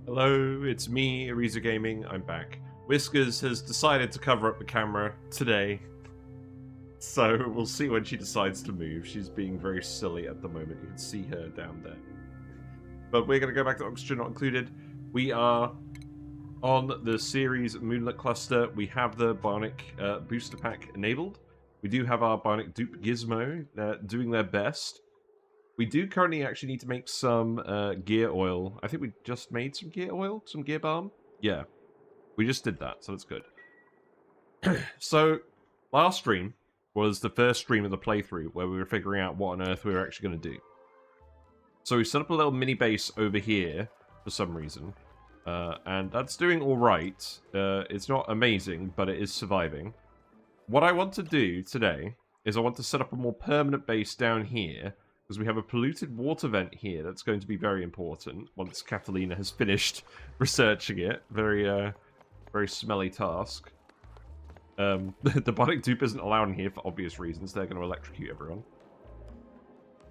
Hello, it's me, Ariza Gaming. I'm back. Whiskers has decided to cover up the camera today, so we'll see when she decides to move. She's being very silly at the moment. You can see her down there. But we're going to go back to Oxygen Not Included. We are on the Ceres Moonlet cluster. We have the Bionic Booster Pack enabled. We do have our Bionic dupe Gizmo doing their best. We do currently actually need to make some gear oil. I think we just made some gear oil, some gear balm. Yeah, we just did that, so that's good. So, last stream was the first stream of the playthrough where we were figuring out what on earth we were actually going to do. So we set up a little mini base over here for some reason, and that's doing all right. It's not amazing, but it is surviving. What I want to do today is I want to set up a more permanent base down here, because we have a polluted water vent here that's going to be very important once Catalina has finished researching it. Very, very smelly task. The Bionic dupe isn't allowed in here for obvious reasons. They're going to electrocute everyone.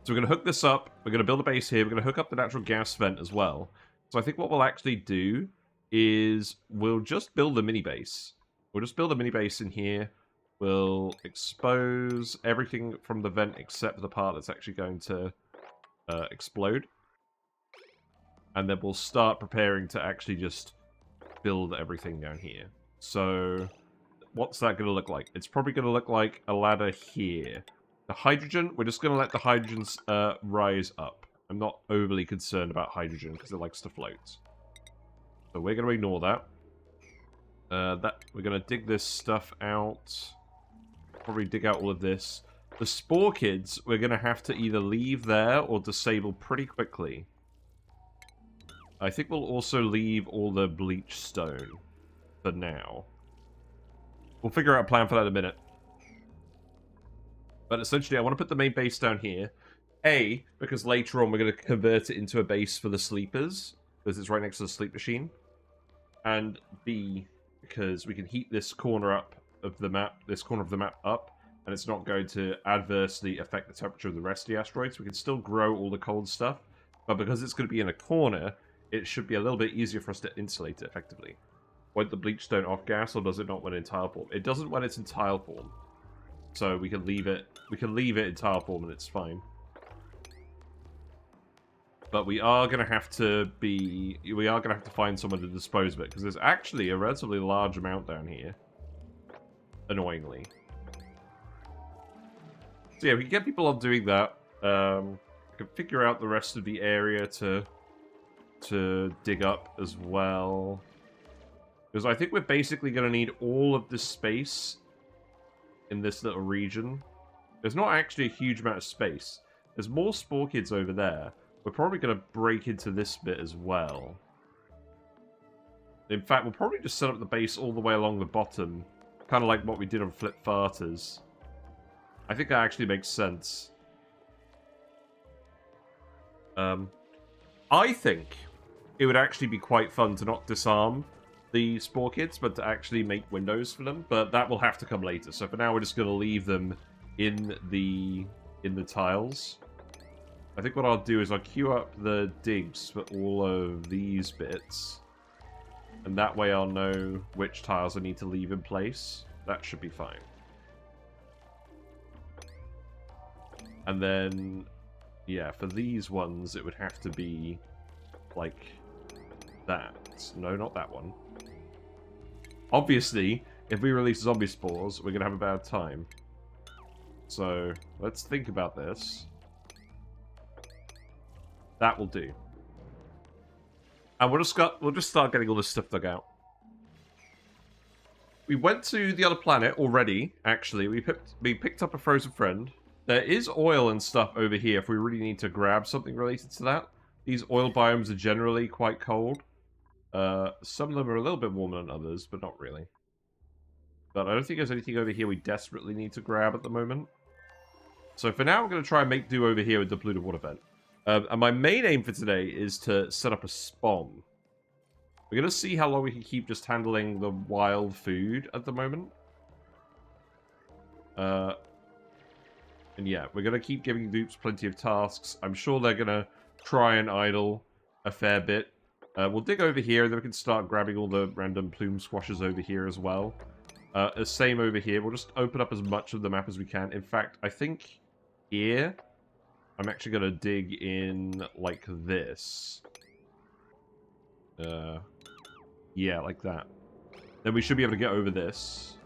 So we're going to hook this up. We're going to build a base here. We're going to hook up the natural gas vent as well. So I think what we'll actually do is we'll just build a mini base. We'll just build a mini base in here. We'll expose everything from the vent except the part that's actually going to explode. And then we'll start preparing to actually just build everything down here. So, what's that going to look like? It's probably going to look like a ladder here. The hydrogen, we're just going to let the hydrogens rise up. I'm not overly concerned about hydrogen because it likes to float. So we're going to ignore that. We're going to dig this stuff out. Probably dig out all of this. The spore kids, we're going to have to either leave there or disable pretty quickly. I think we'll also leave all the bleach stone for now. We'll figure out a plan for that in a minute. But essentially, I want to put the main base down here. A, because later on we're going to convert it into a base for the sleepers, because it's right next to the sleep machine. And B, because we can heat this corner up of the map, up, and it's not going to adversely affect the temperature of the rest of the asteroids. We can still grow all the cold stuff, but because it's going to be in a corner, it should be a little bit easier for us to insulate it effectively. Won't the bleach stone off gas, or does it not when in tile form? It doesn't when it's in tile form. So we can leave it. We can leave it in tile form, and it's fine. But we are going to have to be. We are going to have to find someone to dispose of it, because there's actually a relatively large amount down here. Annoyingly. So yeah, we can get people on doing that. We can figure out the rest of the area to dig up as well. Because I think we're basically going to need all of this space in this little region. There's not actually a huge amount of space. There's more spore kids over there. We're probably going to break into this bit as well. In fact, we'll probably just set up the base all the way along the bottom. Kind of like what we did on Flip Farters. I think that actually makes sense. I think it would actually be quite fun to not disarm the spore kids, but to actually make windows for them. But that will have to come later. So for now, we're just going to leave them in the tiles. I think what I'll do is I'll queue up the digs for all of these bits. And that way I'll know which tiles I need to leave in place. That should be fine. And then, yeah, for these ones, it would have to be like that. No, not that one. Obviously, if we release zombie spores, we're going to have a bad time. So, let's think about this. That will do. And we'll just start getting all this stuff dug out. We went to the other planet already, actually. We picked up a frozen friend. There is oil and stuff over here if we really need to grab something related to that. These oil biomes are generally quite cold. Some of them are a little bit warmer than others, but not really. But I don't think there's anything over here we desperately need to grab at the moment. So for now, we're going to try and make do over here with the polluted water vent. And my main aim for today is to set up a SPOM. We're going to see how long we can keep just handling the wild food at the moment. And yeah, we're going to keep giving dupes plenty of tasks. I'm sure they're going to try and idle a fair bit. We'll dig over here, and then we can start grabbing all the random plume squashes over here as well. Same over here. We'll just open up as much of the map as we can. In fact, I think here, I'm actually going to dig in like this. Yeah, like that. Then we should be able to get over this.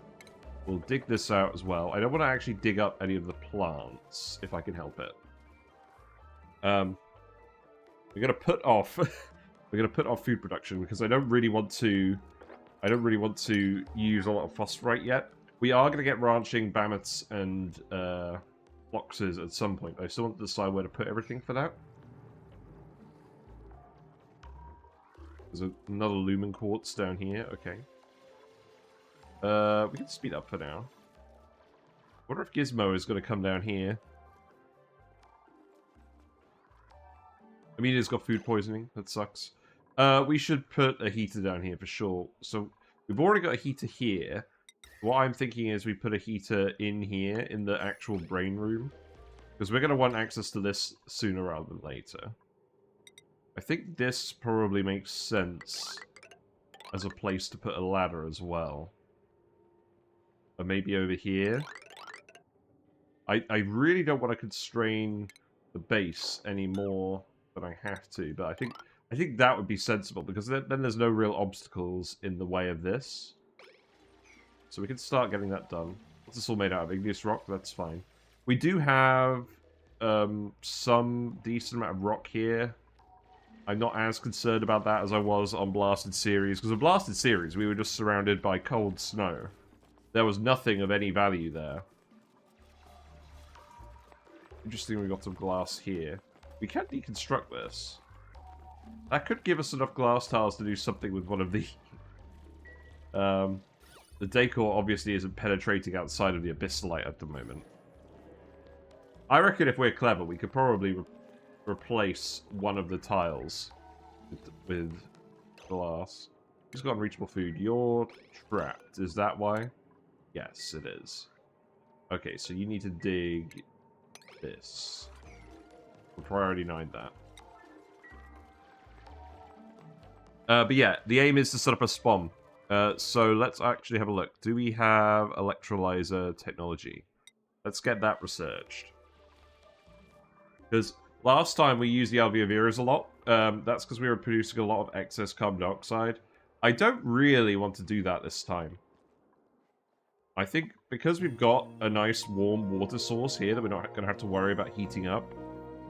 We'll dig this out as well. I don't want to actually dig up any of the plants, if I can help it. We're going to put off... we're going to put off food production, because I don't really want to use a lot of phosphorite yet. We are going to get ranching Bammoths and Floxes at some point. I still want to decide where to put everything for that. There's another lumen quartz down here. Okay. We can speed up for now. I wonder if Gizmo is going to come down here. I mean, he's got food poisoning. That sucks. We should put a heater down here for sure. So, we've already got a heater here. What I'm thinking is we put a heater in here, in the actual brain room. Because we're going to want access to this sooner rather than later. I think this probably makes sense as a place to put a ladder as well. Or maybe over here. I really don't want to constrain the base any more than I have to, but I think that would be sensible, because then there's no real obstacles in the way of this. So we can start getting that done. What's this all made out of? Igneous rock? That's fine. We do have some decent amount of rock here. I'm not as concerned about that as I was on Blasted Ceres, because on Blasted Ceres we were just surrounded by cold snow. There was nothing of any value there. Interesting, we got some glass here. We can deconstruct this. That could give us enough glass tiles to do something with one of the... the decor obviously isn't penetrating outside of the abyssalite at the moment. I reckon if we're clever, we could probably replace one of the tiles with glass. Who's got unreachable food? You're trapped. Is that why? Yes, it is. Okay, so you need to dig this. We'll priority 9 that. But yeah, the aim is to set up a SPOM. So let's actually have a look. Do we have electrolyzer technology? Let's get that researched. Because last time we used the behaviours a lot. That's because we were producing a lot of excess carbon dioxide. I don't really want to do that this time. I think because we've got a nice warm water source here that we're not going to have to worry about heating up,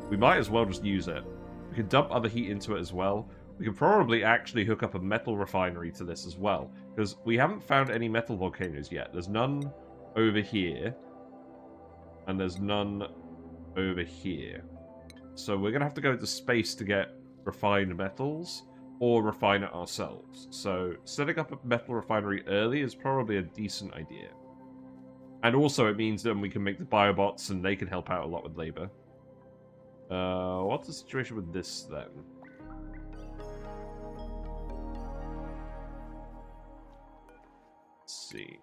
we might as well just use it. We can dump other heat into it as well. We could probably actually hook up a metal refinery to this as well, because we haven't found any metal volcanoes yet. There's none over here, and there's none over here. So we're going to have to go into space to get refined metals, or refine it ourselves. So setting up a metal refinery early is probably a decent idea. And also it means that we can make the biobots, and they can help out a lot with labor. What's the situation with this, then? Let's see.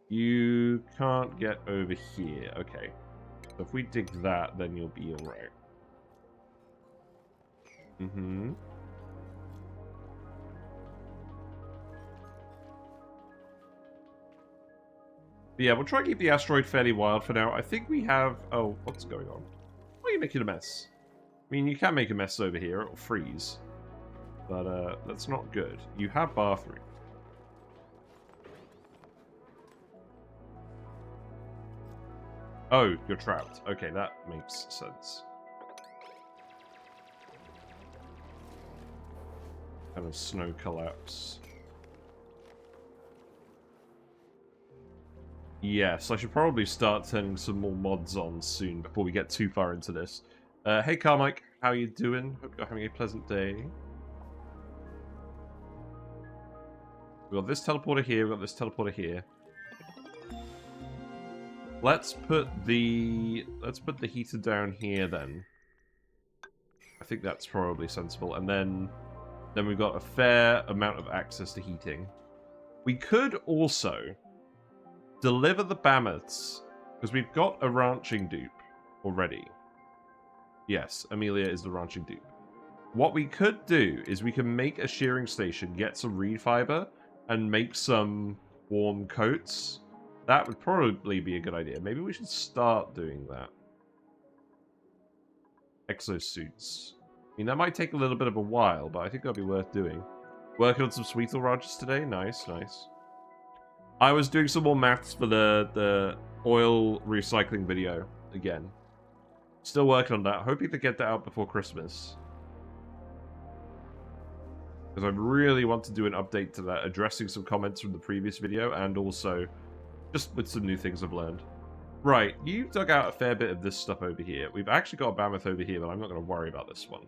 You can't get over here. Okay. So if we dig that, then you'll be alright. Mm-hmm. But yeah, we'll try and keep the asteroid fairly wild for now. I think we have... Oh, what's going on? Why are you making a mess? I mean, you can make a mess over here. It'll freeze. But that's not good. You have bathroom. Oh, you're trapped. Okay, that makes sense. Kind of snow collapse. Yes, I should probably start turning some more mods on soon before we get too far into this. Hey Carmike, how you doing? Hope you're having a pleasant day. We've got this teleporter here, we've got this teleporter here. Let's put the heater down here then. I think that's probably sensible. And then we've got a fair amount of access to heating. We could also deliver the Bammoths, because we've got a ranching dupe already. Yes, Amelia is the ranching dupe. What we could do is we can make a shearing station, get some reed fiber, and make some warm coats. That would probably be a good idea. Maybe we should start doing that. Exosuits. I mean, that might take a little bit of a while, but I think that'll be worth doing. Working on some Sweetle Rogers today. Nice, nice. I was doing some more maths for the oil recycling video again. Still working on that. Hoping to get that out before Christmas. Because I really want to do an update to that, addressing some comments from the previous video, and also just with some new things I've learned. Right, you've dug out a fair bit of this stuff over here. We've actually got a Bammoth over here, but I'm not going to worry about this one.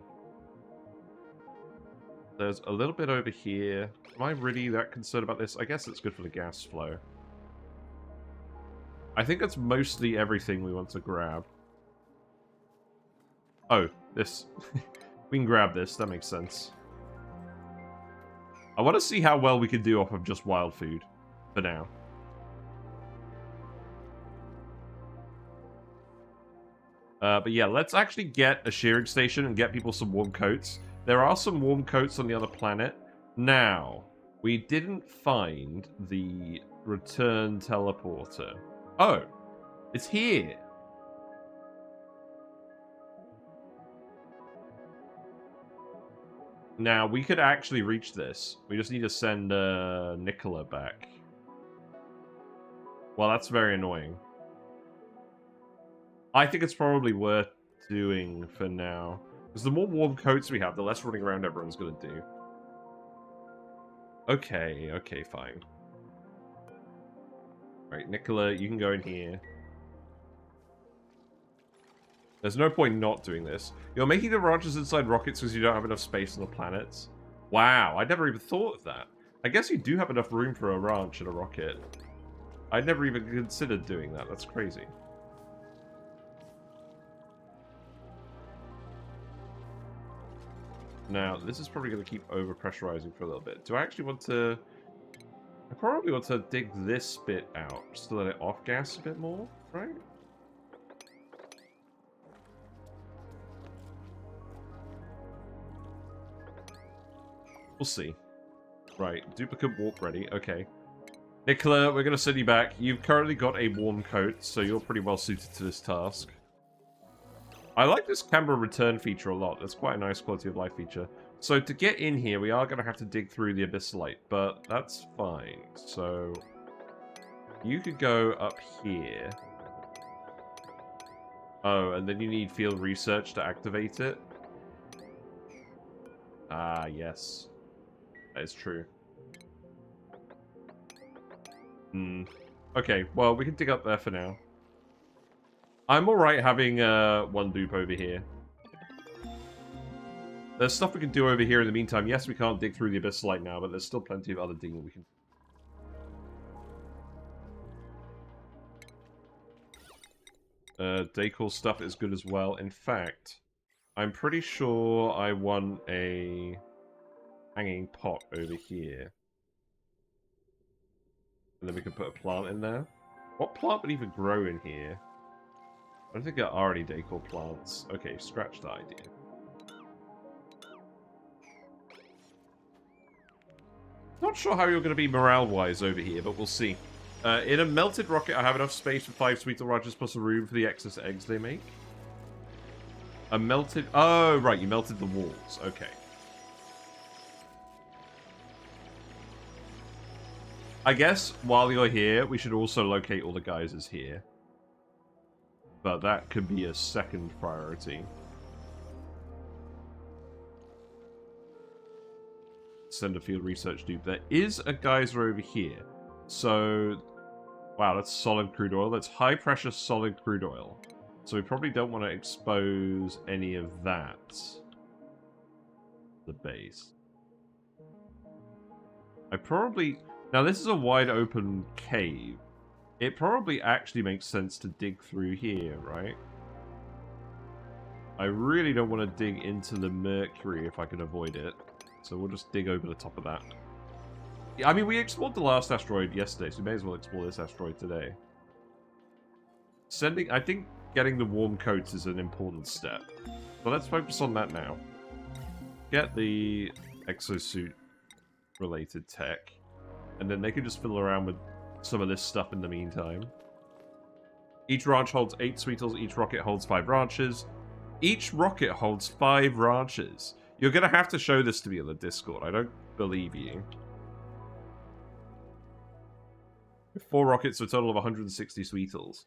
There's a little bit over here. Am I really that concerned about this? I guess it's good for the gas flow. I think that's mostly everything we want to grab. Oh, this. We can grab this, that makes sense. I want to see how well we can do off of just wild food, for now. But yeah, let's actually get a shearing station and get people some warm coats. There are some warm coats on the other planet. Now, we didn't find the return teleporter. Oh, it's here. Now, we could actually reach this. We just need to send Nicola back. Well, that's very annoying. I think it's probably worth doing for now. Because the more warm coats we have, the less running around everyone's going to do. Okay, okay, fine. Right, Nicola, you can go in here. There's no point not doing this. You're making the ranches inside rockets because you don't have enough space on the planets. Wow, I never even thought of that. I guess you do have enough room for a ranch and a rocket. I'd never even considered doing that. That's crazy. Now, this is probably going to keep over-pressurizing for a little bit. Do I actually want to... I probably want to dig this bit out, just to let it off-gas a bit more, right? We'll see. Right, duplicant warp ready, okay. Nicola, we're going to send you back. You've currently got a warm coat, so you're pretty well suited to this task. I like this camera return feature a lot. It's quite a nice quality of life feature. So to get in here, we are going to have to dig through the abyssite, but that's fine. So you could go up here. Oh, and then you need field research to activate it. Ah, yes. That is true. Okay, well, we can dig up there for now. I'm alright having one dupe over here. There's stuff we can do over here in the meantime. Yes, we can't dig through the abyssite now, but there's still plenty of other digging we can do. Decor stuff is good as well. In fact, I'm pretty sure I want a hanging pot over here. And then we can put a plant in there. What plant would even grow in here? I don't think there are any decor plants. Okay, scratch that idea. Not sure how you're going to be morale-wise over here, but we'll see. In a melted rocket, I have enough space for 5 Sweetle Rogers plus a room for the excess eggs they make. A melted... Oh, right, you melted the walls. Okay. I guess, while you're here, we should also locate all the geysers here. But that could be a second priority. Send a field research dupe. There is a geyser over here. So, wow, that's solid crude oil. That's high pressure solid crude oil. So we probably don't want to expose any of that. The base. I probably... Now this is a wide open cave. It probably actually makes sense to dig through here, right? I really don't want to dig into the mercury if I can avoid it. So we'll just dig over the top of that. Yeah, I mean, we explored the last asteroid yesterday, so we may as well explore this asteroid today. I think getting the warm coats is an important step. So let's focus on that now. get the exosuit-related tech, and then they can just fiddle around with some of this stuff in the meantime. Each ranch holds 8 sweetles. Each rocket holds 5 ranches. Each rocket holds 5 ranches. You're going to have to show this to me on the Discord. I don't believe you. 4 rockets for a total of 160 sweetles.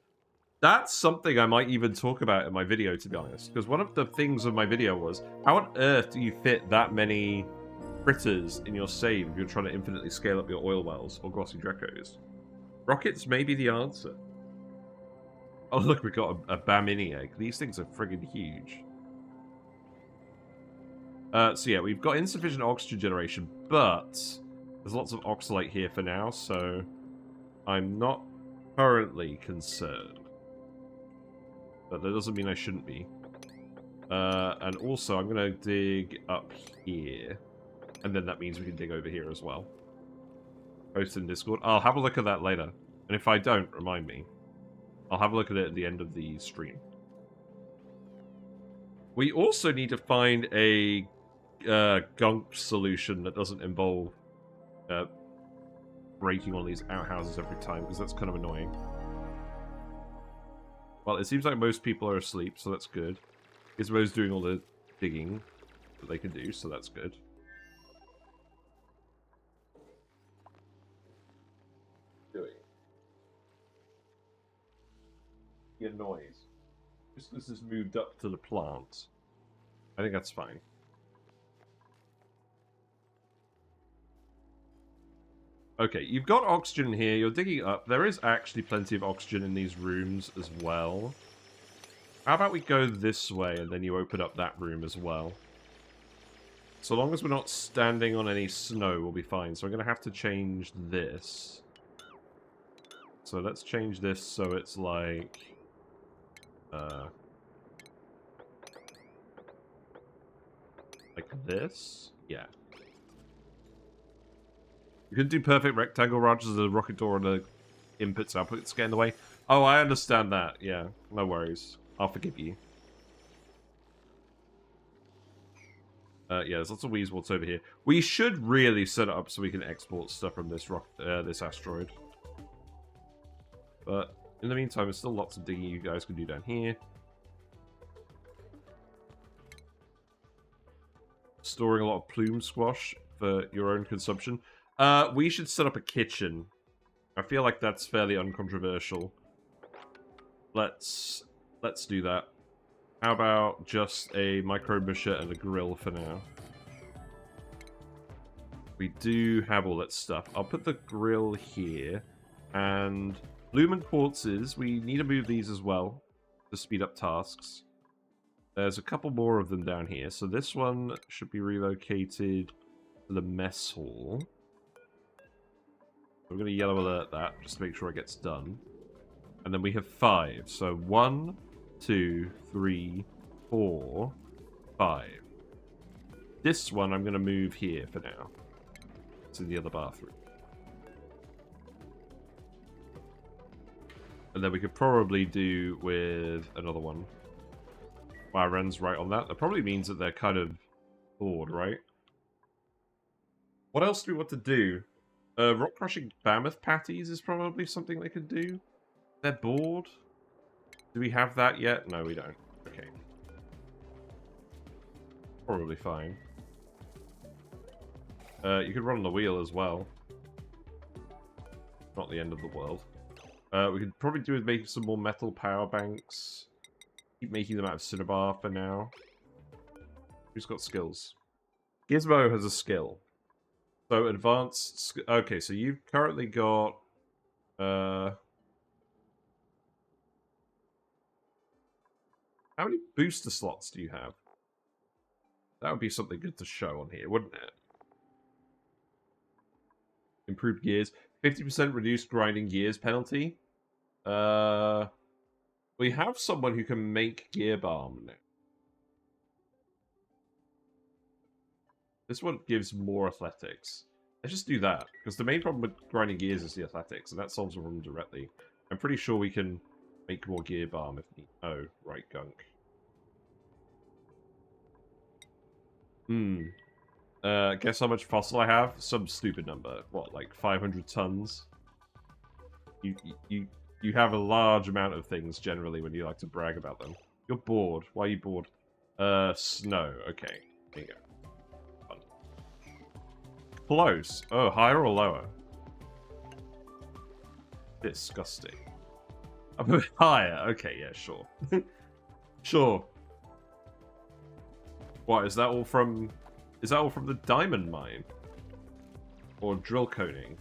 That's something I might even talk about in my video, to be honest. Because one of the things of my video was, how on earth do you fit that many critters in your save if you're trying to infinitely scale up your oil wells or glossy drecos? Rockets may be the answer. Oh look, we got a Bamini egg. These things are friggin' huge. So yeah, we've got insufficient oxygen generation, but there's lots of oxalate here for now, so I'm not currently concerned. But that doesn't mean I shouldn't be. And also, I'm going to dig up here. And then that means we can dig over here as well. Post in Discord. I'll have a look at that later. And if I don't, remind me. I'll have a look at it at the end of the stream. We also need to find a gunk solution that doesn't involve breaking one of these outhouses every time, because that's kind of annoying. Well, it seems like most people are asleep, so that's good. Gizmo's doing all the digging that they can do, so that's good. Doing. Your noise. Just this has moved up to the plant. I think that's fine. Okay, you've got oxygen here. You're digging up. There is actually plenty of oxygen in these rooms as well. How about we go this way and then you open up that room as well? So long as we're not standing on any snow, we'll be fine. So I'm going to have to change this. So let's change this so it's like... like this? Yeah. You can do perfect rectangle ranches as a rocket door and the inputs outputs get in the way. Oh, I understand that. Yeah, no worries. I'll forgive you. Yeah, there's lots of Weezwarts over here. We should really set it up so we can export stuff from this this asteroid. But in the meantime, there's still lots of digging you guys can do down here. Storing a lot of plume squash for your own consumption. We should set up a kitchen. I feel like that's fairly uncontroversial. Let's do that. How about just a micro musher and a grill for now? We do have all that stuff. I'll put the grill here. And lumen quartzes, we need to move these as well to speed up tasks. There's a couple more of them down here. So this one should be relocated to the mess hall. We're going to yellow alert that, just to make sure it gets done. And then we have 5. So 1, 2, 3, 4, 5. This one I'm going to move here for now. It's in the other bathroom. And then we could probably do with another one. Ren's right on that. That probably means that they're kind of bored, right? What else do we want to do? Rock crushing Bammoth patties is probably something they could do. They're bored. Do we have that yet? No, we don't. Okay. Probably fine. You could run on the wheel as well. Not the end of the world. We could probably do with making some more metal power banks. Keep making them out of cinnabar for now. Who's got skills? Gizmo has a skill. So advanced... Okay, so you've currently got... How many booster slots do you have? That would be something good to show on here, wouldn't it? Improved gears. 50% reduced grinding gears penalty. We have someone who can make gear balm now. This one gives more athletics. Let's just do that, because the main problem with grinding gears is the athletics, and that solves the problem directly. I'm pretty sure we can make more gear balm if need. Oh, right, gunk. Guess how much fossil I have? Some stupid number. What, like 500 tons? You have a large amount of things generally when you like to brag about them. You're bored. Why are you bored? Snow. Okay. There you go. Fun. Close. Oh, higher or lower? Disgusting. A bit higher. Okay, yeah, sure. Sure. What, is that all from... Is that all from the diamond mine? Or drill coning?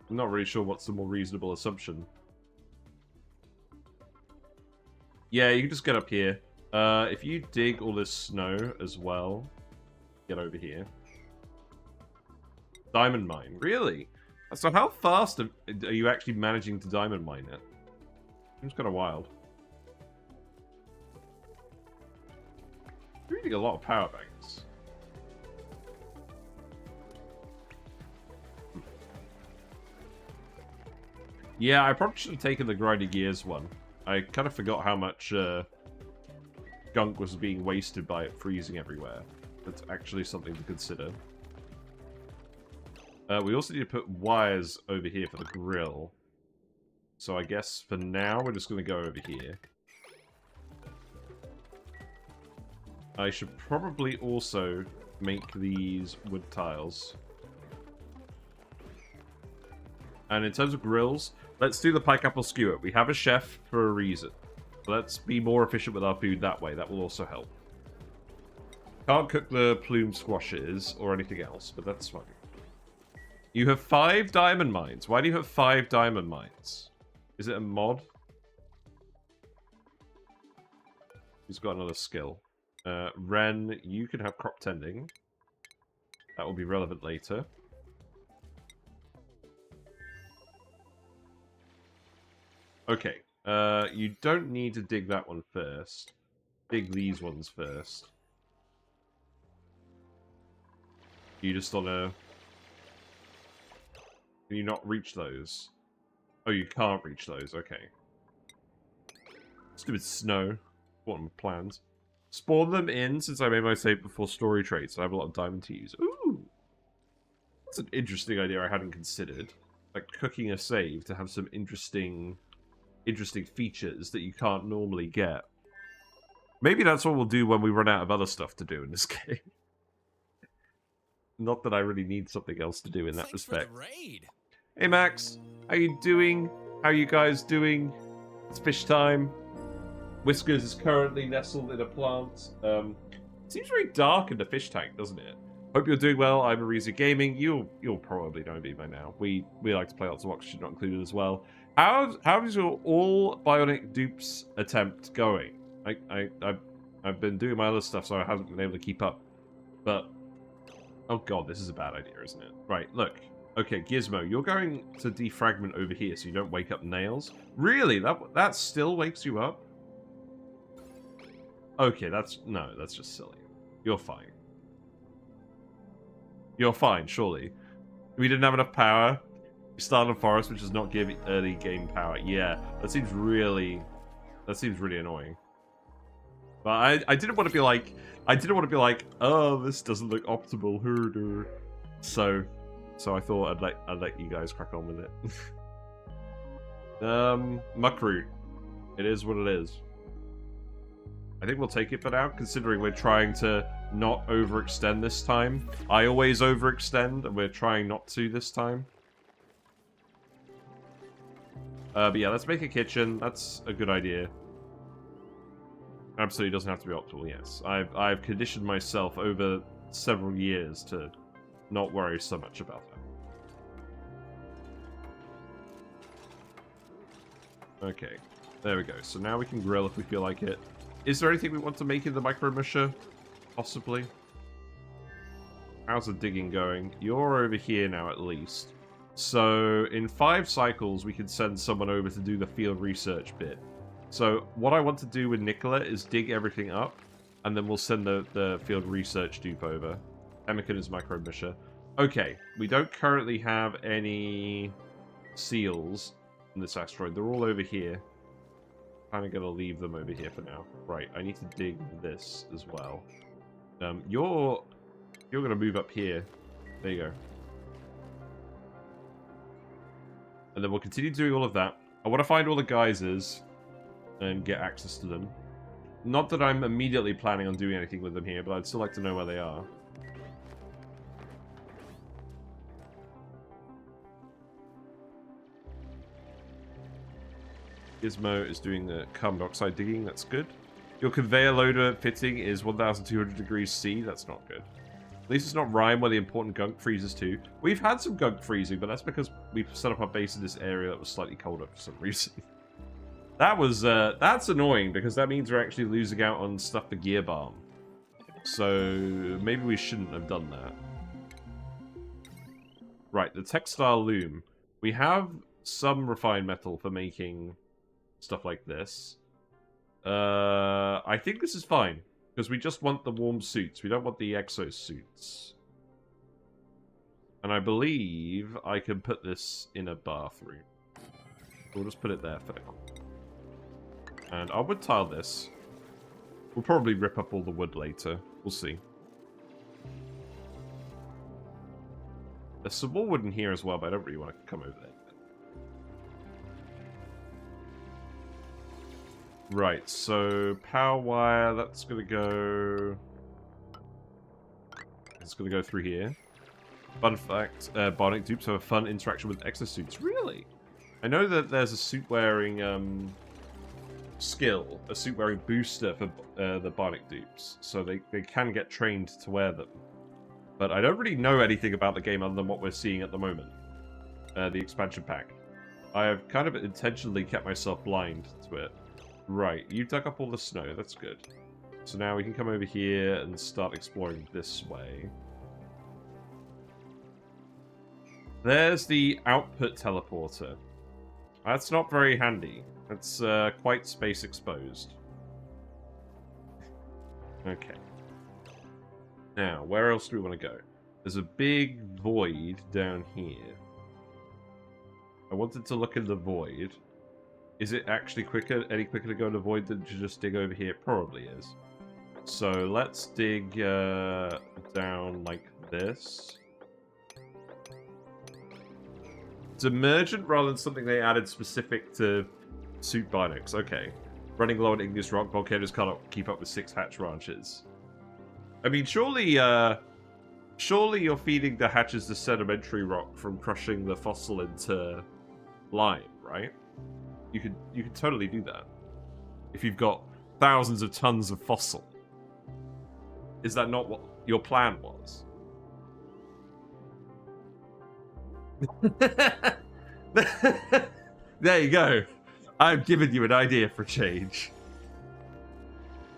I'm not really sure what's the more reasonable assumption. Yeah, you can just get up here. If you dig all this snow as well, get over here. Diamond mine, really? So how fast are you actually managing to diamond mine it? Seems kind of wild. You're eating a lot of power banks. Yeah, I probably should have taken the grinding gears one. I kind of forgot how much gunk was being wasted by it freezing everywhere. That's actually something to consider. We also need to put wires over here for the grill. So I guess for now we're just going to go over here. I should probably also make these wood tiles. And in terms of grills, let's do the pike apple skewer. We have a chef for a reason. Let's be more efficient with our food that way. That will also help. Can't cook the plume squashes or anything else, but that's fine. You have 5 diamond mines. Why do you have 5 diamond mines? Is it a mod? Who's got another skill? Ren, you can have crop tending. That will be relevant later. Okay. You don't need to dig that one first. Dig these ones first. You just wanna... Can you not reach those? Oh, you can't reach those. Okay. Stupid snow. What are my plans? Spawn them in since I made my save before story traits. I have a lot of diamond to use. Ooh! That's an interesting idea I hadn't considered. Like cooking a save to have some interesting features that you can't normally get. Maybe that's what we'll do when we run out of other stuff to do in this game. Not that I really need something else to do in that respect. Hey Max, how you doing? How you guys doing? It's fish time. Whiskers is currently nestled in a plant. Seems very dark in the fish tank, doesn't it? Hope you're doing well. I'm Ariza Gaming. You'll probably know me by now. We like to play lots of Oxygen Not Included as well. How's your all Bionic dupes attempt going? I've been doing my other stuff, so I haven't been able to keep up. But oh god, this is a bad idea, isn't it? Right, look. Okay, Gizmo, you're going to defragment over here so you don't wake up nails. Really? That still wakes you up? Okay, that's just silly. You're fine. You're fine, surely. We didn't have enough power. We started a forest, which does not give early game power. Yeah, that seems really annoying. But I didn't want to be like, oh, this doesn't look optimal. Herder. So I thought I'd let you guys crack on with it. Muckroot. It is what it is. I think we'll take it for now, considering we're trying to not overextend this time. I always overextend, and we're trying not to this time. But yeah, let's make a kitchen. That's a good idea. Absolutely doesn't have to be optimal, yes. I've conditioned myself over several years to not worry so much about that. Okay, there we go. So now we can grill if we feel like it. Is there anything we want to make in the micro musher? Possibly. How's the digging going? You're over here now, at least. So, in 5 cycles, we can send someone over to do the field research bit. So, what I want to do with Nicola is dig everything up, and then we'll send the field research dupe over. Emican is micro musher. Okay, we don't currently have any seals in this asteroid. They're all over here. Kind of gonna leave them over here for now. Right, I need to dig this as well. You're gonna move up here. There you go. And then we'll continue doing all of that. I want to find all the geysers and get access to them. Not that I'm immediately planning on doing anything with them here, but I'd still like to know where they are. Gizmo is doing the carbon dioxide digging, that's good. Your conveyor loader fitting is 1,200 degrees C, that's not good. At least it's not Rime where the important gunk freezes too. We've had some gunk freezing, but that's because we've set up our base in this area that was slightly colder for some reason. That was, that's annoying because that means we're actually losing out on stuff for Gear Balm. So maybe we shouldn't have done that. Right, the textile loom. We have some refined metal for making stuff like this. I think this is fine. Because we just want the warm suits. We don't want the exosuits. And I believe I can put this in a bathroom. We'll just put it there for now. And I would tile this. We'll probably rip up all the wood later. We'll see. There's some more wood in here as well, but I don't really want to come over there. Right, so power wire, that's going to go... It's going to go through here. Fun fact, Bionic dupes have a fun interaction with exosuits. Really? I know that there's a suit-wearing skill, a suit-wearing booster for the Bionic dupes, so they can get trained to wear them. But I don't really know anything about the game other than what we're seeing at the moment. The expansion pack. I have kind of intentionally kept myself blind to it. Right, you dug up all the snow, that's good. So now we can come over here and start exploring this way. There's the output teleporter. That's not very handy. That's quite space exposed. Okay. Now, where else do we want to go? There's a big void down here. I wanted to look in the void. Is it actually any quicker to go in the void than to just dig over here? It probably is. So let's dig down like this. It's emergent rather than something they added specific to suit Bionics. Okay. Running low on igneous rock, volcanoes cannot keep up with 6 hatch ranches. I mean, surely you're feeding the hatches the sedimentary rock from crushing the fossil into lime, right? You could totally do that. If you've got thousands of tons of fossil. Is that not what your plan was? There you go. I've given you an idea for change.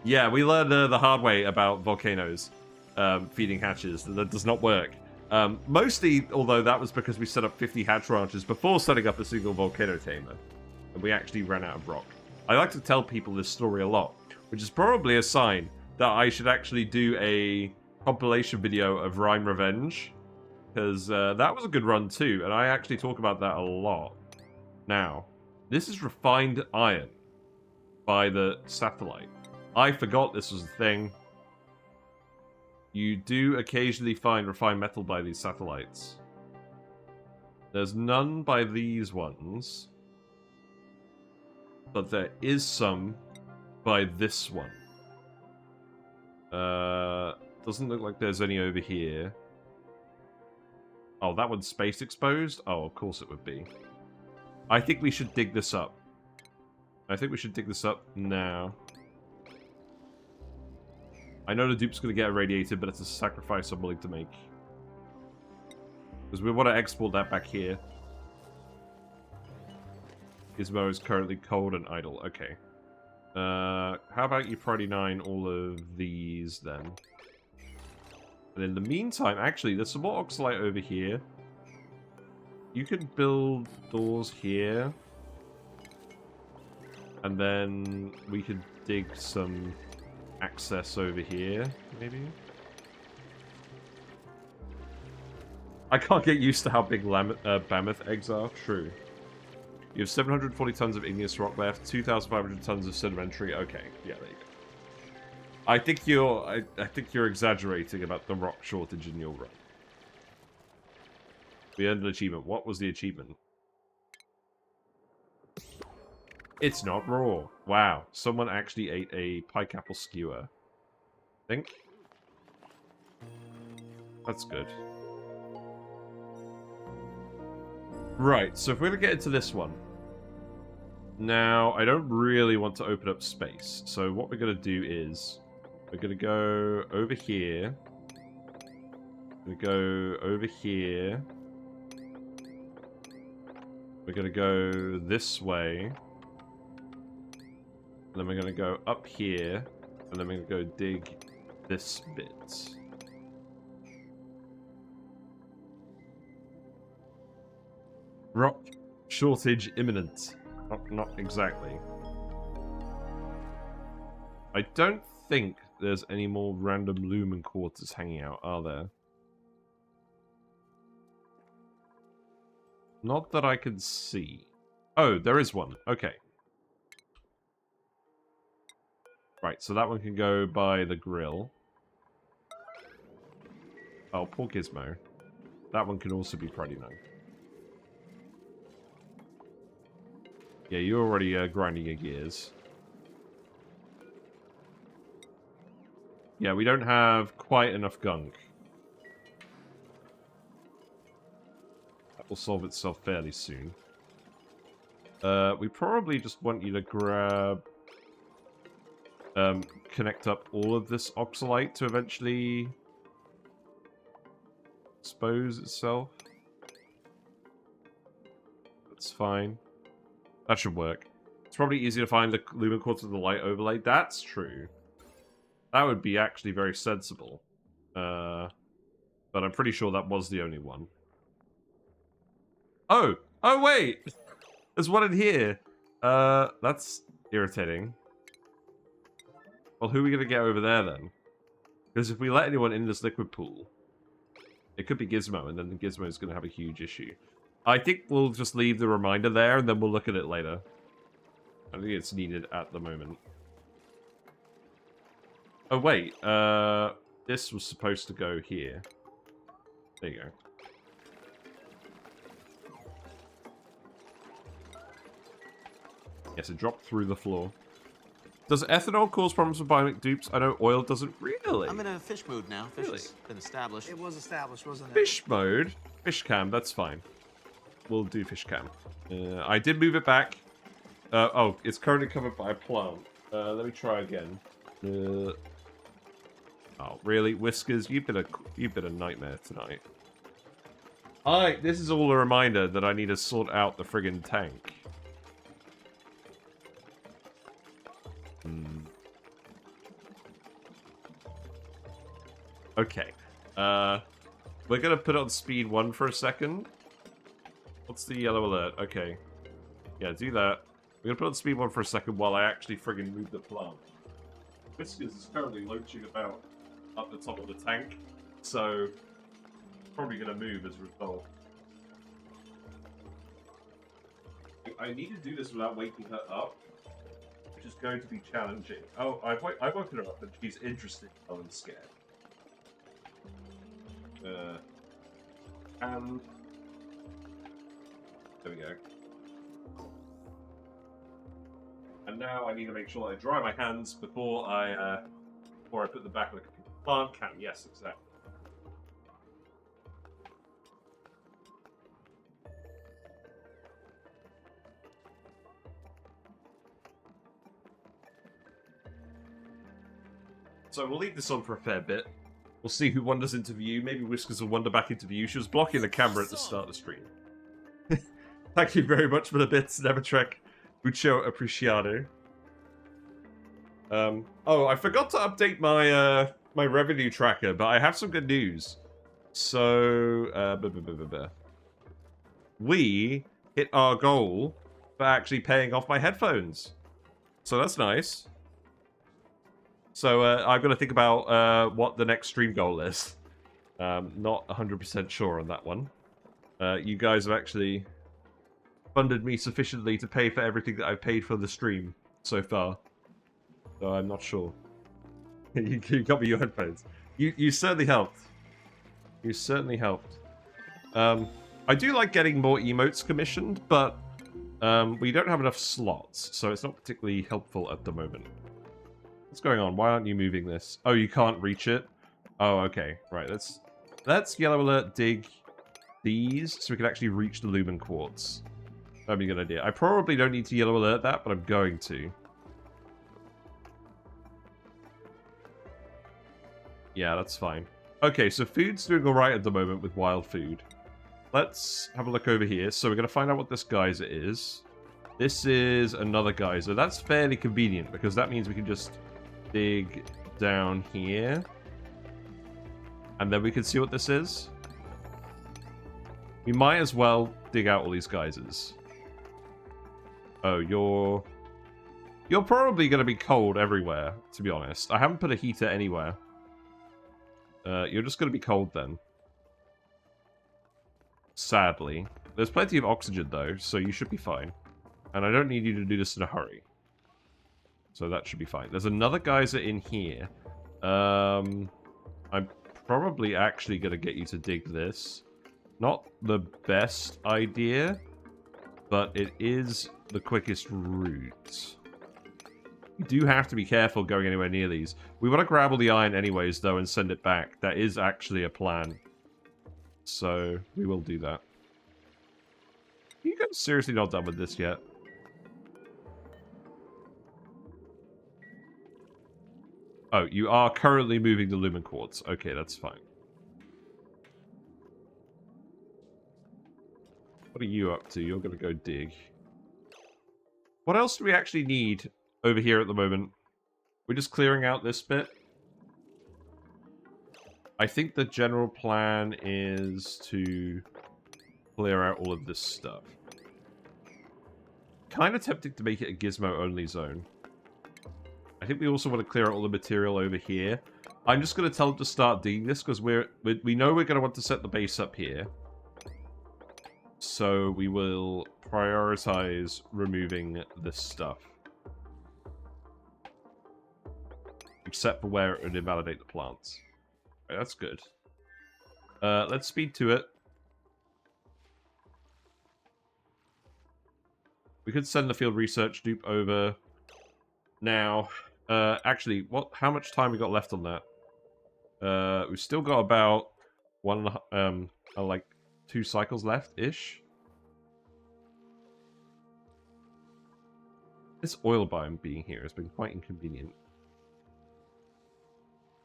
Yeah, we learned the hard way about volcanoes feeding hatches. That does not work. Mostly, although that was because we set up 50 hatch ranches before setting up a single volcano tamer. And we actually ran out of rock. I like to tell people this story a lot, which is probably a sign that I should actually do a compilation video of Rime Revenge. Because that was a good run too, and I actually talk about that a lot. Now, this is refined iron by the satellite. I forgot this was a thing. You do occasionally find refined metal by these satellites. There's none by these ones. But there is some by this one. Doesn't look like there's any over here. Oh, that one's space exposed? Oh, of course it would be. I think we should dig this up. I think we should dig this up now. I know the dupe's going to get irradiated, but it's a sacrifice I'm willing to make. Because we want to export that back here. Gizmo is currently cold and idle. Okay. How about you Friday 9 all of these then? And in the meantime, actually, there's some more oxalite over here. You could build doors here. And then we could dig some access over here, maybe? I can't get used to how big Bammoth eggs are. True. You have 740 tons of igneous rock left, 2,500 tons of sedimentary. Okay, yeah, there you I think you're exaggerating about the rock shortage in your run. We earned an achievement. What was the achievement? It's not raw. Wow. Someone actually ate a pike apple skewer. I think. That's good. Right, so if we're going to get into this one. Now, I don't really want to open up space. So what we're going to do is... We're going to go over here. We're going to go over here. We're going to go this way. And then we're going to go up here. And then we're going to go dig this bit. Rock shortage imminent. Not exactly. I don't think there's any more random lumen quarters hanging out, are there? Not that I can see. Oh, there is one. Okay. Right, so that one can go by the grill. Oh, poor Gizmo. That one can also be pretty nice. Yeah, you're already grinding your gears. Yeah, we don't have quite enough gunk. That will solve itself fairly soon. We probably just want you to grab... connect up all of this oxalite to eventually... expose itself. That's fine. That should work. It's probably easier to find the lumen quartz with the light overlay. That's true. That would be actually very sensible. But I'm pretty sure that was the only one. Oh! Oh, wait! There's one in here! That's irritating. Well, who are we going to get over there, then? Because if we let anyone in this liquid pool, it could be Gizmo, and then the Gizmo is going to have a huge issue. I think we'll just leave the reminder there, and then we'll look at it later. I think it's needed at the moment. Oh, wait. This was supposed to go here. There you go. Yes, it dropped through the floor. Does ethanol cause problems with bionic dupes? I know oil doesn't. Really? I'm in a fish mood now. Fish Really? has been established. It was established, wasn't it? Fish mode? Fish cam, that's fine. We'll do fish cam. I did move it back. Oh, it's currently covered by a plant. Let me try again. Oh, really? Whiskers, you've been a nightmare tonight. This is all a reminder that I need to sort out the friggin' tank. Okay. We're gonna put on speed 1 for a second. What's the yellow alert? Okay. Yeah, do that. We're gonna put on speed 1 for a second while I actually friggin' move the plant. Whiskers is currently loaching about up the top of the tank, so probably gonna move as a result. I need to do this without waking her up, which is going to be challenging. Oh, I've woken her up and she's interested rather than scared. And there we go. And now I need to make sure that I dry my hands before I put them back in the plant can. Yes, exactly. So we'll leave this on for a fair bit. We'll see who wanders into view. Maybe Whiskers will wander back into view. She was blocking the camera at the start of the stream. Thank you very much for the bits, Nevertrek. Mucho apreciado. Oh, I forgot to update my my revenue tracker, but I have some good news. So, we hit our goal for actually paying off my headphones. So that's nice. So I've got to think about what the next stream goal is. Not 100% sure on that one. You guys have actually funded me sufficiently to pay for everything that I've paid for the stream so far. So I'm not sure. you got me your headphones. You certainly helped. You certainly helped. I do like getting more emotes commissioned, but we don't have enough slots, so it's not particularly helpful at the moment. What's going on? Why aren't you moving this? Oh, you can't reach it? Oh, okay. Right, let's yellow alert dig these so we can actually reach the lumen quartz. That'd be a good idea. I probably don't need to yellow alert that, but I'm going to. Yeah, that's fine. Okay, so food's doing alright at the moment with wild food. Let's have a look over here. So we're going to find out what this geyser is. This is another geyser. That's fairly convenient because that means we can just dig down here. And then we can see what this is. We might as well dig out all these geysers. Oh, you're probably going to be cold everywhere, to be honest. I haven't put a heater anywhere. You're just going to be cold then. Sadly. There's plenty of oxygen, though, so you should be fine. And I don't need you to do this in a hurry. So that should be fine. There's another geyser in here. I'm probably actually going to get you to dig this. Not the best idea, but it is the quickest route. You do have to be careful going anywhere near these. We want to grab all the iron anyways, though, and send it back. That is actually a plan. So, we will do that. You guys seriously not done with this yet? Oh, you are currently moving the lumen quartz. Okay, that's fine. What are you up to? You're going to go dig. What else do we actually need over here at the moment? We're just clearing out this bit. I think the general plan is to clear out all of this stuff. Kind of tempted to make it a Gizmo-only zone. I think we also want to clear out all the material over here. I'm just going to tell them to start digging this because we know we're going to want to set the base up here. So we will prioritize removing this stuff. Except for where it would invalidate the plants. Right, that's good. Let's speed to it. We could send the field research dupe over now. Actually, how much time we got left on that? We've still got about like 2 cycles left-ish. This oil biome being here has been quite inconvenient.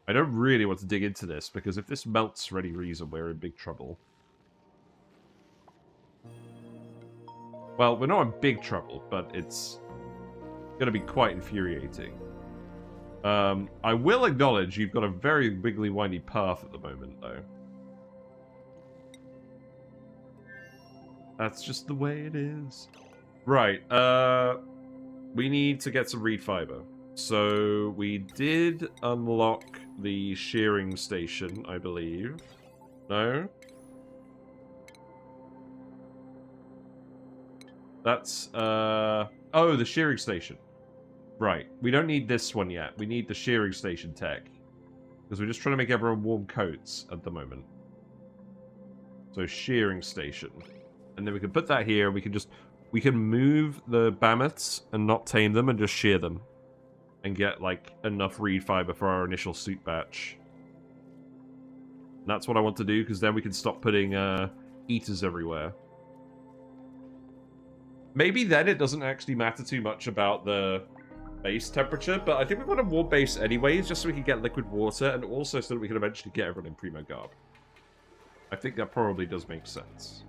I don't really want to dig into this, because if this melts for any reason, we're in big trouble. Well, we're not in big trouble, but it's going to be quite infuriating. I will acknowledge you've got a very wiggly, windy path at the moment, though. That's just the way it is. Right, we need to get some reed fiber. So, we did unlock the shearing station, I believe. No? That's, oh, the shearing station. Right. We don't need this one yet. We need the shearing station tech. Because we're just trying to make everyone warm coats at the moment. So, shearing station. And then we can put that here. We can move the Bammoths and not tame them and just shear them. And get, like, enough reed fiber for our initial suit batch. And that's what I want to do, because then we can stop putting eaters everywhere. Maybe then it doesn't actually matter too much about the base temperature, but I think we want a warm base anyways, just so we can get liquid water, and also so that we can eventually get everyone in Primo Garb. I think that probably does make sense.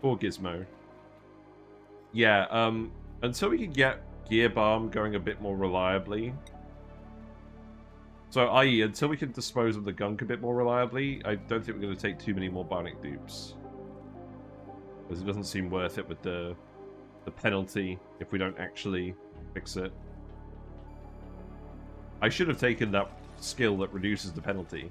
Poor Gizmo. Yeah, until we can get Gear Balm going a bit more reliably. So, i.e., until we can dispose of the gunk a bit more reliably, I don't think we're going to take too many more Bionic dupes. Because it doesn't seem worth it with the penalty if we don't actually fix it. I should have taken that skill that reduces the penalty.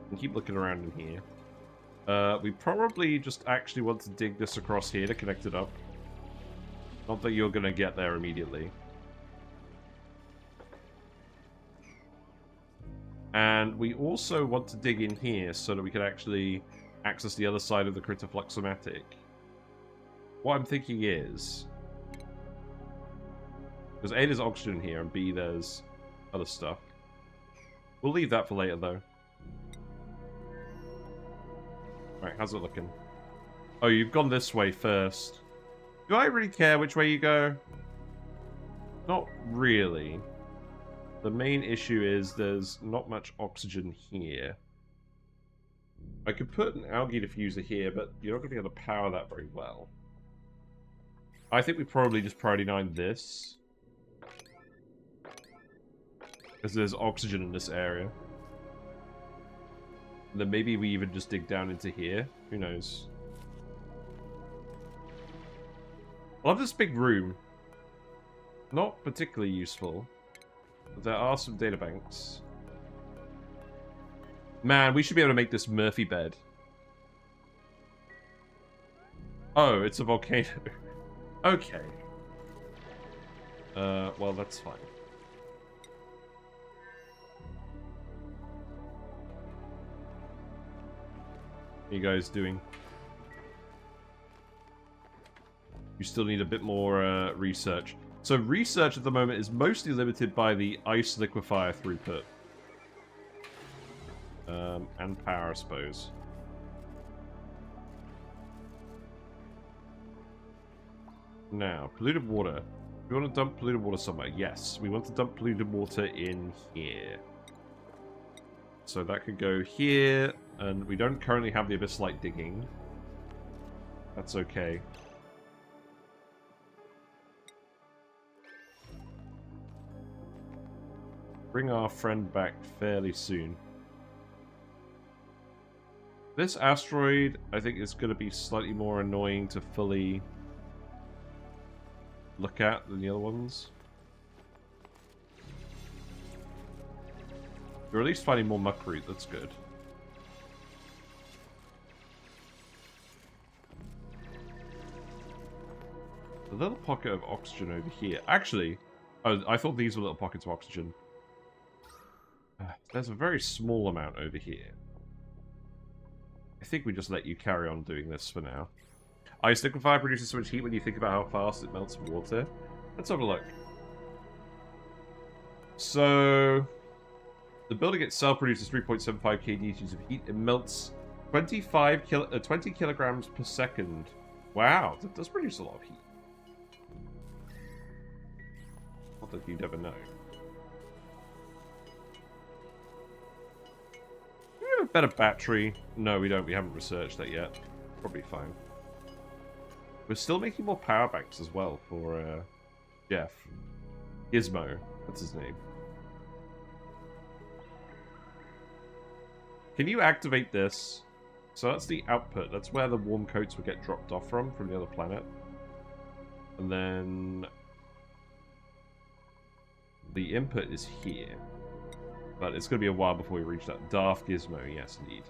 And keep looking around in here. We probably just actually want to dig this across here to connect it up. Not that you're going to get there immediately. And we also want to dig in here so that we can actually access the other side of the critter fluxomatic. What I'm thinking is... Because A, there's oxygen here, and B, there's other stuff. We'll leave that for later, though. Right, how's it looking? Oh, you've gone this way first. Do I really care which way you go? Not really. The main issue is there's not much oxygen here. I could put an algae diffuser here, but you're not going to be able to power that very well. I think we probably just priority 9 this. Because there's oxygen in this area. And then maybe we even just dig down into here. Who knows? I love this big room. Not particularly useful. But there are some databanks. Man, we should be able to make this Murphy bed. Oh, it's a volcano. Okay. Well, that's fine. What are you guys doing? You still need a bit more research. So research at the moment is mostly limited by the ice liquefier throughput. And power, I suppose. Now, polluted water. We want to dump polluted water somewhere. Yes, we want to dump polluted water in here. So that could go here, and we don't currently have the abyss light digging. That's okay. Bring our friend back fairly soon. This asteroid, I think, is going to be slightly more annoying to fully look at than the other ones. You're at least finding more muckroot, that's good. A little pocket of oxygen over here. Actually, oh, I thought these were little pockets of oxygen. There's a very small amount over here. I think we just let you carry on doing this for now. Ice liquefier produces so much heat when you think about how fast it melts water. Let's have a look. So, the building itself produces 3.75 kDs of heat. It melts 20 kilograms per second. Wow, that does produce a lot of heat. Not that you'd ever know. Do we have a better battery? No, we don't. We haven't researched that yet. Probably fine. We're still making more power banks as well for Jeff. Gizmo. That's his name. Can you activate this? So that's the output. That's where the warm coats would get dropped off from the other planet. And then the input is here. But it's going to be a while before we reach that. Daft Gizmo, yes indeed.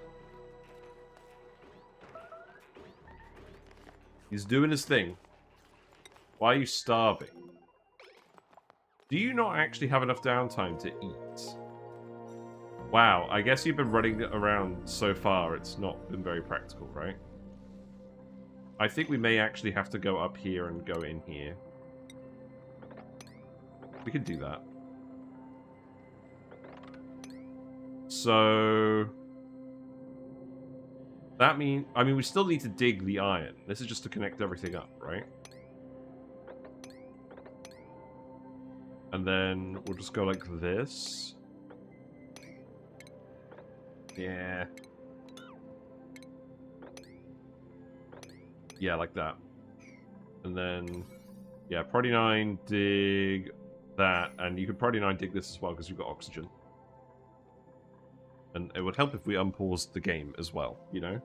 He's doing his thing. Why are you starving? Do you not actually have enough downtime to eat? Wow, I guess you've been running around so far, it's not been very practical, right? I think we may actually have to go up here and go in here. We could do that. So... that means... I mean, we still need to dig the iron. This is just to connect everything up, right? And then we'll just go like this. Yeah. Yeah, like that. And then... yeah, priority 9, dig that. And you could priority 9 dig this as well, because you've got oxygen. And it would help if we unpaused the game as well, you know?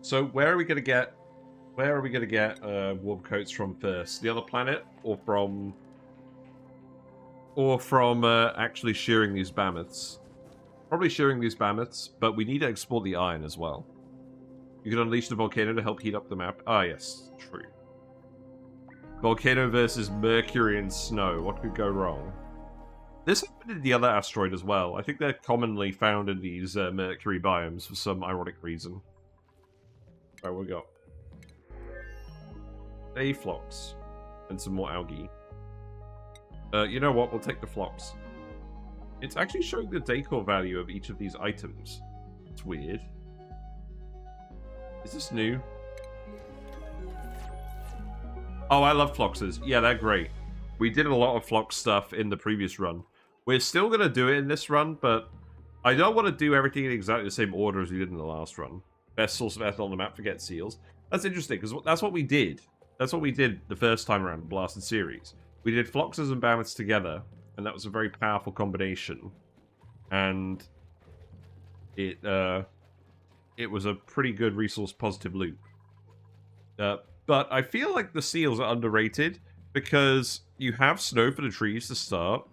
So where are we going to get... where are we going to get warm coats from first? The other planet or from Or from actually shearing these Bammoths. Probably shearing these Bammoths, but we need to export the iron as well. You can unleash the volcano to help heat up the map. Ah, yes, true. Volcano versus Mercury and snow. What could go wrong? This happened in the other asteroid as well. I think they're commonly found in these Mercury biomes for some ironic reason. Alright, what we got? A phlox. And some more algae. You know what? We'll take the phlox. It's actually showing the decor value of each of these items. It's weird. Is this new? Oh, I love phloxes. Yeah, they're great. We did a lot of phlox stuff in the previous run. We're still going to do it in this run, but I don't want to do everything in exactly the same order as we did in the last run. Best source of ethanol on the map, forget seals. That's interesting, because that's what we did. That's what we did the first time around the Blasted series. We did Phloxes and Bammoths together, and that was a very powerful combination. And it was a pretty good resource-positive loop. But I feel like the seals are underrated, because you have snow for the trees to start,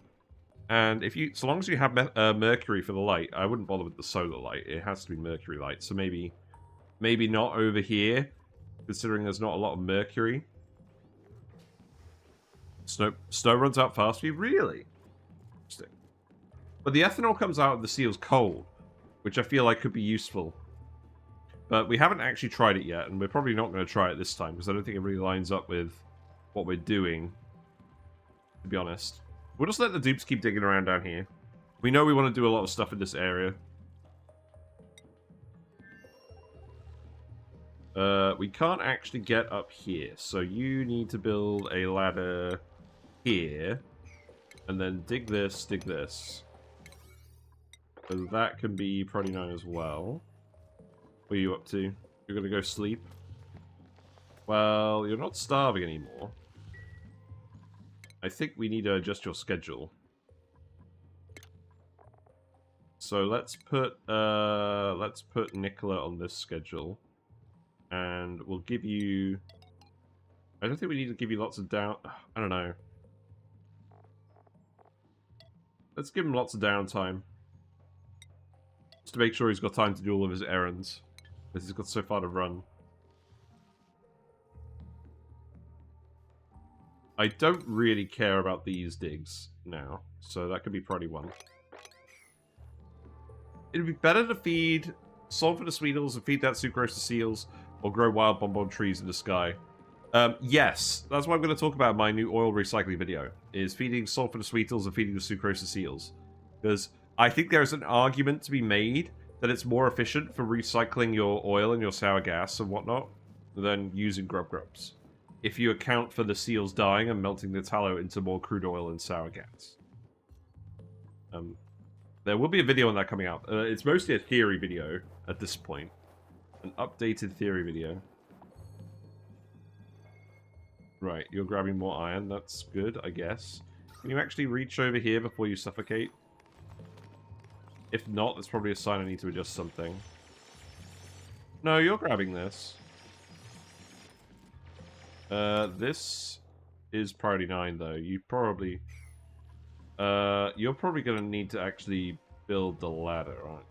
and if you, so long as you have mercury for the light, I wouldn't bother with the solar light. It has to be mercury light. So maybe not over here, considering there's not a lot of mercury. Snow runs out fast for you, really? Interesting. But the ethanol comes out of the seals cold, which I feel like could be useful. But we haven't actually tried it yet, and we're probably not going to try it this time because I don't think it really lines up with what we're doing. To be honest. We'll just let the dupes keep digging around down here. We know we want to do a lot of stuff in this area. We can't actually get up here, so you need to build a ladder here. And then dig this, dig this. So that can be probably 9 as well. What are you up to? You're gonna go sleep? Well, you're not starving anymore. I think we need to adjust your schedule. So let's put Nicola on this schedule. And we'll give you... I don't think we need to give you lots of down... I don't know. Let's give him lots of downtime. Just to make sure he's got time to do all of his errands. Because he's got so far to run. I don't really care about these digs now. So that could be priority 1. It'd be better to feed sulfur to Sweetles and feed that sucrose to seals. Or grow wild bonbon trees in the sky. Yes, that's what I'm going to talk about in my new oil recycling video. Is feeding sulfur to Sweetles and feeding the sucrose to seals. Because I think there's an argument to be made that it's more efficient for recycling your oil and your sour gas and whatnot than using grubs. If you account for the seals dying and melting the tallow into more crude oil and sour gas. There will be a video on that coming out. It's mostly a theory video at this point. An updated theory video. Right, you're grabbing more iron. That's good, I guess. Can you actually reach over here before you suffocate? If not, that's probably a sign I need to adjust something. No, you're grabbing this. This is priority 9, though. You're probably going to need to actually build the ladder, right?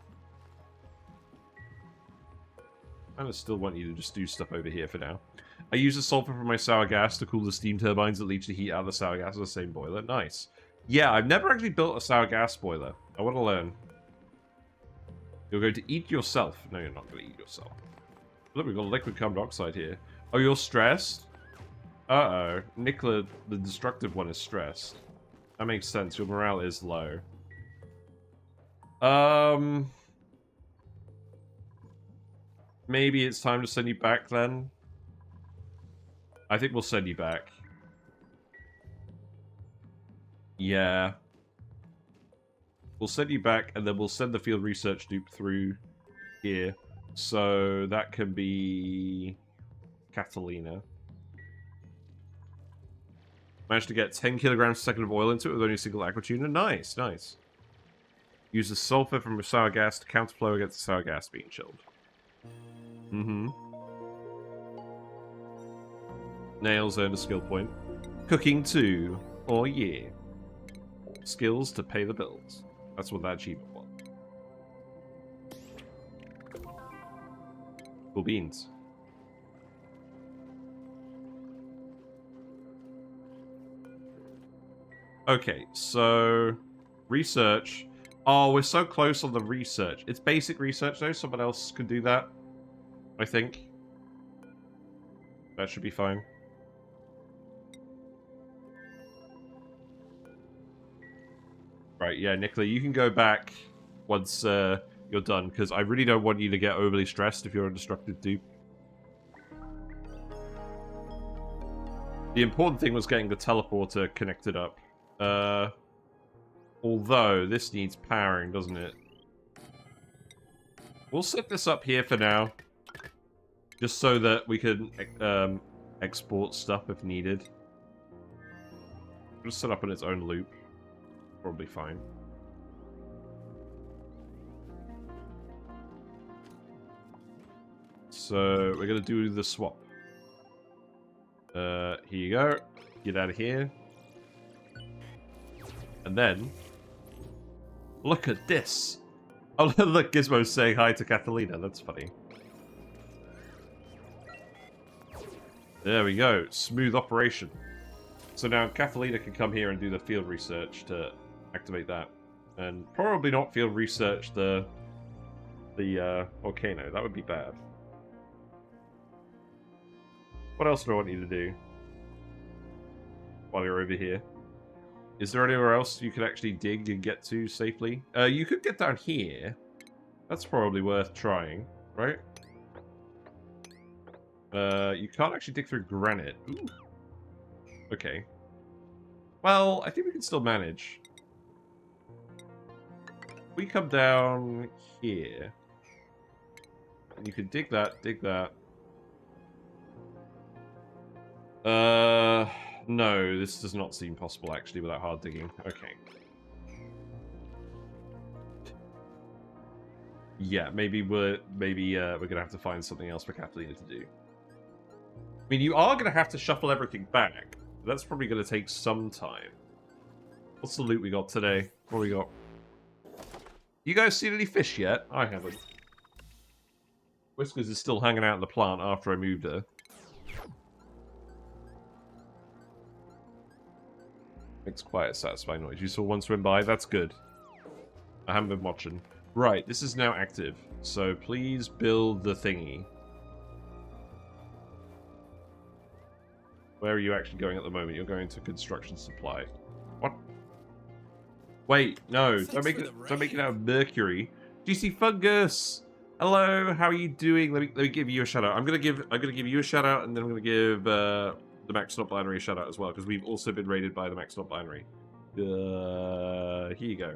I still want you to just do stuff over here for now. I use the sulfur from my sour gas to cool the steam turbines that leach the heat out of the sour gas of the same boiler. Nice. Yeah, I've never actually built a sour gas boiler. I want to learn. You're going to eat yourself. No, you're not going to eat yourself. Look, we've got liquid carbon dioxide here. Oh, you're stressed? Uh-oh. Nicola, the destructive one, is stressed. That makes sense. Your morale is low. Maybe it's time to send you back, then? I think we'll send you back. Yeah. We'll send you back, and then we'll send the field research dupe through here. So that can be... Catalina. Managed to get 10 kilograms per second of oil into it with only a single aqua tuner. Nice, nice. Use the sulfur from sour gas to counterflow against the sour gas being chilled. Mm-hmm. Nails earned a skill point. Cooking 2. Oh, yeah. skills to pay the bills. That's what that achievement was. Cool beans. Okay, so research. Oh, we're so close on the research. It's basic research though. Someone else could do that, I think. That should be fine. Right, yeah, Nicola, you can go back once you're done, because I really don't want you to get overly stressed if you're a destructive dupe. The important thing was getting the teleporter connected up. Although, this needs powering, doesn't it? We'll set this up here for now. Just so that we can export stuff if needed. Just set up in its own loop. Probably fine. So, we're going to do the swap. Here you go. Get out of here. And then... Look at this! Oh, look, Gizmo's saying hi to Catalina. That's funny. There we go. Smooth operation. So now Catalina can come here and do the field research to activate that. And probably not field research the volcano. That would be bad. What else do I want you to do while you're over here? Is there anywhere else you could actually dig and get to safely? You could get down here. That's probably worth trying, right? You can't actually dig through granite. Ooh. Okay. Well, I think we can still manage. If we come down here, and you can dig that, dig that. No, this does not seem possible actually without hard digging. Okay. Yeah, maybe we're gonna have to find something else for Catalina to do. I mean, you are gonna have to shuffle everything back. That's probably gonna take some time. What's the loot we got today? What do we got? You guys seen any fish yet? I haven't. Whiskers is still hanging out in the plant after I moved her. Makes quite a satisfying noise. You saw one swim by? That's good. I haven't been watching. Right, this is now active. So please build the thingy. Where are you actually going at the moment? You're going to construction supply. What? Wait, no. Don't make it out of mercury. GC Fungus! Hello, how are you doing? Let me give you a shout out. I'm gonna give you a shout out, and then I'm gonna give the Max Not Binary a shout out as well, because we've also been raided by the Max Not Binary. Here you go.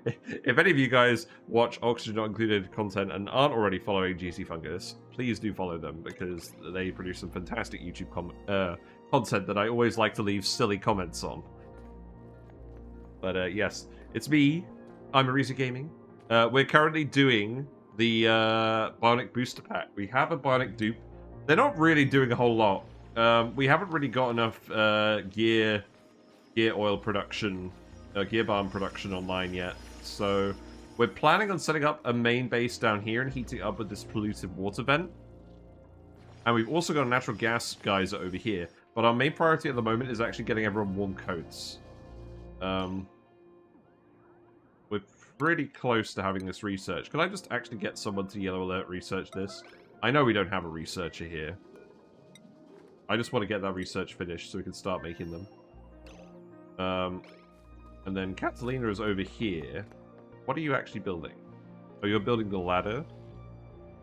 If any of you guys watch Oxygen Not Included content and aren't already following GC Fungus, please do follow them, because they produce some fantastic YouTube content that I always like to leave silly comments on. But yes, it's me. I'm Arisa Gaming. We're currently doing the Bionic Booster Pack. We have a Bionic dupe. They're not really doing a whole lot. We haven't really got enough gear oil production, gear balm production online yet. So we're planning on setting up a main base down here and heating it up with this polluted water vent. And we've also got a natural gas geyser over here. But our main priority at the moment is actually getting everyone warm coats. We're pretty close to having this research. Could I just actually get someone to yellow alert research this? I know we don't have a researcher here. I just want to get that research finished so we can start making them. And then Catalina is over here. What are you actually building? Oh, you're building the ladder?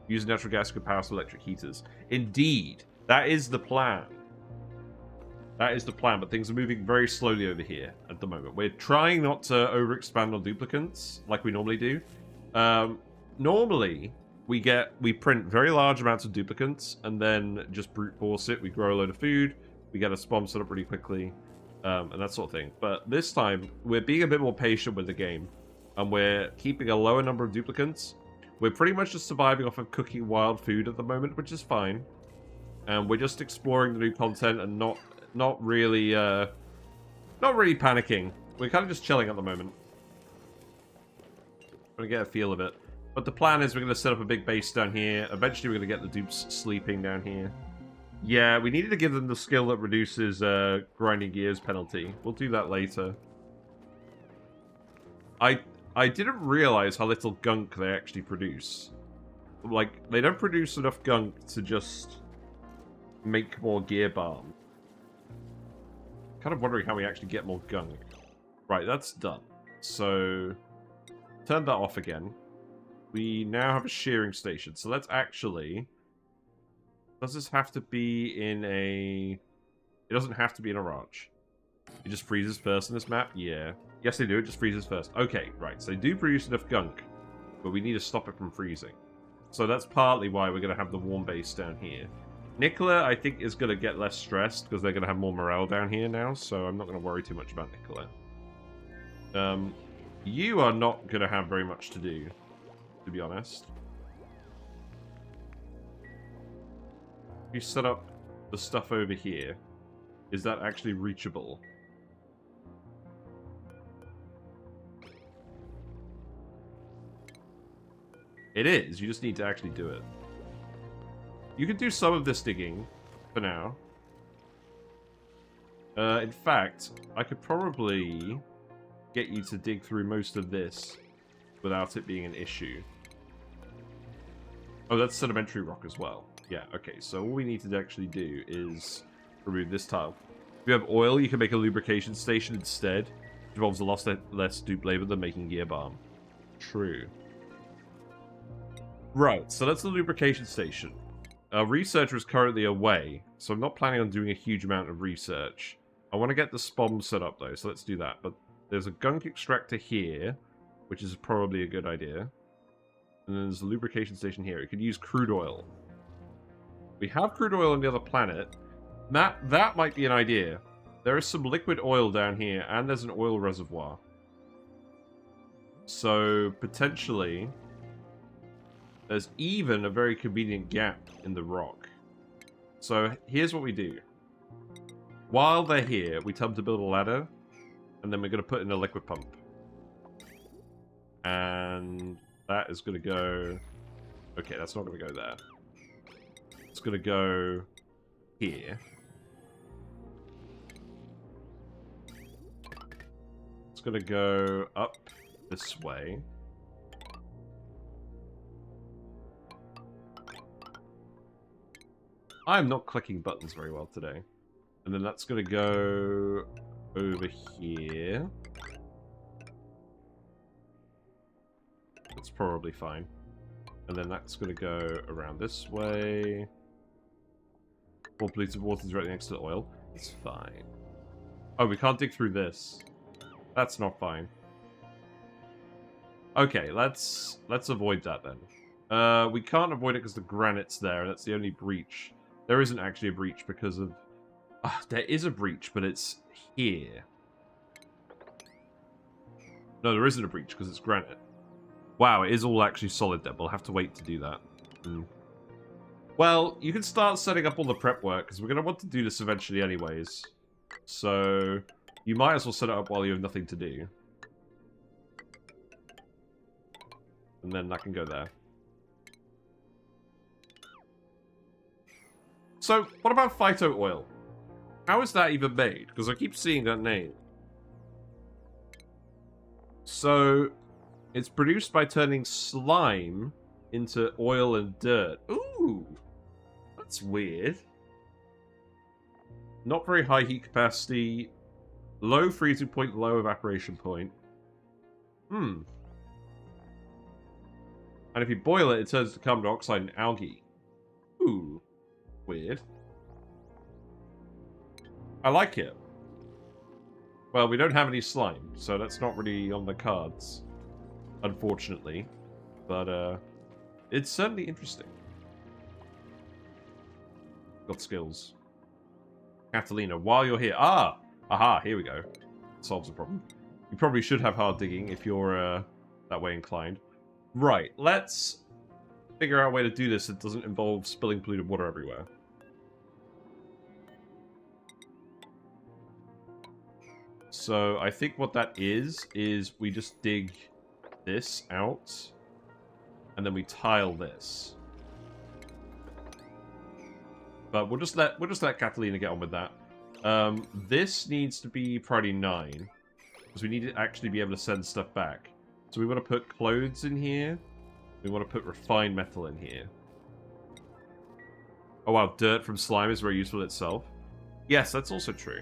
Using natural gas to power some electric heaters. Indeed, that is the plan. That is the plan, but things are moving very slowly over here at the moment. We're trying not to overexpand on duplicants like we normally do. Normally, we print very large amounts of duplicants and then just brute force it. We grow a load of food. We get a SPOM set up really quickly. And that sort of thing. But this time, we're being a bit more patient with the game. And we're keeping a lower number of duplicants. We're pretty much just surviving off of cooking wild food at the moment, which is fine. And we're just exploring the new content and not really panicking We're kind of just chilling at the moment. Gonna get a feel of it. But the plan is we're gonna set up a big base down here. Eventually we're gonna get the dupes sleeping down here. Yeah, we needed to give them the skill that reduces grinding gears penalty. We'll do that later. I didn't realize how little gunk they actually produce. Like, they don't produce enough gunk to just make more gear balm. Kind of wondering how we actually get more gunk. Right, that's done. So, turn that off again. We now have a shearing station. So let's actually... Does this have to be in a... It doesn't have to be in a ranch. It just freezes first in this map? Yeah. Yes, they do. It just freezes first. Okay, right. So they do produce enough gunk, but we need to stop it from freezing. So that's partly why we're going to have the warm base down here. Nicola, I think, is going to get less stressed because they're going to have more morale down here now, so I'm not going to worry too much about Nicola. You are not going to have very much to do, to be honest. You set up the stuff over here. Is that actually reachable? It is. You just need to actually do it. You can do some of this digging for now. In fact, I could probably get you to dig through most of this without it being an issue. Oh, that's sedimentary rock as well. Yeah, okay. So all we need to actually do is remove this tile. If you have oil, you can make a lubrication station instead. It involves a lot less dupe labor than making gear balm. True. Right, so that's the lubrication station. Our researcher is currently away, so I'm not planning on doing a huge amount of research. I want to get the SPOM set up, though, so let's do that. But there's a gunk extractor here, which is probably a good idea. And then there's a lubrication station here. We could use crude oil. We have crude oil on the other planet. That might be an idea. There is some liquid oil down here, and there's an oil reservoir. So, potentially... There's even a very convenient gap in the rock. So here's what we do. While they're here, we tell them to build a ladder, and then we're going to put in a liquid pump. And that is going to go... Okay, that's not going to go there. It's going to go here. It's going to go up this way. I'm not clicking buttons very well today. And then that's going to go over here. That's probably fine. And then that's going to go around this way. More polluted water directly next to the oil. It's fine. Oh, we can't dig through this. That's not fine. Okay, let's avoid that then. We can't avoid it because the granite's there. That's the only breach. There isn't actually a breach because of... there is a breach, but it's here. No, there isn't a breach because it's granite. Wow, it is all actually solid then. We'll have to wait to do that. Well, you can start setting up all the prep work because we're going to want to do this eventually anyways. So, you might as well set it up while you have nothing to do. And then that can go there. So, what about phyto oil? How is that even made? Because I keep seeing that name. So, it's produced by turning slime into oil and dirt. Ooh! That's weird. Not very high heat capacity. Low freezing point, low evaporation point. And if you boil it, it turns to carbon dioxide and algae. Ooh. Weird. I like it. Well, we don't have any slime, so that's not really on the cards. Unfortunately. But, it's certainly interesting. Got skills. Catalina, while you're here... Ah! Aha, here we go. Solves the problem. You probably should have hard digging if you're, that way inclined. Right, let's figure out a way to do this that doesn't involve spilling polluted water everywhere. So I think what that is we just dig this out, and then we tile this. But we'll just let Catalina get on with that. This needs to be priority 9, because we need to actually be able to send stuff back. So we want to put clothes in here. We want to put refined metal in here. Oh wow, dirt from slime is very useful itself. Yes, that's also true.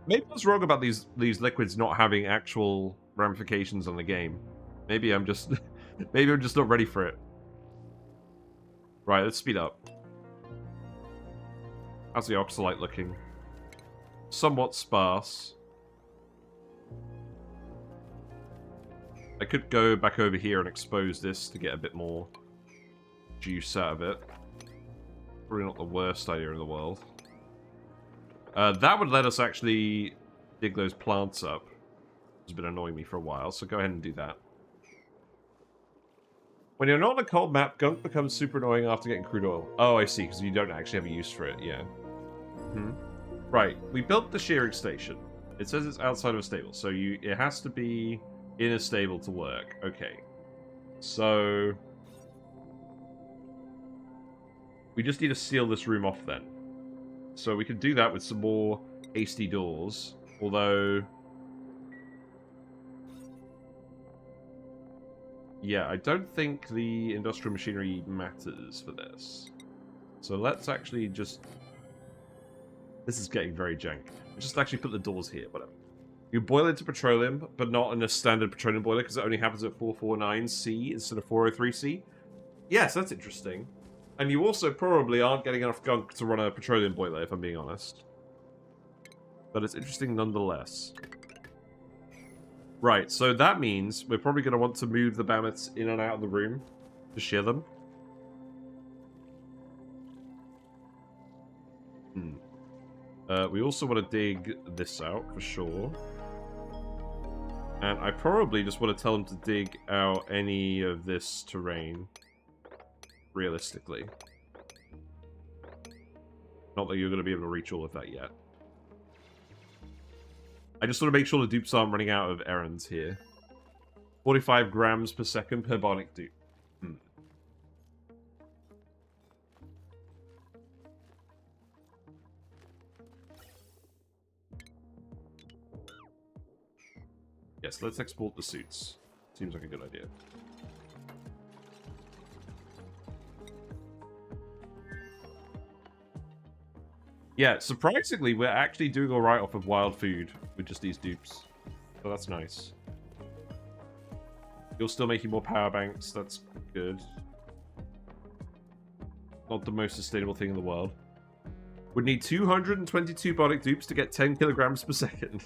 Maybe I was wrong about these liquids not having actual ramifications on the game. Maybe I'm just maybe I'm just not ready for it. Right, let's speed up. How's the oxalite looking? Somewhat sparse. I could go back over here and expose this to get a bit more juice out of it. Probably not the worst idea in the world. That would let us actually dig those plants up. It's been annoying me for a while, so go ahead and do that. When you're not on a cold map, gunk becomes super annoying after getting crude oil. Oh, I see, because you don't actually have a use for it, yeah. Right, we built the shearing station. It says it's outside of a stable, so it has to be in a stable to work. Okay. So we just need to seal this room off then. So we could do that with some more hasty doors, although... yeah, I don't think the industrial machinery matters for this. So let's actually just... this is getting very jank. Just actually put the doors here, whatever. You boil into petroleum, but not in a standard petroleum boiler, because it only happens at 449C instead of 403C. Yes, that's interesting. And you also probably aren't getting enough gunk to run a petroleum boiler, if I'm being honest. But it's interesting nonetheless. Right, so that means we're probably going to want to move the Bammoths in and out of the room to shear them. We also want to dig this out, for sure. And I probably just want to tell them to dig out any of this terrain. Realistically. Not that you're going to be able to reach all of that yet. I just want to make sure the dupes aren't running out of errands here. 45 grams per second per bionic dupe. Yes, let's export the suits. Seems like a good idea. Yeah, surprisingly, we're actually doing alright off of wild food with just these dupes. So that's nice. You're still making more power banks, that's good. Not the most sustainable thing in the world. Would need 222 bionic dupes to get 10 kilograms per second.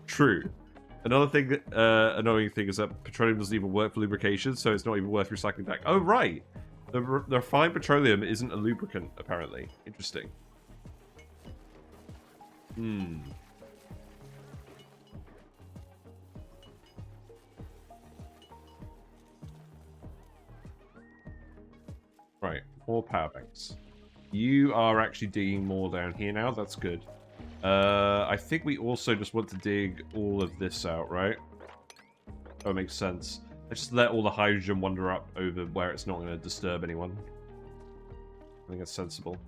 True. Another thing, annoying thing is that petroleum doesn't even work for lubrication, so it's not even worth recycling back. Oh, right! The refined petroleum isn't a lubricant, apparently. Interesting. Right, more power banks. You are actually digging more down here now, that's good. I think we also just want to dig all of this out, right? Oh, it makes sense. Let's just let all the hydrogen wander up over where it's not going to disturb anyone. I think that's sensible.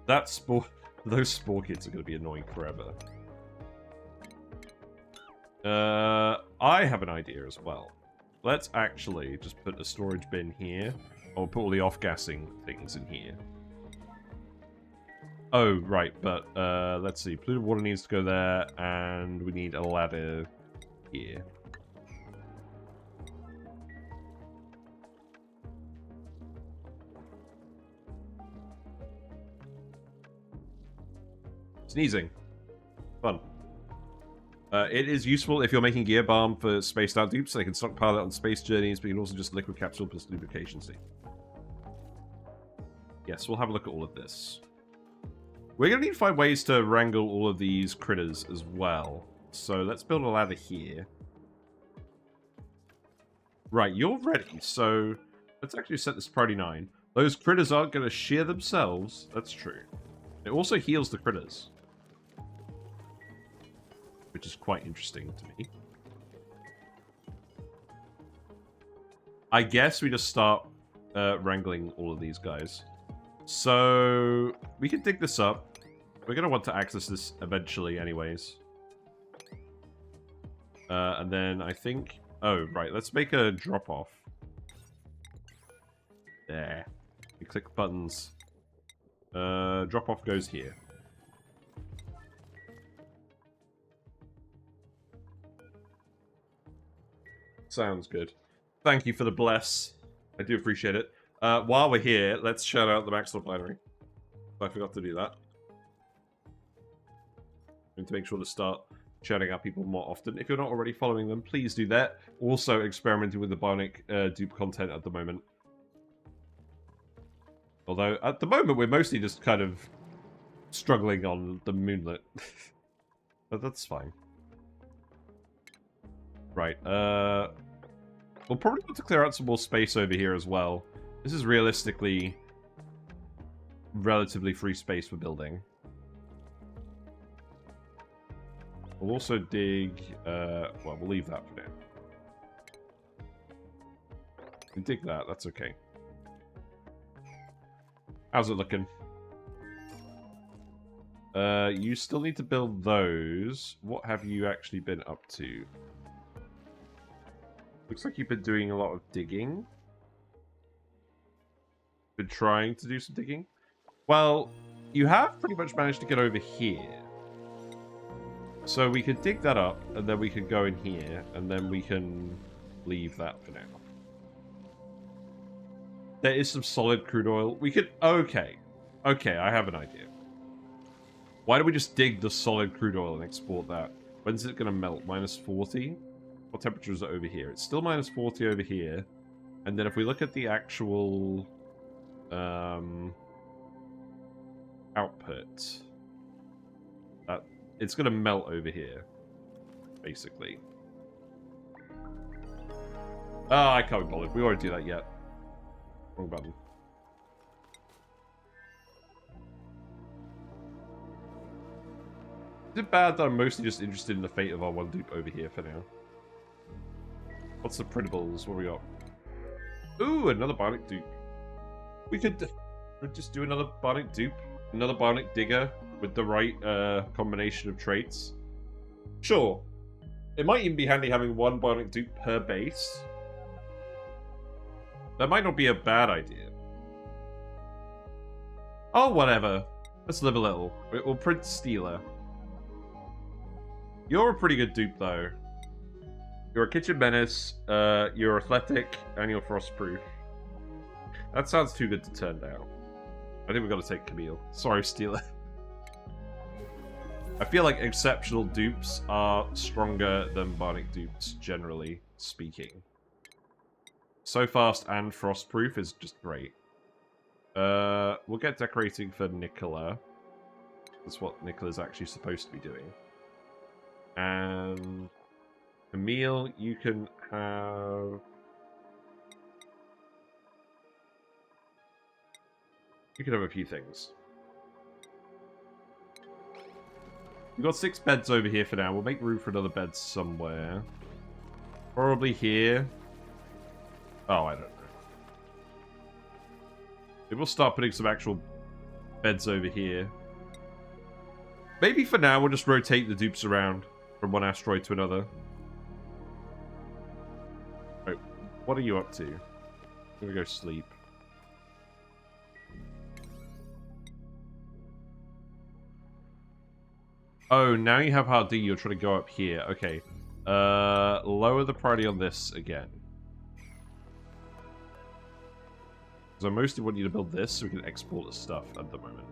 Those spore kids are going to be annoying forever. I have an idea as well. Let's actually just put a storage bin here. Or put all the off-gassing things in here. Oh, right, but let's see. Polluted water needs to go there, and we need a ladder here. Sneezing. Fun. It is useful if you're making gear balm for spaced out dupes. They can stockpile it on space journeys, but you can also just liquid capsule plus lubrication seed. Yes, we'll have a look at all of this. We're going to need to find ways to wrangle all of these critters as well. So let's build a ladder here. Right, you're ready. So let's actually set this to priority 9. Those critters aren't going to shear themselves. That's true. It also heals the critters. Which is quite interesting to me. I guess we just start wrangling all of these guys. So, we can dig this up. We're going to want to access this eventually anyways. And then I think... Oh, right. Let's make a drop-off. There. You click buttons. Drop-off goes here. Sounds good. Thank you for the bless. I do appreciate it. While we're here, let's shout out the Maxwell Binary. I forgot to do that. I need to make sure to start shouting out people more often. If you're not already following them, please do that. Also experimenting with the Bionic dupe content at the moment. Although, at the moment, we're mostly just kind of struggling on the Moonlet. But that's fine. Right, we'll probably want to clear out some more space over here as well. This is realistically relatively free space for building. We'll also dig, well, we'll leave that for now. We dig that, that's okay. How's it looking? You still need to build those. What have you actually been up to? Looks like you've been doing a lot of digging. Been trying to do some digging. Well, you have pretty much managed to get over here. So we could dig that up, and then we could go in here, and then we can leave that for now. There is some solid crude oil. We could... Okay. Okay, I have an idea. Why don't we just dig the solid crude oil and export that? When's it going to melt? Minus 40? What temperature is it over here? It's still minus 40 over here. And then if we look at the actual... output... it's going to melt over here. Basically. Ah, I can't be bothered. We won't do that yet. Wrong button. Is it bad that I'm mostly just interested in the fate of our one dupe over here for now? What's the printables? What we got? Ooh, another Bionic dupe. We could just do another Bionic dupe. Another Bionic digger with the right combination of traits. Sure. It might even be handy having one Bionic dupe per base. That might not be a bad idea. Oh, whatever. Let's live a little. We'll print Steeler. You're a pretty good dupe, though. You're a kitchen menace, you're athletic, and you're frostproof. That sounds too good to turn down. I think we've got to take Camille. Sorry, Steeler. I feel like exceptional dupes are stronger than Bionic dupes, generally speaking. So fast and frostproof is just great. We'll get decorating for Nicola. That's what Nicola's actually supposed to be doing. And Camille, you can have... You can have a few things. We've got 6 beds over here for now. We'll make room for another bed somewhere. Probably here. Oh, I don't know. Maybe we'll start putting some actual beds over here. Maybe for now we'll just rotate the dupes around from one asteroid to another. Right, what are you up to? I'm gonna go sleep. Oh, now you have hard D, you're trying to go up here. Okay. Lower the priority on this again. Because I mostly want you to build this so we can export the stuff at the moment.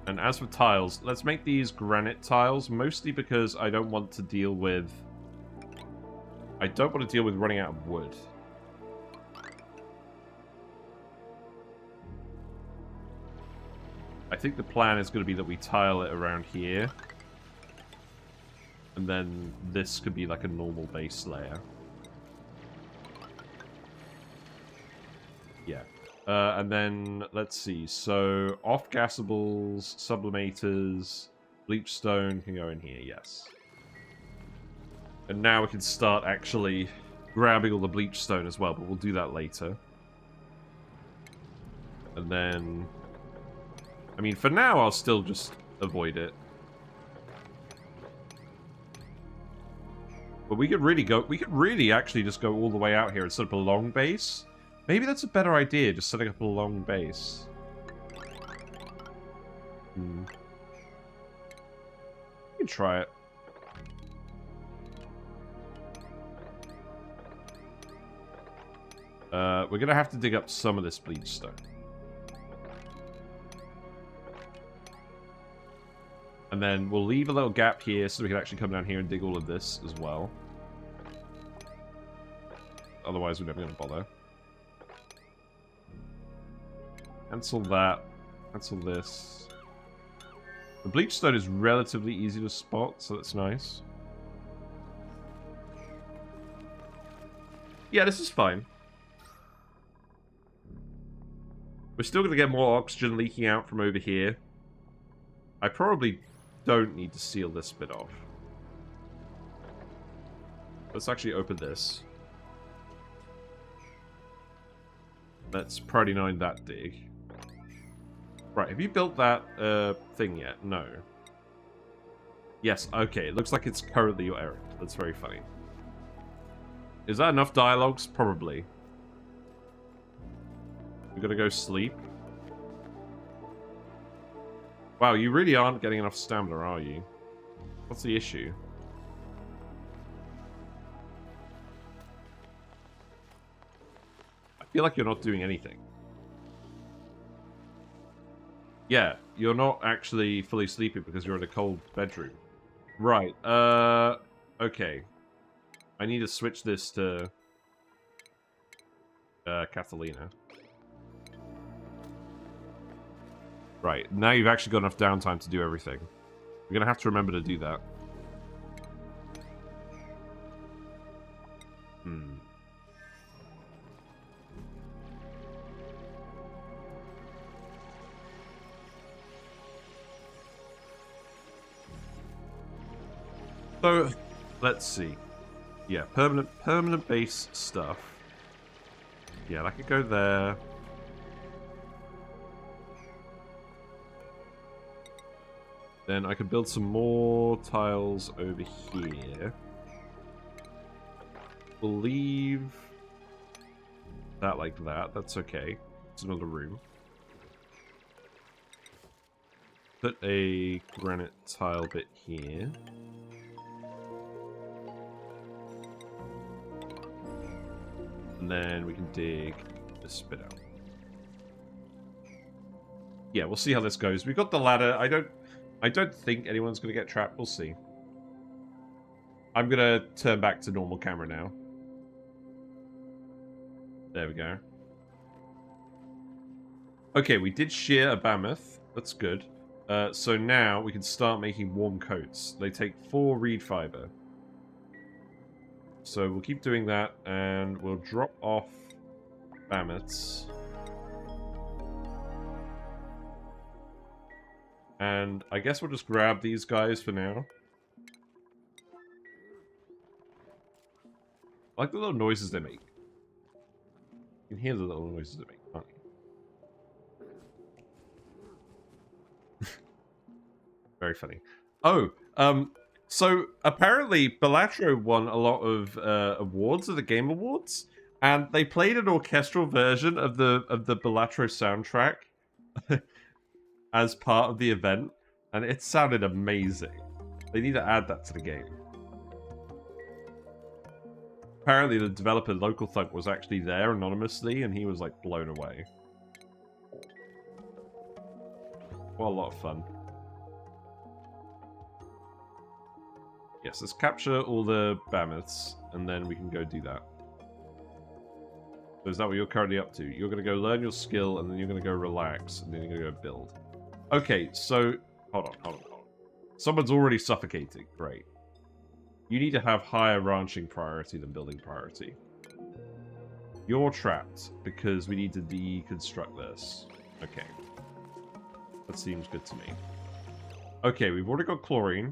And as for tiles, let's make these granite tiles, mostly because I don't want to deal with... I don't want to deal with running out of wood. I think the plan is going to be that we tile it around here. And then this could be like a normal base layer. Yeah. And then, let's see. So, off-gassables, sublimators, bleach stone can go in here, yes. And now we can start actually grabbing all the bleach stone as well, but we'll do that later. And then... I mean, for now, I'll still just avoid it. But we could really actually just go all the way out here and set up a long base. Maybe that's a better idea, just setting up a long base. You can try it. We're gonna have to dig up some of this bleach stone. And then we'll leave a little gap here so we can actually come down here and dig all of this as well. Otherwise, we're never going to bother. Cancel that. Cancel this. The bleach stone is relatively easy to spot, so that's nice. Yeah, this is fine. We're still going to get more oxygen leaking out from over here. I probably don't need to seal this bit off. Let's actually open this. Let's priority 9 that dig. Right, have you built that thing yet? No. Yes, okay. It looks like it's currently your errand. That's very funny. Is that enough dialogues? Probably. You're gonna go sleep? Wow, you really aren't getting enough stamina, are you? What's the issue? I feel like you're not doing anything. Yeah, you're not actually fully sleeping because you're in a cold bedroom. Right, okay. I need to switch this to Catalina. Right, now you've actually got enough downtime to do everything. You're gonna have to remember to do that. So, let's see. Yeah, permanent base stuff. Yeah, that could go there. Then I could build some more tiles over here. We'll leave that like that. That's okay. It's another room. Put a granite tile bit here. And then we can dig this bit out. Yeah, we'll see how this goes. We've got the ladder. I don't think anyone's going to get trapped. We'll see. I'm going to turn back to normal camera now. There we go. Okay, we did shear a Bammoth. That's good. So now we can start making warm coats. They take 4 reed fiber. So we'll keep doing that, and we'll drop off Bammoths. And I guess we'll just grab these guys for now. I like the little noises they make. You can hear the little noises they make, can't you? Very funny. Oh, so apparently Balatro won a lot of awards at the Game Awards, and they played an orchestral version of the Balatro soundtrack as part of the event, and it sounded amazing. They need to add that to the game. Apparently the developer Local Thug was actually there anonymously, and he was like blown away. What a lot of fun. Yes, let's capture all the Bammoths, and then we can go do that. So is that what you're currently up to? You're going to go learn your skill, and then you're going to go relax, and then you're going to go build. Okay, so... Hold on. Someone's already suffocating. Great. You need to have higher ranching priority than building priority. You're trapped because we need to deconstruct this. Okay. That seems good to me. Okay, we've already got chlorine.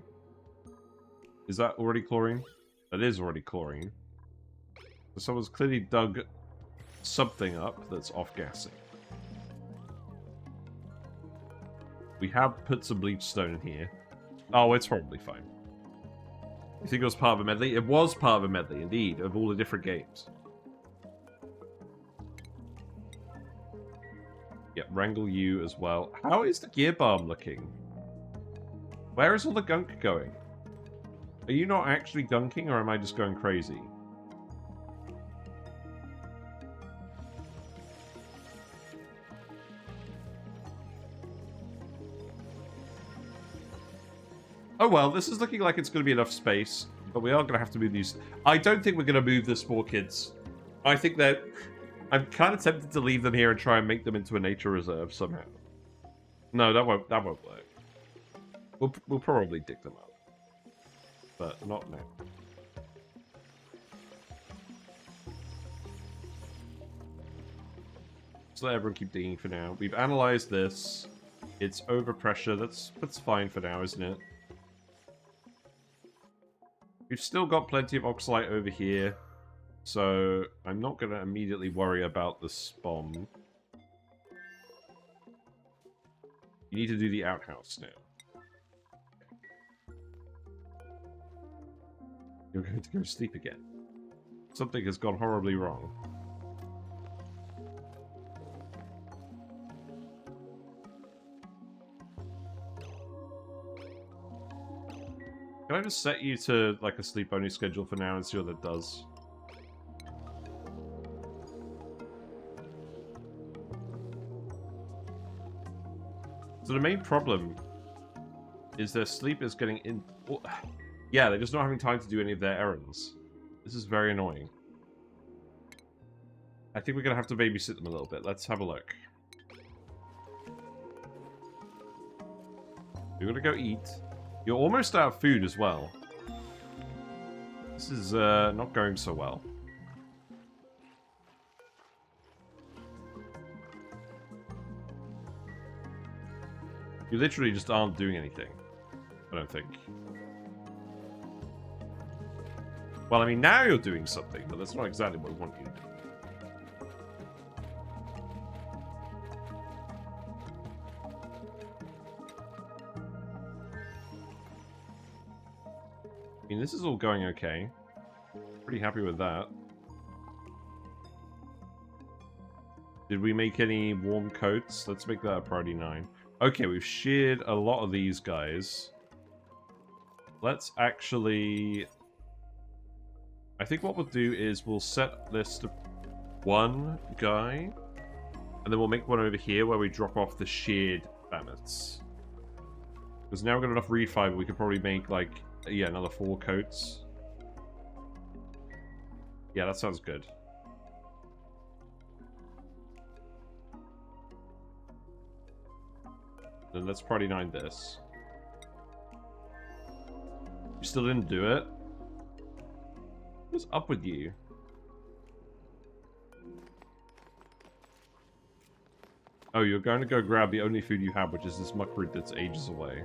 Is that already chlorine? That is already chlorine. So someone's clearly dug something up that's off-gassing. We have put some bleach stone in here. Oh, it's probably fine. You think it was part of a medley? It was part of a medley, indeed, of all the different games. Yep, wrangle you as well. How is the gear balm looking? Where is all the gunk going? Are you not actually gunking, or am I just going crazy? Oh well, this is looking like it's going to be enough space, but we are going to have to move these. I don't think we're going to move the spore kids. I think that I'm kind of tempted to leave them here and try and make them into a nature reserve somehow. No, that won't work. We'll probably dig them up, but not now. So let everyone keep digging for now. We've analyzed this. It's overpressure. That's fine for now, isn't it? We've still got plenty of oxalite over here, so I'm not going to immediately worry about the SPOM. You need to do the outhouse now. You're going to go to sleep again. Something has gone horribly wrong. Can I just set you to, like, a sleep-only schedule for now and see what that does? So the main problem is their sleep is getting in... Well, yeah, they're just not having time to do any of their errands. This is very annoying. I think we're going to have to babysit them a little bit. Let's have a look. You're going to go eat. You're almost out of food as well. This is not going so well. You literally just aren't doing anything, I don't think. Well, I mean, now you're doing something, but that's not exactly what we want you to do. I mean, this is all going okay. Pretty happy with that. Did we make any warm coats? Let's make that a priority 9. Okay, we've sheared a lot of these guys. Let's actually... I think what we'll do is we'll set this to one guy, and then we'll make one over here where we drop off the sheared Bammoths. Because now we've got enough reed fiber, we could probably make, like, yeah, another 4 coats. Yeah, that sounds good. Then let's priority 9 this. You still didn't do it? What's up with you? Oh, you're going to go grab the only food you have, which is this muckroot that's ages away.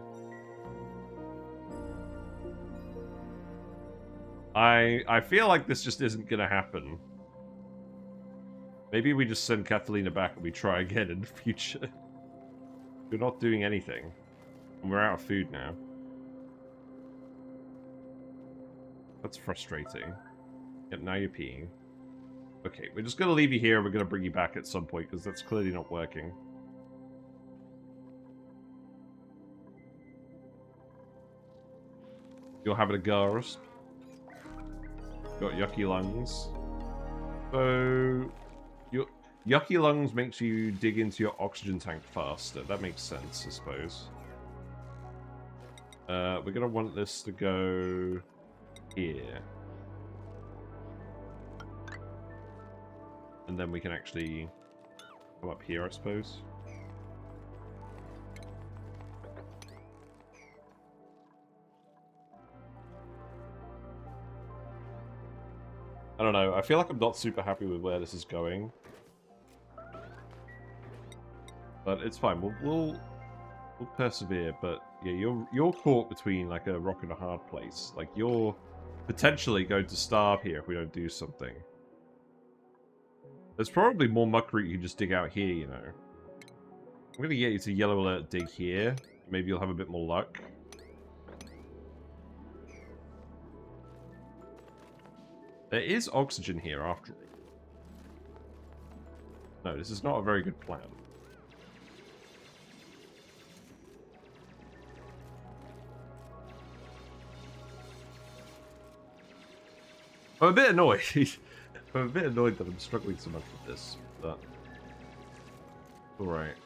I feel like this just isn't going to happen. Maybe we just send Catalina back and we try again in the future. We're not doing anything. And we're out of food now. That's frustrating. Yep, now you're peeing. Okay, we're just going to leave you here. We're going to bring you back at some point, because that's clearly not working. You're having a gasp. Got yucky lungs. So... your yucky lungs makes you dig into your oxygen tank faster. That makes sense, I suppose. We're going to want this to go... here. And then we can actually come up here, I suppose. I don't know. I feel like I'm not super happy with where this is going. But it's fine. We'll persevere. But yeah, you're caught between like a rock and a hard place. Like you're potentially going to starve here if we don't do something. There's probably more muckroot you can just dig out here, you know. I'm gonna get you to yellow alert dig here. Maybe you'll have a bit more luck. There is oxygen here after all. No, this is not a very good plan. I'm a bit annoyed. I'm a bit annoyed that I'm struggling so much with this, but... Alright.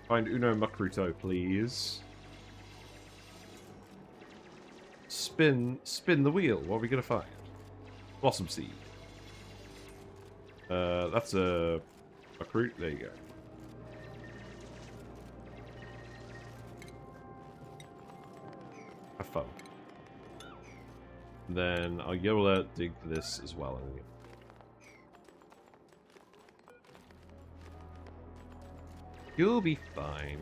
Find Uno Muckruto, please. Spin the wheel. What are we gonna find? Blossom seed. That's a Muckroot. There you go. Have fun. And then I'll yellow dig this as well. You'll be fine.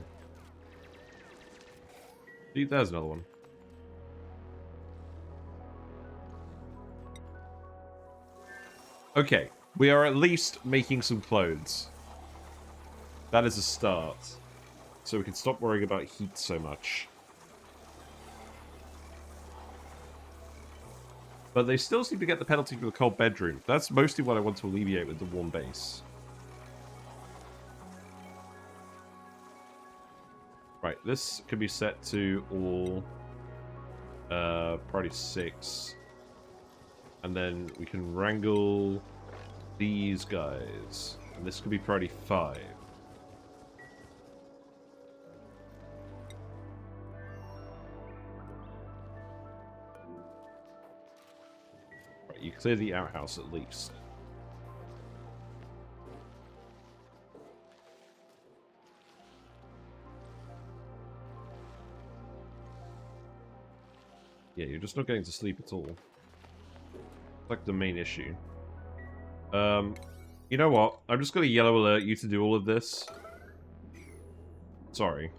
See, there's another one. Okay, we are at least making some clothes. That is a start. So we can stop worrying about heat so much. But they still seem to get the penalty for the cold bedroom. That's mostly what I want to alleviate with the warm base. Right, this can be set to all priority 6. And then we can wrangle these guys. And this could be priority 5. Right, you clear the outhouse at least. Yeah, you're just not getting to sleep at all. Like the main issue. You know what? I'm just gonna yellow alert you to do all of this. Sorry.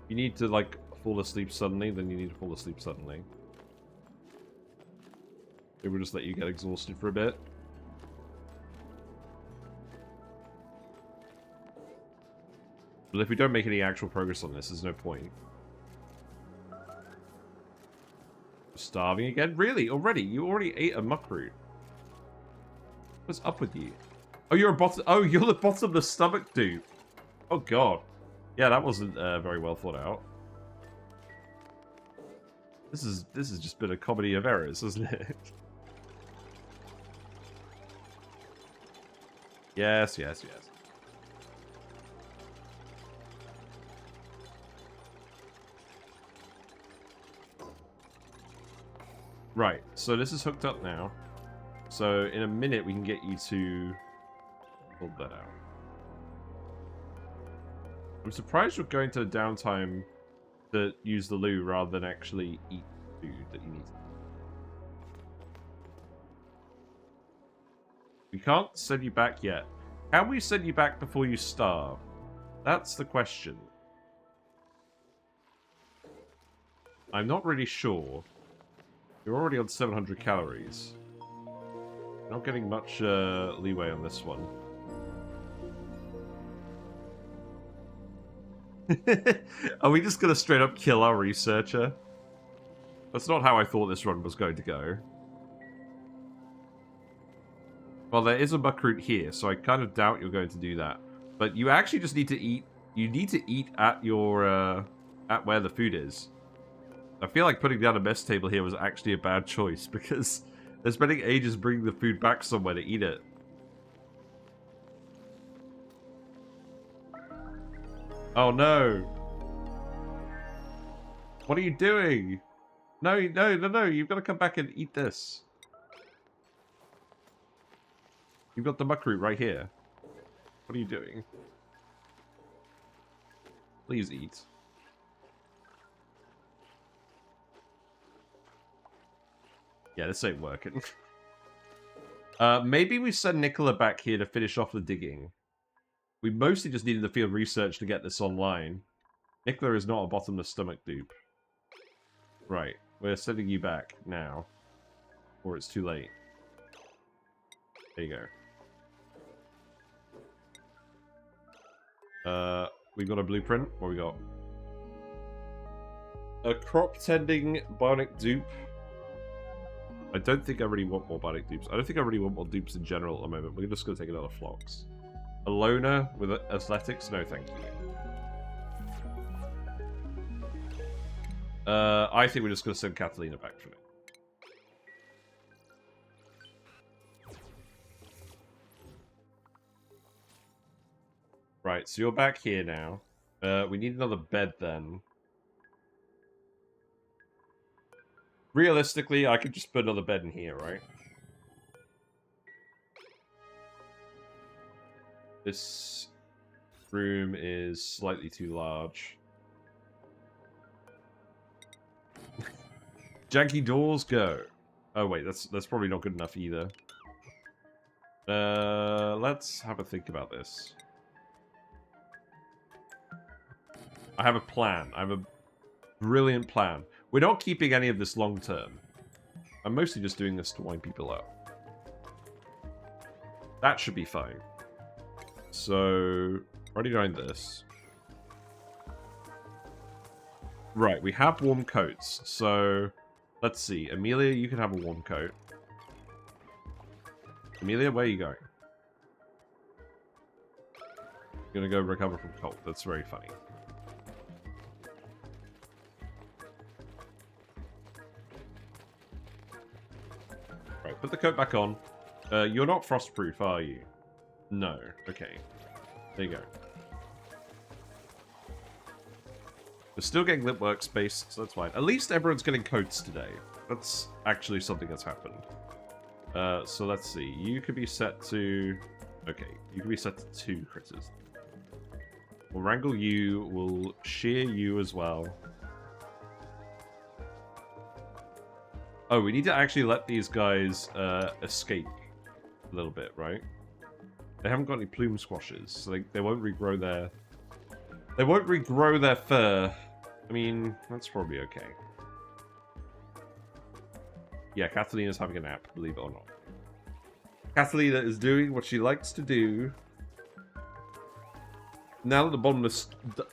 You need to, like, fall asleep suddenly, then you need to fall asleep suddenly. Maybe we'll just let you get exhausted for a bit. But if we don't make any actual progress on this, there's no point. Starving again? Really? Already? You already ate a muckroot. What's up with you? Oh, you're a you're the bottomless stomach dupe. Oh god. Yeah, that wasn't very well thought out. This has just been a comedy of errors, hasn't it? Yes, yes, yes. Right, so this is hooked up now. So in a minute we can get you to pull that out. I'm surprised you're going to downtime to use the loo rather than actually eat food that you need. We can't send you back yet. Can we send you back before you starve? That's the question. I'm not really sure. You're already on 700 calories. Not getting much leeway on this one. Are we just gonna straight up kill our researcher? That's not how I thought this run was going to go. Well, there is a muckroot here, so I kind of doubt you're going to do that. But you actually just need to eat. You need to eat at your at where the food is. I feel like putting down a mess table here was actually a bad choice because they're spending ages bringing the food back somewhere to eat it. Oh no! What are you doing? No, no, no, no! You've got to come back and eat this. You've got the muckroot right here. What are you doing? Please eat. Yeah, this ain't working. Maybe we send Nicola back here to finish off the digging. We mostly just needed the field research to get this online. Nicola is not a bottomless stomach dupe. Right, we're sending you back now. Or it's too late. There you go. We've got a blueprint. What we got? A crop tending bionic dupe. I don't think I really want more bionic dupes. I don't think I really want more dupes in general at the moment. We're just going to take another Phlox. A loner with athletics? No, thank you. I think we're just going to send Catalina back for now. Right, so you're back here now. We need another bed then. Realistically, I could just put another bed in here, right? This room is slightly too large. Janky doors, go. Oh wait, that's probably not good enough either. Let's have a think about this. I have a plan. I have a brilliant plan. We're not keeping any of this long term. I'm mostly just doing this to wind people up. That should be fine. So, already doing this. Right, we have warm coats. So, let's see. Amelia, you can have a warm coat. Amelia, where are you going? You're gonna go recover from cold. That's very funny. Right, put the coat back on. You're not frostproof, are you? No. Okay. There you go. We're still getting lit workspace, so that's fine. At least everyone's getting coats today. That's actually something that's happened. So let's see. You could be set to... Okay, you can be set to 2 critters. We'll wrangle you. We'll shear you as well. Oh, we need to actually let these guys escape a little bit, right? They haven't got any plume squashes, so they won't regrow their... They won't regrow their fur. I mean, that's probably okay. Yeah, Catalina's having a nap, believe it or not. Catalina is doing what she likes to do. Now that the bottomless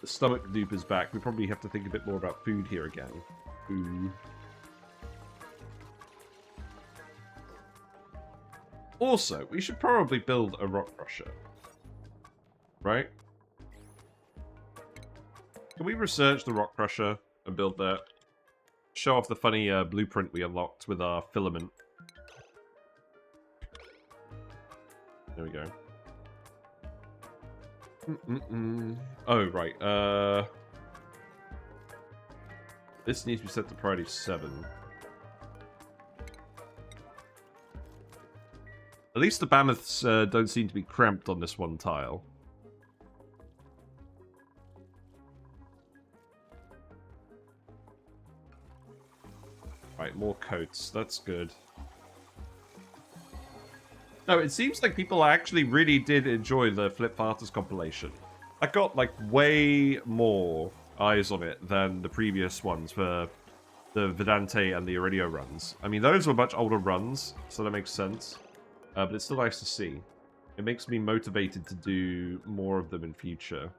stomach dupe is back, we probably have to think a bit more about food here again. Food. Also, we should probably build a rock crusher. Right? Can we research the rock crusher and build that? Show off the funny blueprint we unlocked with our filament. There we go. Oh, right. This needs to be set to priority 7. At least the Bammoths don't seem to be cramped on this one tile. Right, more coats. That's good. No, it seems like people actually really did enjoy the Flip Farters compilation. I got, like, way more eyes on it than the previous ones for the Vedante and the Iridio runs. I mean, those were much older runs, so that makes sense. But it's still nice to see. It makes me motivated to do more of them in future.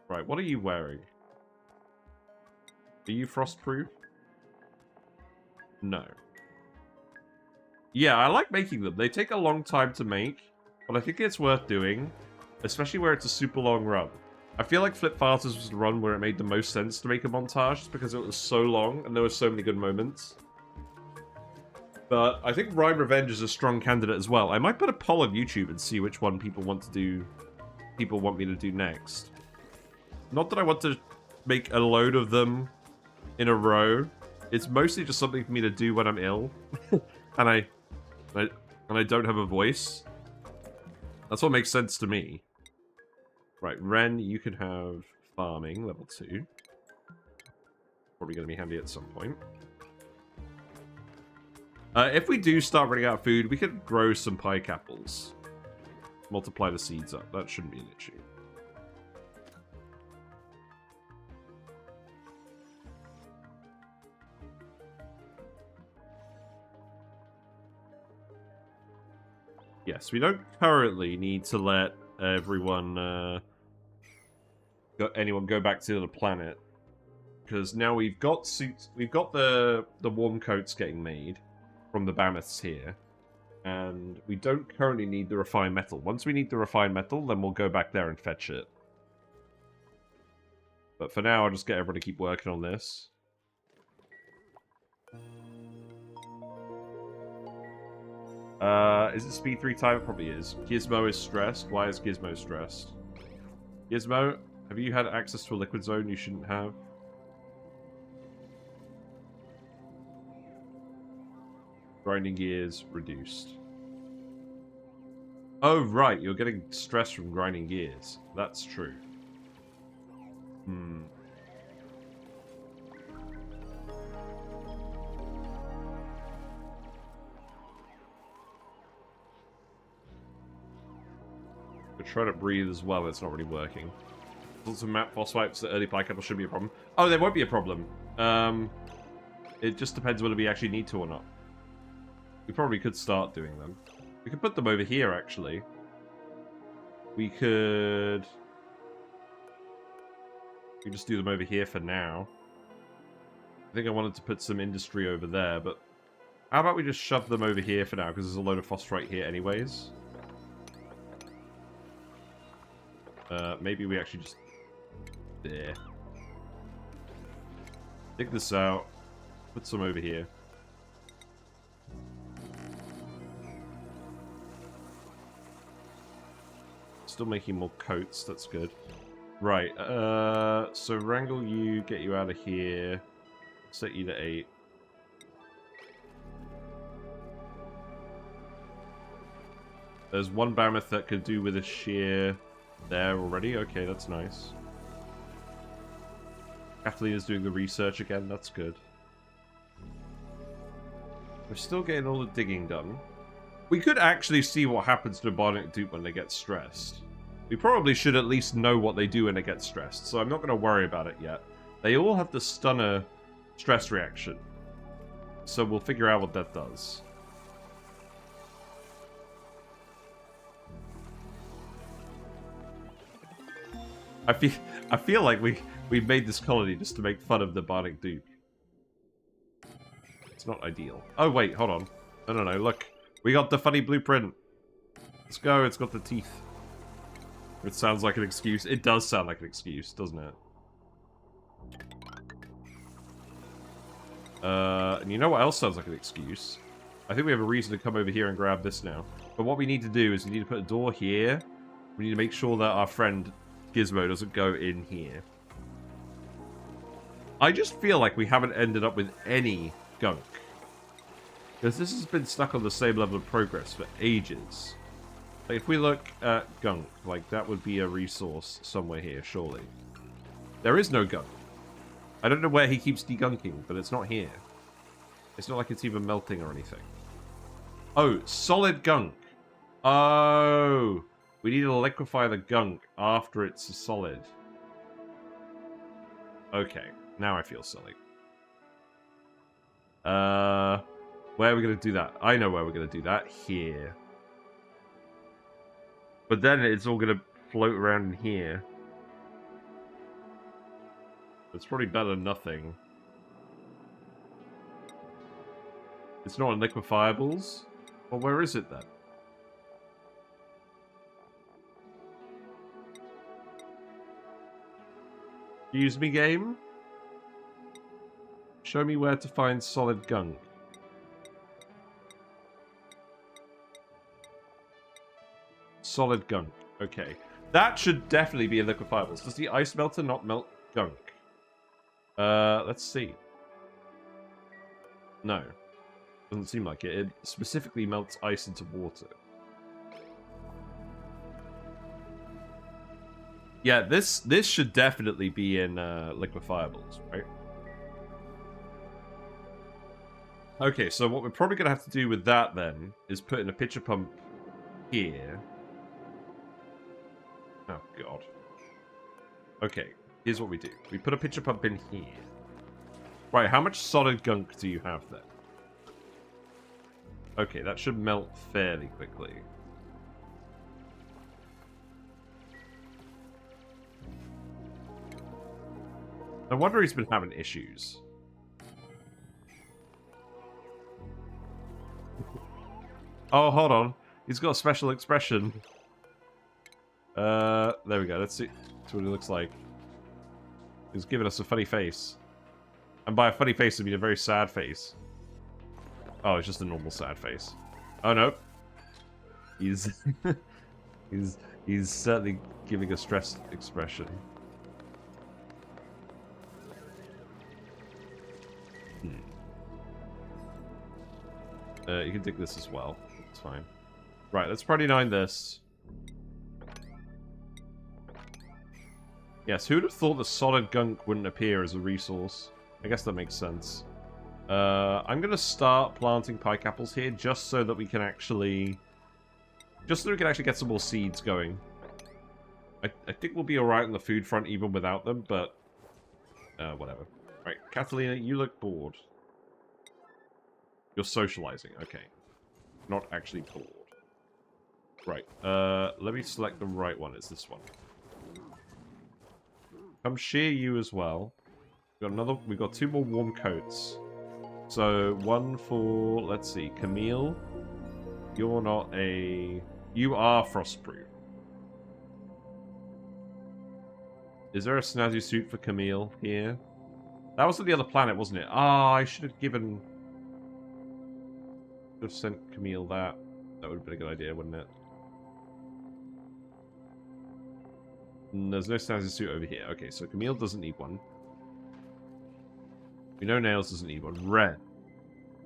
Right, what are you wearing? Are you frostproof? No. Yeah, I like making them. They take a long time to make, but I think it's worth doing, especially where it's a super long run. I feel like Flip Farters was the run where it made the most sense to make a montage, just because it was so long and there were so many good moments. But I think Rhyme Revenge is a strong candidate as well. I might put a poll on YouTube and see which one people want me to do next. Not that I want to make a load of them in a row. It's mostly just something for me to do when I'm ill. and I don't have a voice. That's what makes sense to me. Right, Ren, you can have farming, level 2. Probably going to be handy at some point. If we do start running out of food, we could grow some pike apples. Multiply the seeds up. That shouldn't be an issue. Yes, we don't currently need to let everyone, anyone go back to the planet. Because now we've got suits, we've got the warm coats getting made from the Bammoths here. And we don't currently need the refined metal. Once we need the refined metal, then we'll go back there and fetch it. But for now, I'll just get everybody to keep working on this. Is it speed 3 time? It probably is. Gizmo is stressed. Why is Gizmo stressed? Gizmo, have you had access to a liquid zone you shouldn't have? Grinding gears reduced. Oh, right. You're getting stress from grinding gears. That's true. Hmm. We're trying to breathe as well. It's not really working. Lots of map boss wipes. The early pike apple should be a problem. Oh, there won't be a problem. It just depends whether we actually need to or not. We probably could start doing them. We could put them over here, actually. We could just do them over here for now. I think I wanted to put some industry over there, but how about we just shove them over here for now, because there's a load of phosphorite here anyways. Maybe we actually just... There. Dig this out. Put some over here. Still making more coats, that's good. Right, so wrangle you, get you out of here. Set you to 8. There's one Bammoth that could do with a shear there already. Okay, that's nice. Kathleen is doing the research again, that's good. We're still getting all the digging done. We could actually see what happens to a bionic dupe when they get stressed. We probably should at least know what they do when they get stressed, so I'm not going to worry about it yet. They all have the stunner stress reaction, so we'll figure out what that does. I feel like we made this colony just to make fun of the bionic dupe. It's not ideal. Oh wait, hold on. No, look. We got the funny blueprint. Let's go, it's got the teeth. It sounds like an excuse. It does sound like an excuse, doesn't it? And you know what else sounds like an excuse? I think we have a reason to come over here and grab this now. But what we need to do is we need to put a door here. We need to make sure that our friend Gizmo doesn't go in here. I just feel like we haven't ended up with any gunk. Because this has been stuck on the same level of progress for ages. Like, if we look at gunk, like, that would be a resource somewhere here, surely. There is no gunk. I don't know where he keeps degunking, but it's not here. It's not like it's even melting or anything. Oh, solid gunk. Oh, we need to liquefy the gunk after it's a solid. Okay, now I feel silly. Where are we going to do that? I know where we're going to do that. Here. But then it's all going to float around in here. It's probably better than nothing. It's not in liquefiables? Well, where is it then? Excuse me, game? Show me where to find solid gunk. Solid gunk. Okay. That should definitely be in liquefiables. Does the ice melter not melt gunk? Let's see. No. Doesn't seem like it. It specifically melts ice into water. Yeah, this should definitely be in liquefiables, right? Okay, so what we're probably going to have to do with that then is put in a pitcher pump here. Oh, God. Okay, here's what we do. We put a pitcher pump in here. Right, how much solid gunk do you have then? Okay, that should melt fairly quickly. No wonder he's been having issues. Oh, hold on. He's got a special expression. There we go. Let's see what he looks like. He's giving us a funny face. And by a funny face, I mean a very sad face. Oh, it's just a normal sad face. Oh, no. He's... he's certainly giving a stressed expression. You can dig this as well. It's fine. Right, let's Party 9 this. Yes, who would have thought the solid gunk wouldn't appear as a resource? I guess that makes sense. I'm going to start planting pike apples here just so that we can actually... Just so we can actually get some more seeds going. I think we'll be alright on the food front even without them, but... whatever. Right, Catalina, you look bored. You're socializing, okay. Not actually bored. Right, let me select the right one. It's this one. Come shear you as well. We've got 2 more warm coats. So, one for, let's see, Camille. You're not a... You are frostproof. Is there a snazzy suit for Camille here? That was on the other planet, wasn't it? Ah, I should have given... Should have sent Camille that. That would have been a good idea, wouldn't it? There's no snazzy suit over here. Okay, so Camille doesn't need one. We know Nails doesn't need one. Ren.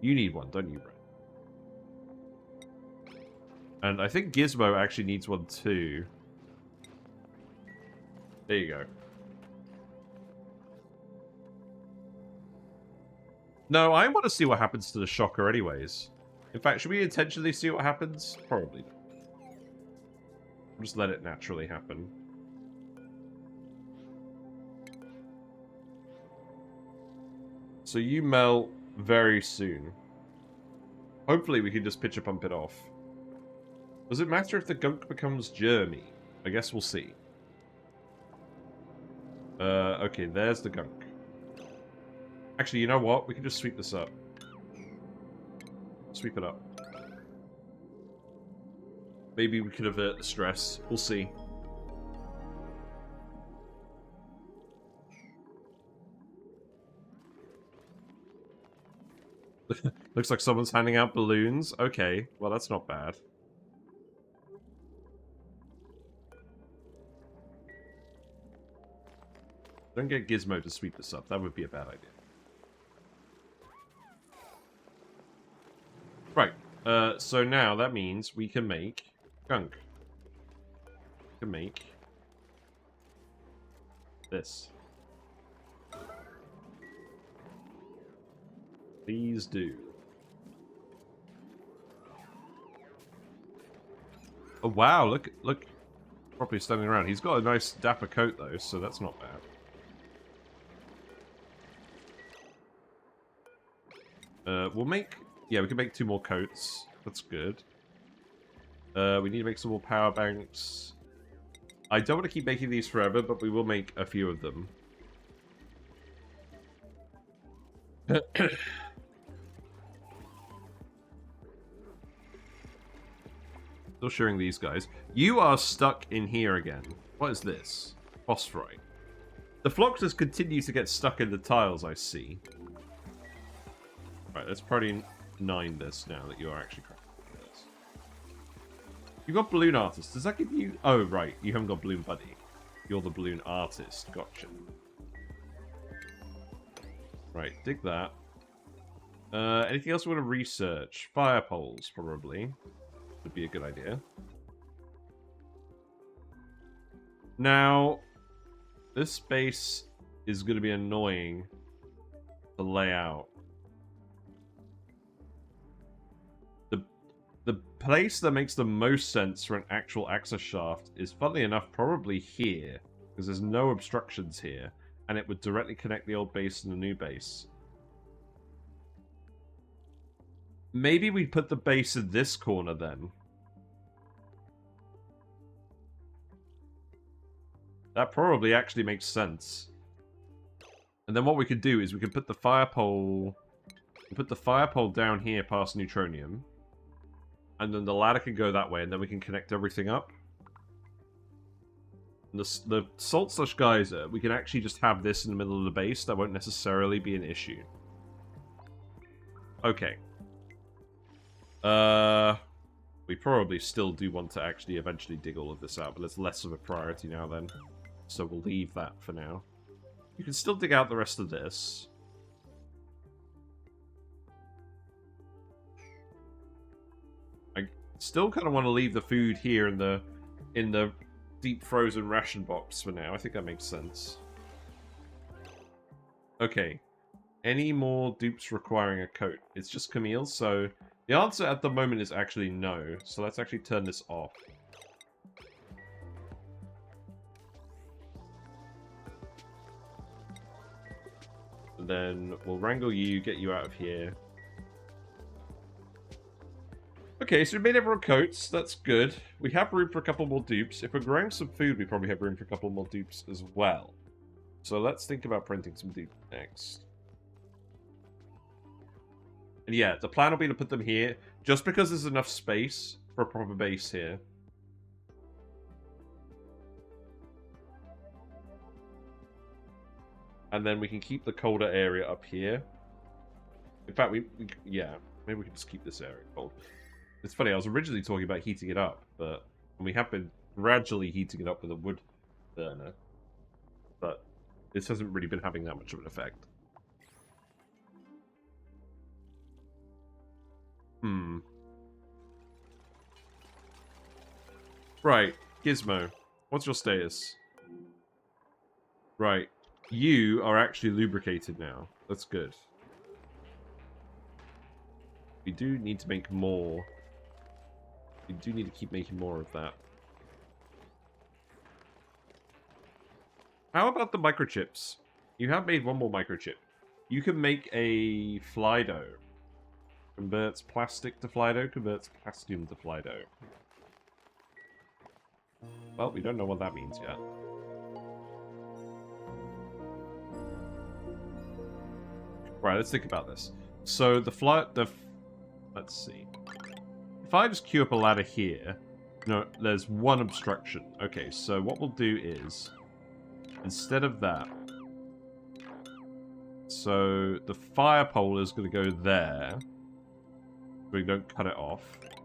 You need one, don't you, Ren? And I think Gizmo actually needs one too. There you go. No, I want to see what happens to the shocker anyways. In fact, should we intentionally see what happens? Probably not. Just let it naturally happen. So you melt very soon. Hopefully we can just pitcher pump it off. Does it matter if the gunk becomes germy? I guess we'll see. Okay, there's the gunk. Actually, you know what? We can just sweep this up. Sweep it up. Maybe we could avert the stress. We'll see. Looks like someone's handing out balloons. Okay, well that's not bad. Don't get Gizmo to sweep this up. That would be a bad idea. Right. So now that means we can make gunk. We can make this. Please do. Oh wow, look properly standing around. He's got a nice dapper coat though, so that's not bad. We'll make... Yeah, we can make 2 more coats. That's good. We need to make some more power banks. I don't want to keep making these forever, but we will make a few of them. Still showing these guys. You are stuck in here again. What is this? Phosphorite. The Phloxes continue to get stuck in the tiles, I see. Right, let's Party 9 this now that you are actually crafting this. You've got Balloon Artist. Does that give you... Oh, right. You haven't got Balloon Buddy. You're the Balloon Artist. Gotcha. Right, dig that. Anything else we want to research? Fire poles, probably. Would be a good idea. Now, this space is going to be annoying to lay out. place that makes the most sense for an actual access shaft is, funnily enough, probably here. Because there's no obstructions here. And it would directly connect the old base and the new base. Maybe we put the base in this corner then. That probably actually makes sense. And then what we could do is we could put the fire pole... Put the fire pole down here past Neutronium. And then the ladder can go that way, and then we can connect everything up. And the Salt Slush Geyser, we can actually just have this in the middle of the base. That won't necessarily be an issue. Okay. We probably still do want to actually eventually dig all of this out, but it's less of a priority now then. So we'll leave that for now. You can still dig out the rest of this. I still kind of want to leave the food here in the deep frozen ration box for now. I think that makes sense. Okay. Any more dupes requiring a coat? It's just Camille, so the answer at the moment is actually no. So let's actually turn this off. And then we'll wrangle you, get you out of here. Okay, so we made everyone coats. That's good. We have room for a couple more dupes. If we're growing some food, we probably have room for a couple more dupes as well. So let's think about printing some dupes next. And yeah, the plan will be to put them here, just because there's enough space for a proper base here. And then we can keep the colder area up here. In fact, yeah, maybe we can just keep this area cold. It's funny, I was originally talking about heating it up, but we have been gradually heating it up with a wood burner. But this hasn't really been having that much of an effect. Right, Gizmo. What's your status? Right. You are actually lubricated now. That's good. We do need to make more. We do need to keep making more of that. How about the microchips? You have made one more microchip. You can make a Flydo. Converts plastic to Flydo, converts plastium to Flydo. Well, we don't know what that means yet. Right, let's think about this. So let's see. If I just queue up a ladder here, no, there's one obstruction. Okay, so what we'll do is, instead of that, so the fire pole is going to go there. We don't cut it off.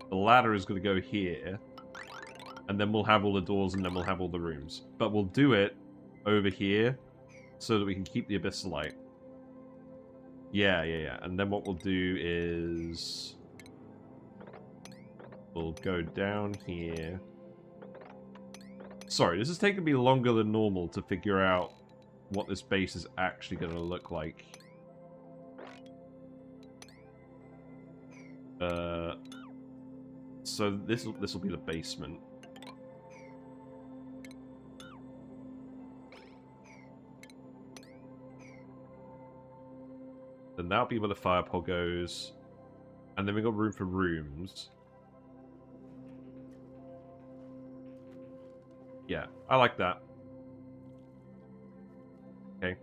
The ladder is going to go here. And then we'll have all the doors and then we'll have all the rooms. But we'll do it over here so that we can keep the abyss light. Yeah. And then what we'll do is we'll go down here. Sorry, this is taking me longer than normal to figure out what this base is actually going to look like. So this will be the basement. Then that'll be where the fire pole goes. And then we've got room for rooms. Yeah, I like that. Okay.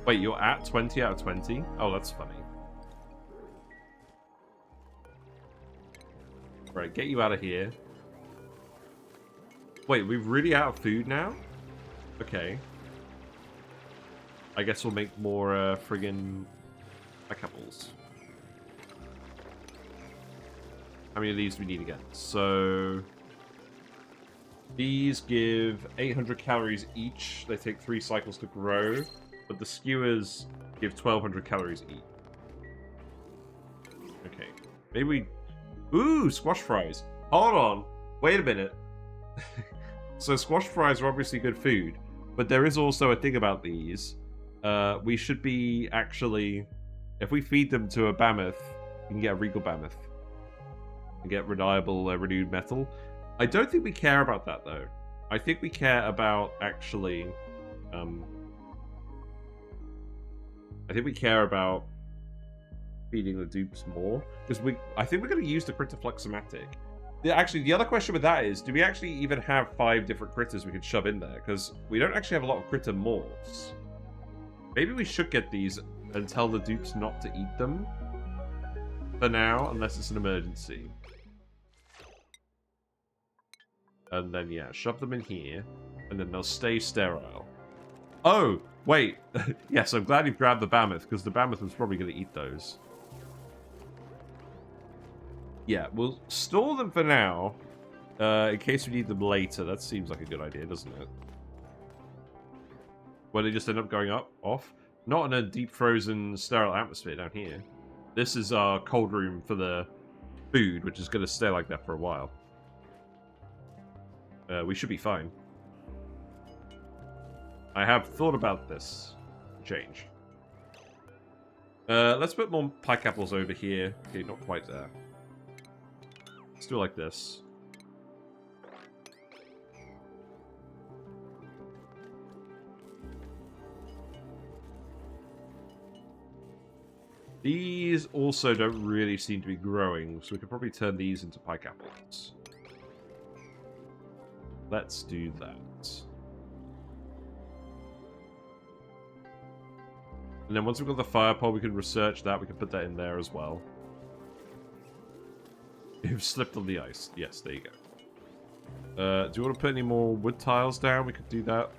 Wait, you're at 20 out of 20? Oh, that's funny. Right, get you out of here. Wait, we're really out of food now? Okay. I guess we'll make more friggin' apples. How many of these do we need again? So these give 800 calories each. They take 3 cycles to grow. But the skewers give 1200 calories each. Okay. Maybe we... Ooh, squash fries. Hold on. Wait a minute. So squash fries are obviously good food. But there is also a thing about these. We should be actually If we feed them to a Bammoth, we can get a Regal Bammoth. And get reliable renewed metal. I don't think we care about that, though. I think we care about, actually... I think we care about feeding the dupes more. Because I think we're going to use the Critter Fluxomatic. Actually, the other question with that is, do we actually even have 5 different critters we could shove in there? Because we don't actually have a lot of critter morphs. Maybe we should get these and tell the dupes not to eat them. For now, unless it's an emergency. And then, yeah, shove them in here. And then they'll stay sterile. Oh, wait. Yes, I'm glad you grabbed the Bammoth, because the Bammoth was probably going to eat those. Yeah, we'll store them for now, in case we need them later. That seems like a good idea, doesn't it? Where they just end up going off? Not in a deep frozen, sterile atmosphere down here. This is our cold room for the food, which is going to stay like that for a while. We should be fine. I have thought about this change. Let's put more pike apples over here. Okay, not quite there. Let's do it like this. These also don't really seem to be growing, so we could probably turn these into pike apples. Let's do that. And then once we've got the fire pole, we can research that. We can put that in there as well. You've slipped on the ice. Yes, there you go. Do you want to put any more wood tiles down? We could do that.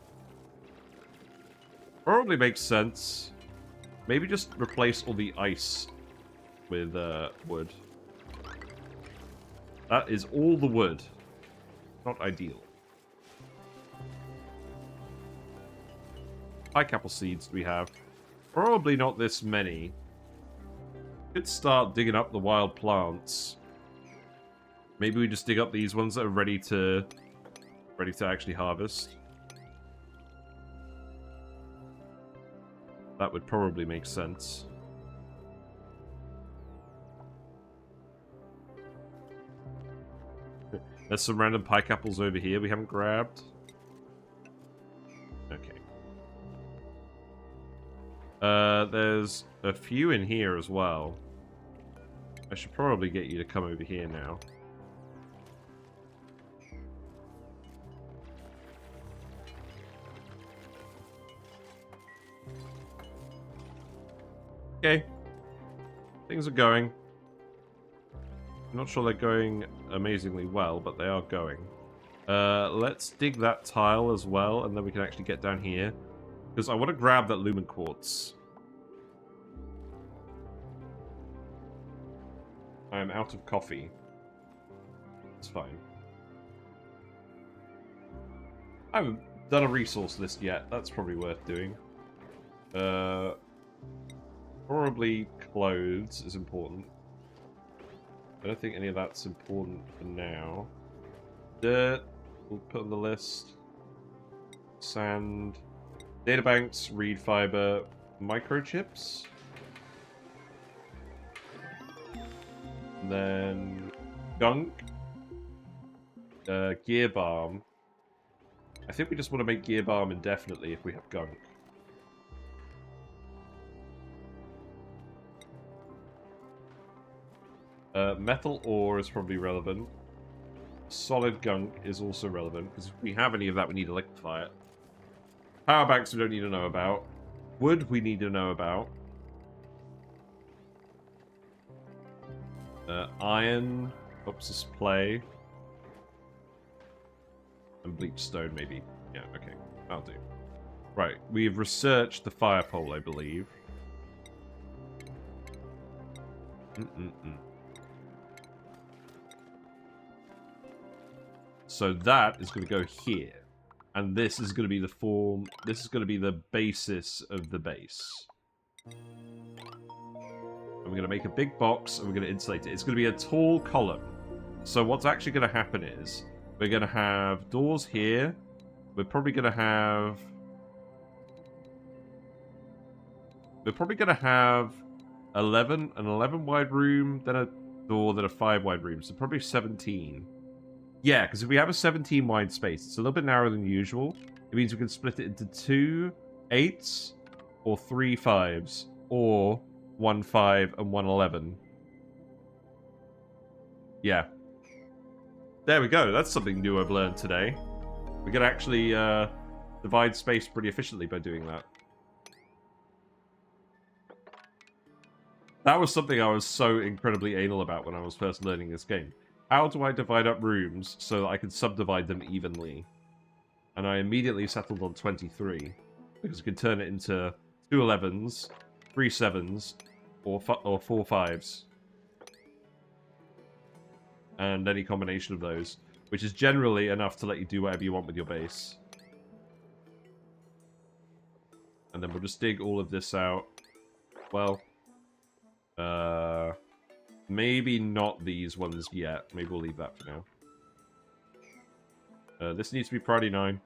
Probably makes sense. Maybe just replace all the ice with wood. That is all the wood. Not ideal. Pike apple seeds do we have? Probably not this many. Could start digging up the wild plants. Maybe we just dig up these ones that are ready to actually harvest. That would probably make sense. There's some random pike apples over here we haven't grabbed. Okay. There's a few in here as well. I should probably get you to come over here now. Okay. Things are going. I'm not sure they're going amazingly well, but they are going. Let's dig that tile as well, and then we can actually get down here. Because I want to grab that lumen quartz. I am out of coffee. It's fine. I haven't done a resource list yet. That's probably worth doing. Probably clothes is important. I don't think any of that's important for now. Dirt, we'll put on the list. Sand. Databanks, reed fiber, microchips. And then gunk. Gear balm. I think we just want to make gear balm indefinitely if we have gunk. Metal ore is probably relevant. Solid gunk is also relevant, because if we have any of that, we need to liquefy it. Power banks we don't need to know about. Wood we need to know about. Iron, Opsis play. And bleach stone, maybe. Yeah, okay. That'll do. Right, we've researched the fire pole, I believe. So that is going to go here. And this is going to be the form... This is going to be the basis of the base. And we're going to make a big box, and we're going to insulate it. It's going to be a tall column. So what's actually going to happen is... We're going to have doors here. We're probably going to have... 11, an 11 wide room, then a door, then a 5 wide room. So probably 17. Yeah, because if we have a 17 wide space, it's a little bit narrower than usual. It means we can split it into 2 8s, or 3 5s, or 1 5 and 1 11. Yeah. There we go. That's something new I've learned today. We can actually divide space pretty efficiently by doing that. That was something I was so incredibly anal about when I was first learning this game. How do I divide up rooms so that I can subdivide them evenly? And I immediately settled on 23, because you can turn it into 2 11s, 3 7s, or 4 5s. And any combination of those, which is generally enough to let you do whatever you want with your base. And then we'll just dig all of this out. Well, maybe not these ones yet. Maybe we'll leave that for now. This needs to be priority 9.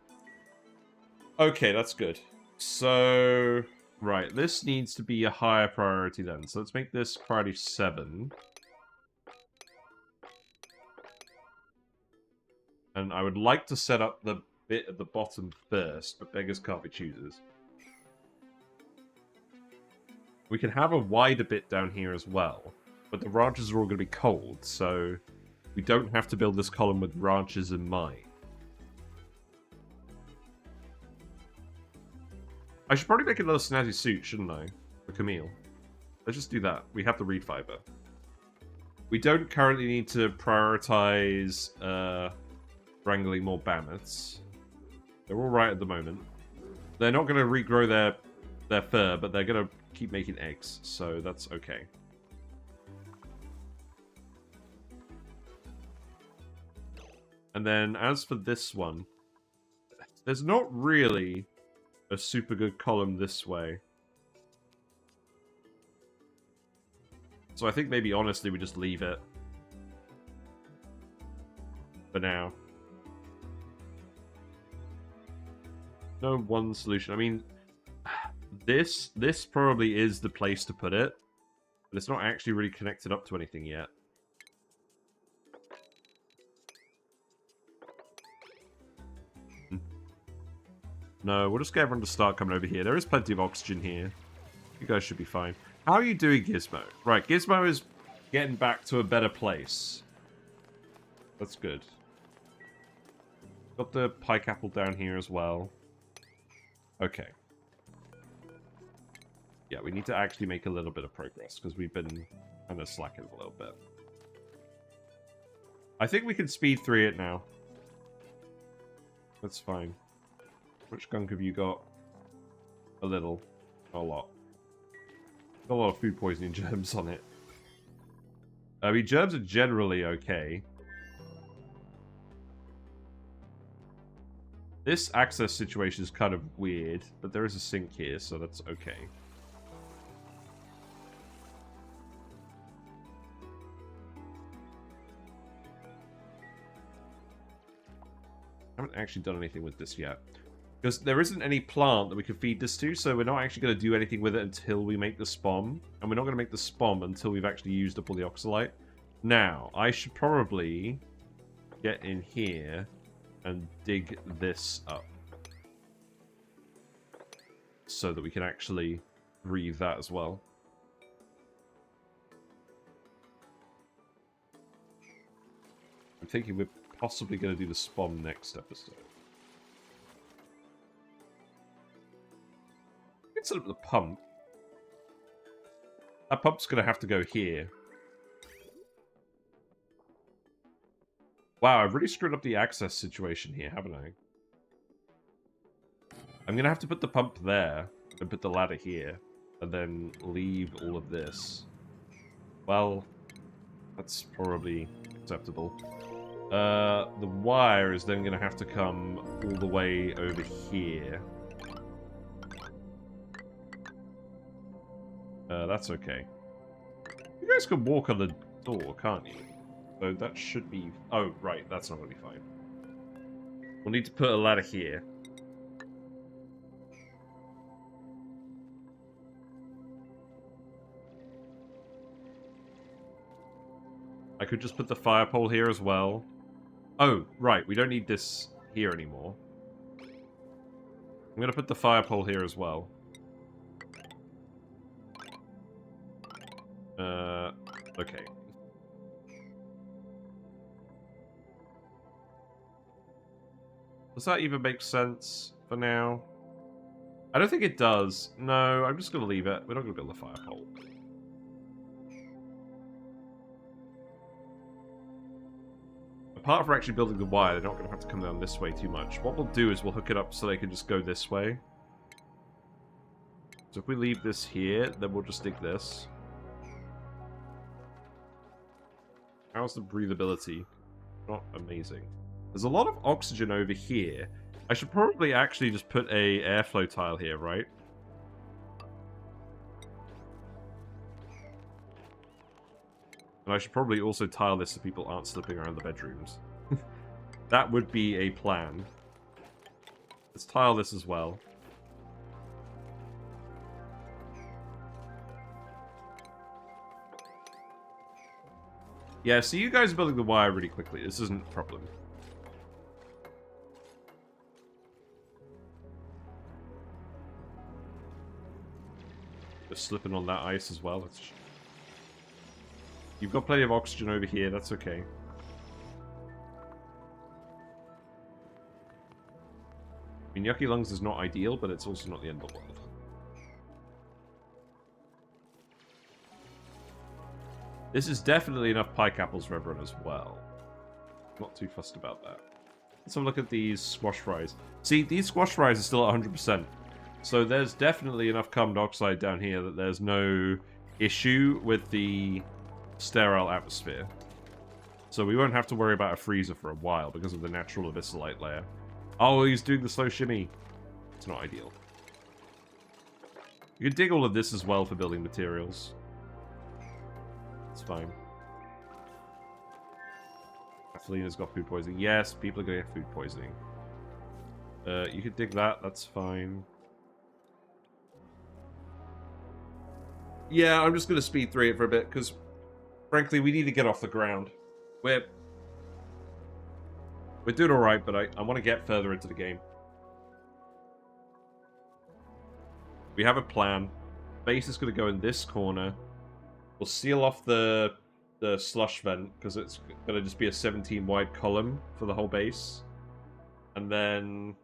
Okay, that's good. So, right, this needs to be a higher priority then. So let's make this priority 7. And I would like to set up the bit at the bottom first, but beggars can't be choosers. We can have a wider bit down here as well, but the ranches are all going to be cold, so we don't have to build this column with ranches in mind. I should probably make another snazzy suit, shouldn't I? For Camille. Let's just do that. We have the reed fiber. We don't currently need to prioritize wrangling more Bammoths. They're all right at the moment. They're not going to regrow their fur, but they're going to keep making eggs, so that's okay. And then as for this one, there's not really a super good column this way. So I think maybe honestly we just leave it for now. No one solution. I mean, this probably is the place to put it, but it's not actually really connected up to anything yet. No, we'll just get everyone to start coming over here. There is plenty of oxygen here. You guys should be fine. How are you doing, Gizmo? Right, Gizmo is getting back to a better place. That's good. Got the pike apple down here as well. Okay. Yeah, we need to actually make a little bit of progress, because we've been kind of slacking a little bit. I think we can speed 3 it now. That's fine. Which gunk have you got? A little. Not a lot. Got a lot of food poisoning germs on it. I mean, germs are generally okay. This access situation is kind of weird, but there is a sink here, so that's okay. I haven't actually done anything with this yet. Because there isn't any plant that we can feed this to, so we're not actually going to do anything with it until we make the SPOM. And we're not going to make the SPOM until we've actually used up all the oxalite. Now, I should probably get in here and dig this up. So that we can actually breathe that as well. I'm thinking we're possibly going to do the SPOM next episode. Let's set up the pump. That pump's going to have to go here. Wow, I've really screwed up the access situation here, haven't I? I'm going to have to put the pump there, and put the ladder here, and then leave all of this. Well, that's probably acceptable. The wire is then going to have to come all the way over here. That's okay. You guys can walk on the door, can't you? So that should be... Oh, right, that's not going to be fine. We'll need to put a ladder here. I could just put the fire pole here as well. Oh, right. We don't need this here anymore. I'm going to put the fire pole here as well. Okay. Does that even make sense for now? I don't think it does. No, I'm just going to leave it. We're not going to build a fire pole. Apart from actually building the wire, they're not going to have to come down this way too much. What we'll do is we'll hook it up so they can just go this way. So if we leave this here, then we'll just dig this. How's the breathability? Not amazing. There's a lot of oxygen over here. I should probably actually just put a airflow tile here, right? And I should probably also tile this so people aren't slipping around the bedrooms. That would be a plan. Let's tile this as well. Yeah, so you guys are building the wire really quickly. This isn't a problem. Just slipping on that ice as well. You've got plenty of oxygen over here, that's okay. I mean, Yucky Lungs is not ideal, but it's also not the end of the world. This is definitely enough pike apples for everyone as well. Not too fussed about that. Let's have a look at these squash fries. See, these squash fries are still at 100%. So there's definitely enough carbon dioxide down here that there's no issue with the sterile atmosphere. So we won't have to worry about a freezer for a while because of the natural abyssalite layer. Oh, he's doing the slow shimmy. It's not ideal. You can dig all of this as well for building materials. It's fine. Kathleen's got food poisoning. Yes, people are going to get food poisoning. You could dig that. That's fine. Yeah, I'm just going to speed through it for a bit, because, frankly, we need to get off the ground. We're doing alright, but I want to get further into the game. We have a plan. Base is going to go in this corner. We'll seal off the slush vent, because it's going to just be a 17 wide column for the whole base. And then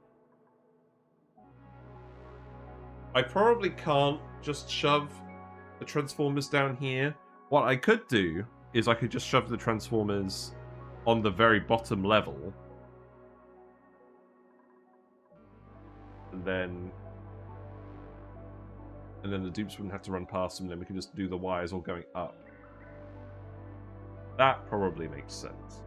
I probably can't just shove the transformers down here. What I could do is I could just shove the transformers on the very bottom level. And then the dupes wouldn't have to run past them, and then we can just do the wires all going up. That probably makes sense.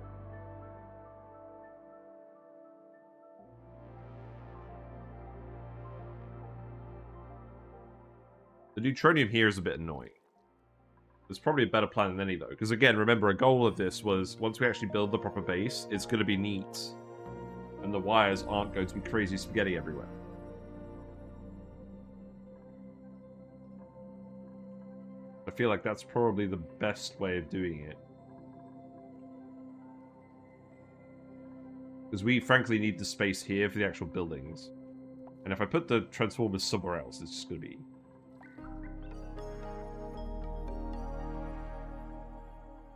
The neutronium here is a bit annoying. There's probably a better plan than any, though. Because, again, remember, a goal of this was, once we actually build the proper base, it's going to be neat. And the wires aren't going to be crazy spaghetti everywhere. I feel like that's probably the best way of doing it. Because we, frankly, need the space here for the actual buildings. And if I put the transformers somewhere else, it's just going to be...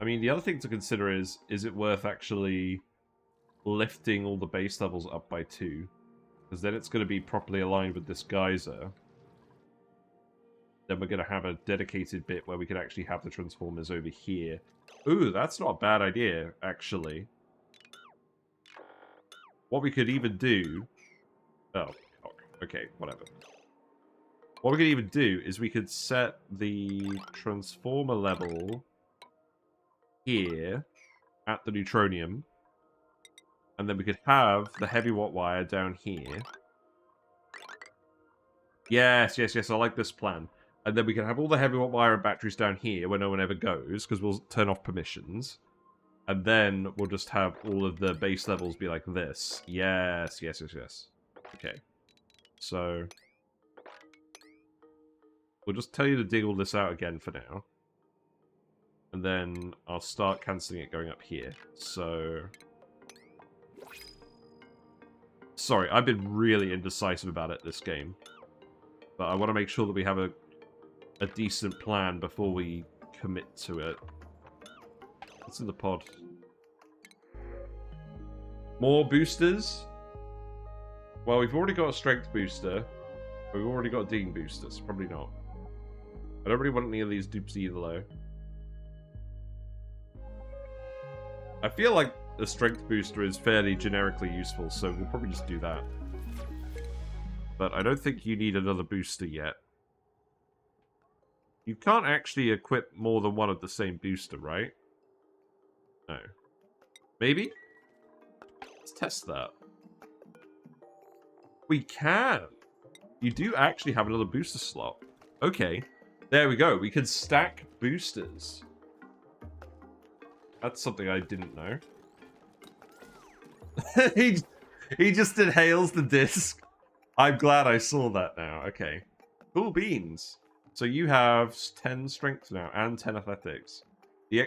I mean, the other thing to consider is it worth actually lifting all the base levels up by 2? Because then it's going to be properly aligned with this geyser. Then we're going to have a dedicated bit where we can actually have the transformers over here. Ooh, that's not a bad idea, actually. What we could even do... Oh, okay, whatever. What we could even do is we could set the transformer level here at the neutronium. And then we could have the heavy watt wire down here. Yes, yes, yes, I like this plan. And then we can have all the heavy watt wire and batteries down here where no one ever goes, because we'll turn off permissions. And then we'll just have all of the base levels be like this. Yes, yes, yes, yes. Okay. So we'll just tell you to dig all this out again for now. And then I'll start cancelling it going up here. So... Sorry, I've been really indecisive about it this game. But I want to make sure that we have a decent plan before we commit to it. What's in the pod? More boosters? Well, we've already got a strength booster. We've already got a digging booster, so probably not. I don't really want any of these dupes either, though. I feel like the strength booster is fairly generically useful, so we'll probably just do that. But I don't think you need another booster yet. You can't actually equip more than one of the same booster, right? No. Maybe? Let's test that. We can! You do actually have another booster slot. Okay. There we go. We can stack boosters. That's something I didn't know. he just inhales the disc. I'm glad I saw that now. Okay. Cool beans. So you have 10 strength now and 10 athletics.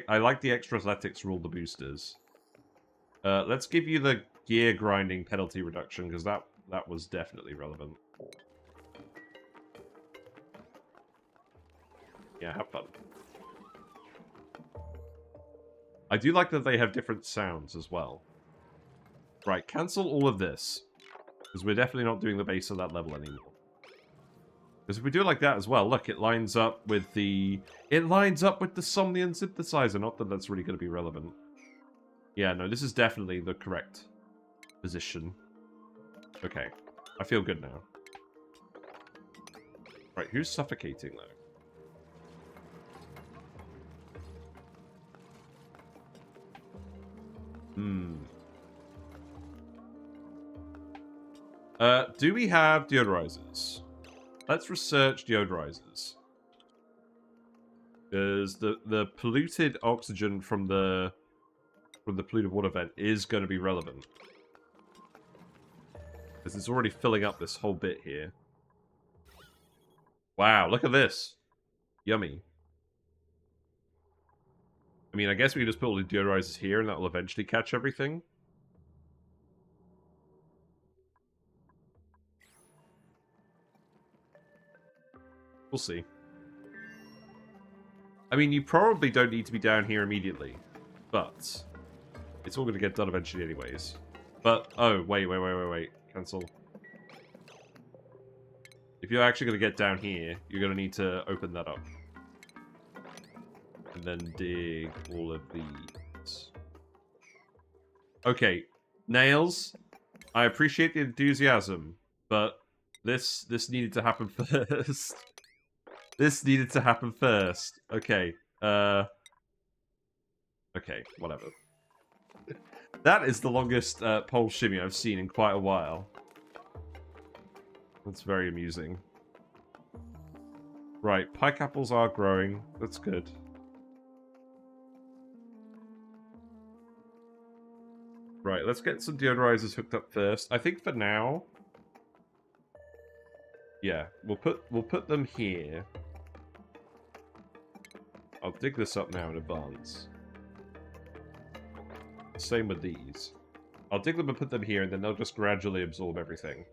I like the extra athletics for all the boosters. Let's give you the gear grinding penalty reduction, because that was definitely relevant. Yeah, have fun. I do like that they have different sounds as well. Right, cancel all of this. Because we're definitely not doing the base of that level anymore. Because if we do it like that as well, look, it lines up with the... It lines up with the Somnian synthesizer. Not that that's really going to be relevant. Yeah, no, this is definitely the correct position. Okay, I feel good now. Right, who's suffocating, though? Do we have deodorizers? Let's research deodorizers. Because the polluted oxygen from the polluted water vent is going to be relevant. Because it's already filling up this whole bit here. Wow, look at this. Yummy. I mean, I guess we can just put all the deodorizers here and that will eventually catch everything. We'll see. I mean, you probably don't need to be down here immediately. But it's all going to get done eventually anyways. But, oh, wait. Cancel. If you're actually going to get down here, you're going to need to open that up. And then dig all of these. Okay, nails. I appreciate the enthusiasm, but this needed to happen first. This needed to happen first. Okay. Okay, whatever. That is the longest pole shimmy I've seen in quite a while. That's very amusing. Right, pike apples are growing. That's good. Right, let's get some deodorizers hooked up first. I think for now... Yeah, we'll put them here. I'll dig this up now in advance. Same with these. I'll dig them and put them here, and then they'll just gradually absorb everything.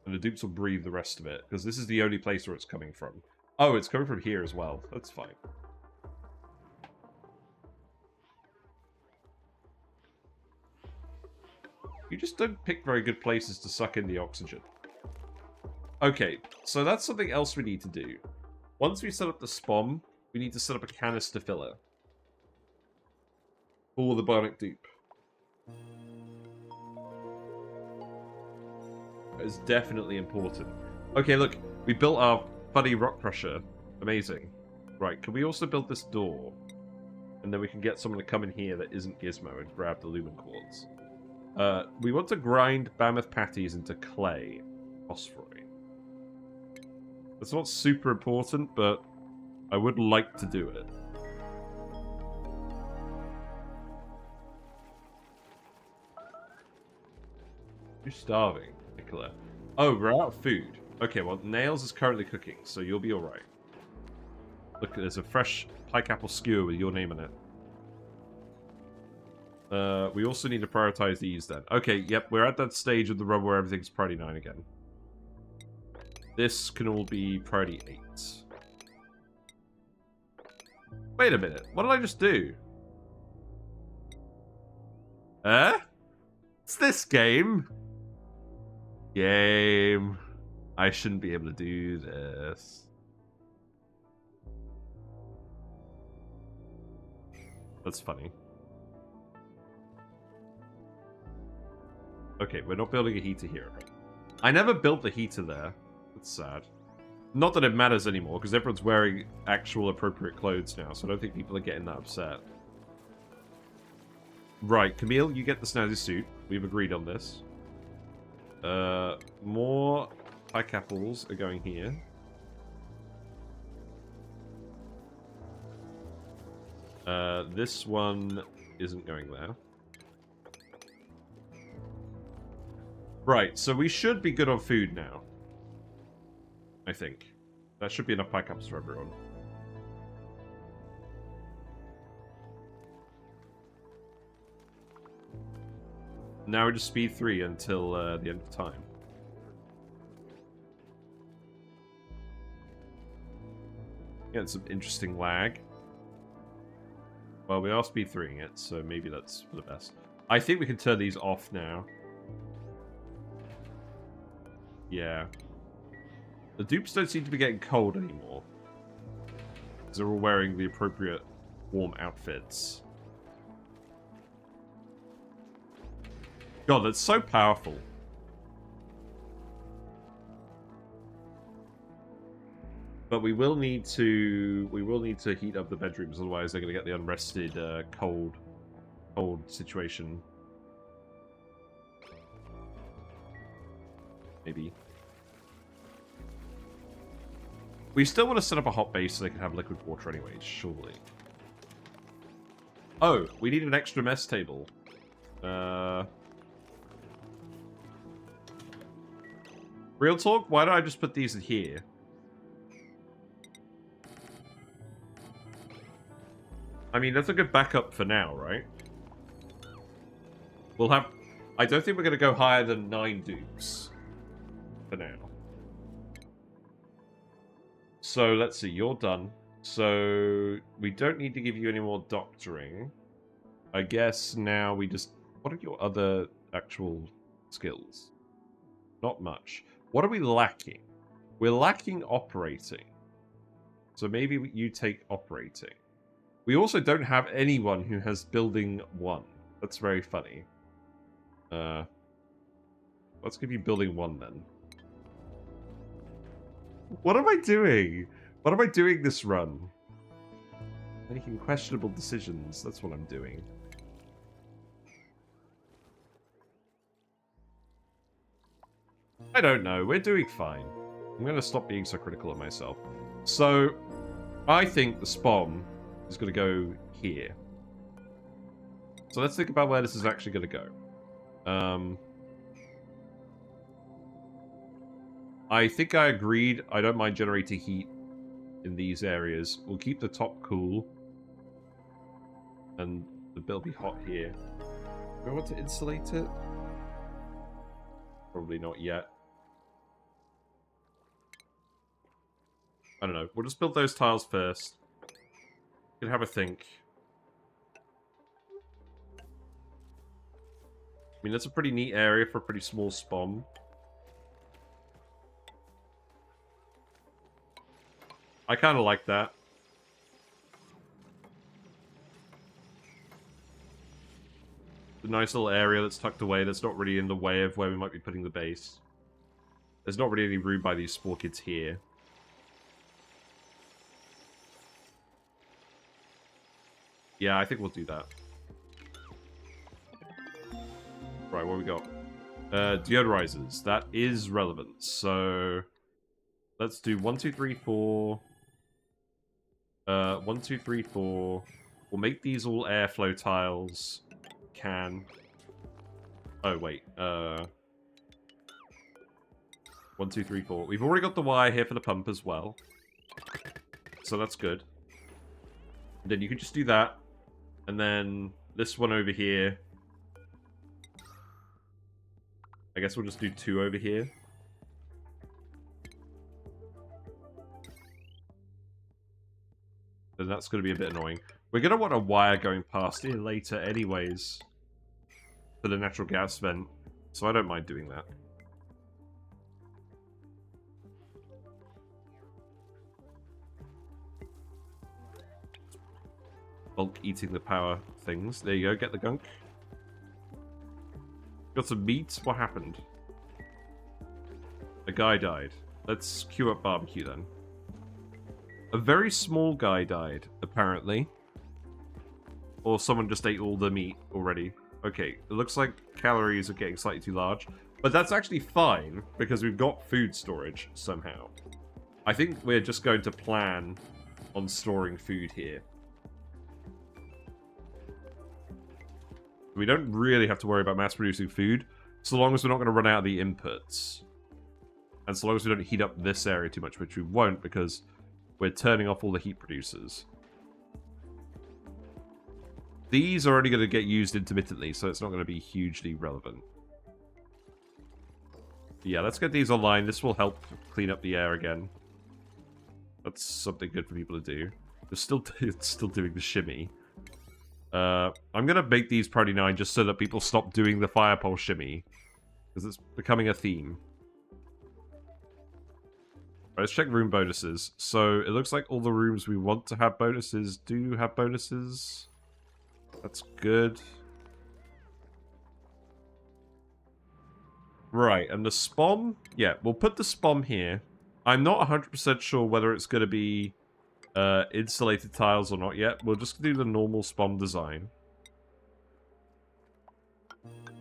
And the dupes will breathe the rest of it, because this is the only place where it's coming from. Oh, it's coming from here as well. That's fine. You just don't pick very good places to suck in the oxygen. Okay, so that's something else we need to do. Once we set up the SPOM, we need to set up a canister filler. For the bionic dupe. That is definitely important. Okay, look, we built our funny rock crusher. Amazing. Right, can we also build this door? And then we can get someone to come in here that isn't Gizmo and grab the lumen quartz. We want to grind Bammoth patties into clay. Phosphorite. That's not super important, but I would like to do it. You're starving, Nicola. Oh, we're out of food. Okay, well, Nails is currently cooking, so you'll be alright. Look, there's a fresh pike apple skewer with your name on it. We also need to prioritize these then. Okay, yep, we're at that stage of the run where everything's priority 9 again. This can all be priority 8. Wait a minute, what did I just do? It's this game? Game. I shouldn't be able to do this. That's funny. Okay, we're not building a heater here. I never built the heater there. That's sad. Not that it matters anymore, because everyone's wearing actual appropriate clothes now, so I don't think people are getting that upset. Right, Camille, you get the snazzy suit. We've agreed on this. More pike apples are going here. This one isn't going there. Right, so we should be good on food now. I think. That should be enough pike apples for everyone. Now we're just speed 3 until the end of time. Getting some interesting lag. Well, we are speed 3ing it, so maybe that's for the best. I think we can turn these off now. Yeah. The dupes don't seem to be getting cold anymore. Because they're all wearing the appropriate warm outfits. God, that's so powerful. But we will need to heat up the bedrooms, otherwise they're going to get the unrested cold situation. Maybe. We still want to set up a hot base so they can have liquid water anyway, surely. Oh, we need an extra mess table. Real talk, why don't I just put these in here? I mean, that's a good backup for now, right? We'll have... I don't think we're going to go higher than 9 dupes. For now. So, let's see. You're done. So, we don't need to give you any more doctoring. I guess now we just... What are your other actual skills? Not much. What are we lacking? We're lacking operating. So maybe you take operating. We also don't have anyone who has building 1. That's very funny. Let's give you building 1 then. What am I doing? What am I doing this run? Making questionable decisions. That's what I'm doing. I don't know. We're doing fine. I'm going to stop being so critical of myself. So, I think the SPOM is going to go here. So let's think about where this is actually going to go. I think I agreed. I don't mind generating heat in these areas. We'll keep the top cool. And the bit will be hot here. Do I want to insulate it? Probably not yet. I don't know. We'll just build those tiles first. We can have a think. I mean, that's a pretty neat area for a pretty small SPOM. I kind of like that. The nice little area that's tucked away that's not really in the way of where we might be putting the base. There's not really any room by these spore kids here. Yeah, I think we'll do that. Right, what we got? Deodorizers. That is relevant. So, let's do 1, 2, 3, 4. 1, 2, 3, 4. We'll make these all airflow tiles. Can. Oh, wait. 1, 2, 3, 4. We've already got the wire here for the pump as well. So that's good. And then you can just do that. And then this one over here. I guess we'll just do 2 over here. Then that's going to be a bit annoying. We're going to want a wire going past here later anyways. For the natural gas vent. So I don't mind doing that. Bulk eating the power things. There you go, get the gunk. Got some meat. What happened? A guy died. Let's queue up barbecue then. A very small guy died, apparently. Or someone just ate all the meat already. Okay, it looks like calories are getting slightly too large. But that's actually fine, because we've got food storage somehow. I think we're just going to plan on storing food here. We don't really have to worry about mass-producing food, so long as we're not going to run out of the inputs. And so long as we don't heat up this area too much, which we won't, because we're turning off all the heat producers. These are only going to get used intermittently, so it's not going to be hugely relevant. Yeah, let's get these online. This will help clean up the air again. That's something good for people to do. They're still doing the shimmy. I'm going to make these priority 9 just so that people stop doing the fire pole shimmy. Because it's becoming a theme. Right, let's check room bonuses. So it looks like all the rooms we want to have bonuses do have bonuses. That's good. Right, and the SPOM? Yeah, we'll put the SPOM here. I'm not 100% sure whether it's going to be insulated tiles or not yet. We'll just do the normal SPOM design.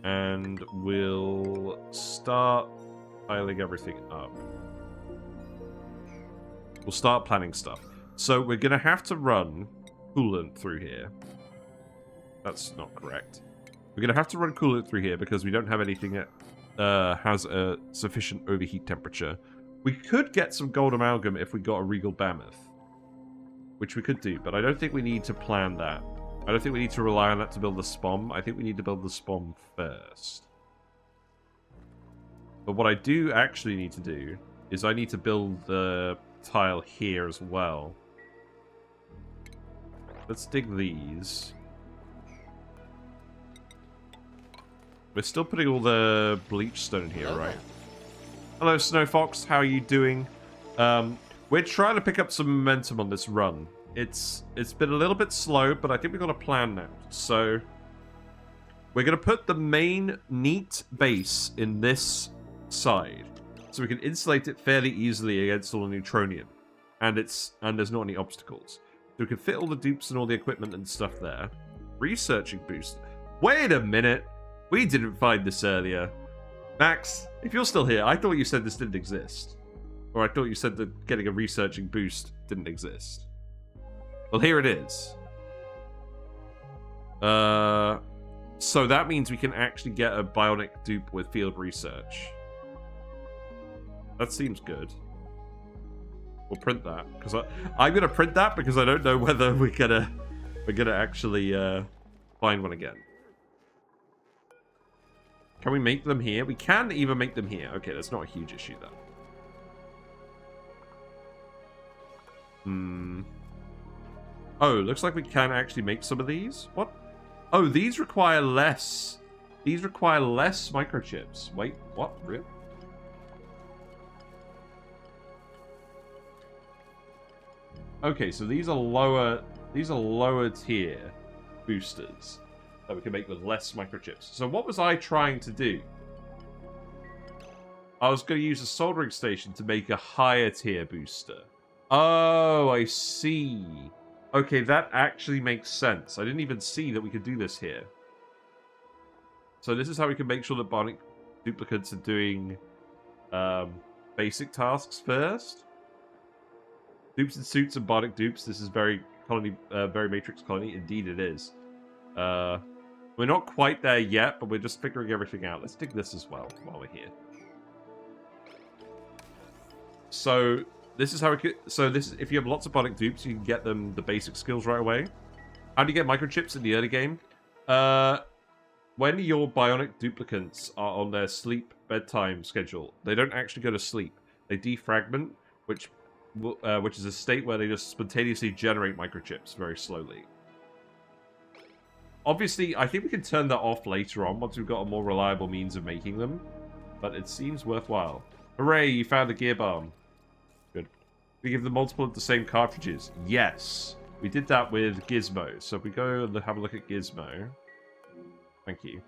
And we'll start piling everything up. We'll start planning stuff. So we're going to have to run coolant through here. That's not correct. We're going to have to run coolant through here because we don't have anything that has a sufficient overheat temperature. We could get some gold amalgam if we got a regal Bammoth. Which we could do, but I don't think we need to plan that. I don't think we need to rely on that to build the SPOM. I think we need to build the SPOM first. But what I do actually need to do is I need to build the tile here as well. Let's dig these. We're still putting all the bleach stone here, right? Hello, Snow Fox. How are you doing? We're trying to pick up some momentum on this run. It's been a little bit slow, but I think we've got a plan now. So we're going to put the main neat base in this side, so we can insulate it fairly easily against all the neutronium, and there's not any obstacles. So we can fit all the dupes and all the equipment and stuff there. Researching boost. Wait a minute. We didn't find this earlier. Max, if you're still here, I thought you said this didn't exist. Or I thought you said that getting a researching boost didn't exist. Well, here it is. So that means we can actually get a bionic dupe with field research. That seems good. We'll print that because I'm gonna print that because I don't know whether we're gonna actually find one again. Can we make them here? We can even make them here. Okay, that's not a huge issue though. Oh, looks like we can actually make some of these. What? Oh, these require less. These require less microchips. Wait, what? Really? Okay, so these are lower tier boosters that we can make with less microchips. So what was I trying to do? I was going to use a soldering station to make a higher tier booster. Oh, I see. Okay, that actually makes sense. I didn't even see that we could do this here. So this is how we can make sure that bionic duplicates are doing basic tasks first. Dupes and suits and bionic dupes. This is very Matrix Colony. Indeed it is. We're not quite there yet, but we're just figuring everything out. Let's dig this as well while we're here. So this is how it could... So this is, if you have lots of bionic dupes, you can get them the basic skills right away. How do you get microchips in the early game? When your bionic duplicants are on their sleep bedtime schedule, they don't actually go to sleep. They defragment, which is a state where they just spontaneously generate microchips very slowly. Obviously, I think we can turn that off later on once we've got a more reliable means of making them, but it seems worthwhile. Hooray, you found the gear bomb. Good. We give them multiple of the same cartridges. Yes. We did that with Gizmo. So if we go and have a look at Gizmo. Thank you.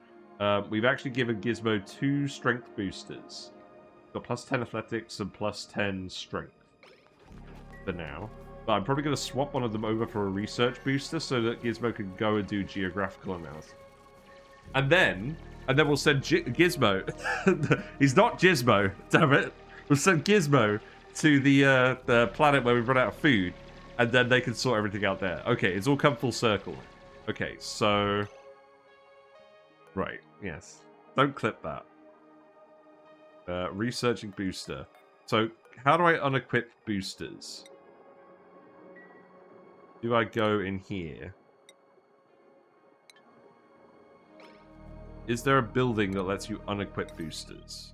We've actually given Gizmo 2 strength boosters. Got plus 10 athletics and plus 10 strength. For now. But I'm probably going to swap one of them over for a research booster so that Gizmo can go and do geographical analysis. And then we'll send Gizmo. He's not Gizmo, damn it. We'll send Gizmo to the planet where we've run out of food. And then they can sort everything out there. Okay, it's all come full circle. Okay, so... Right, yes. Don't clip that. Researching booster. So, how do I unequip boosters? Do I go in here? Is there a building that lets you unequip boosters?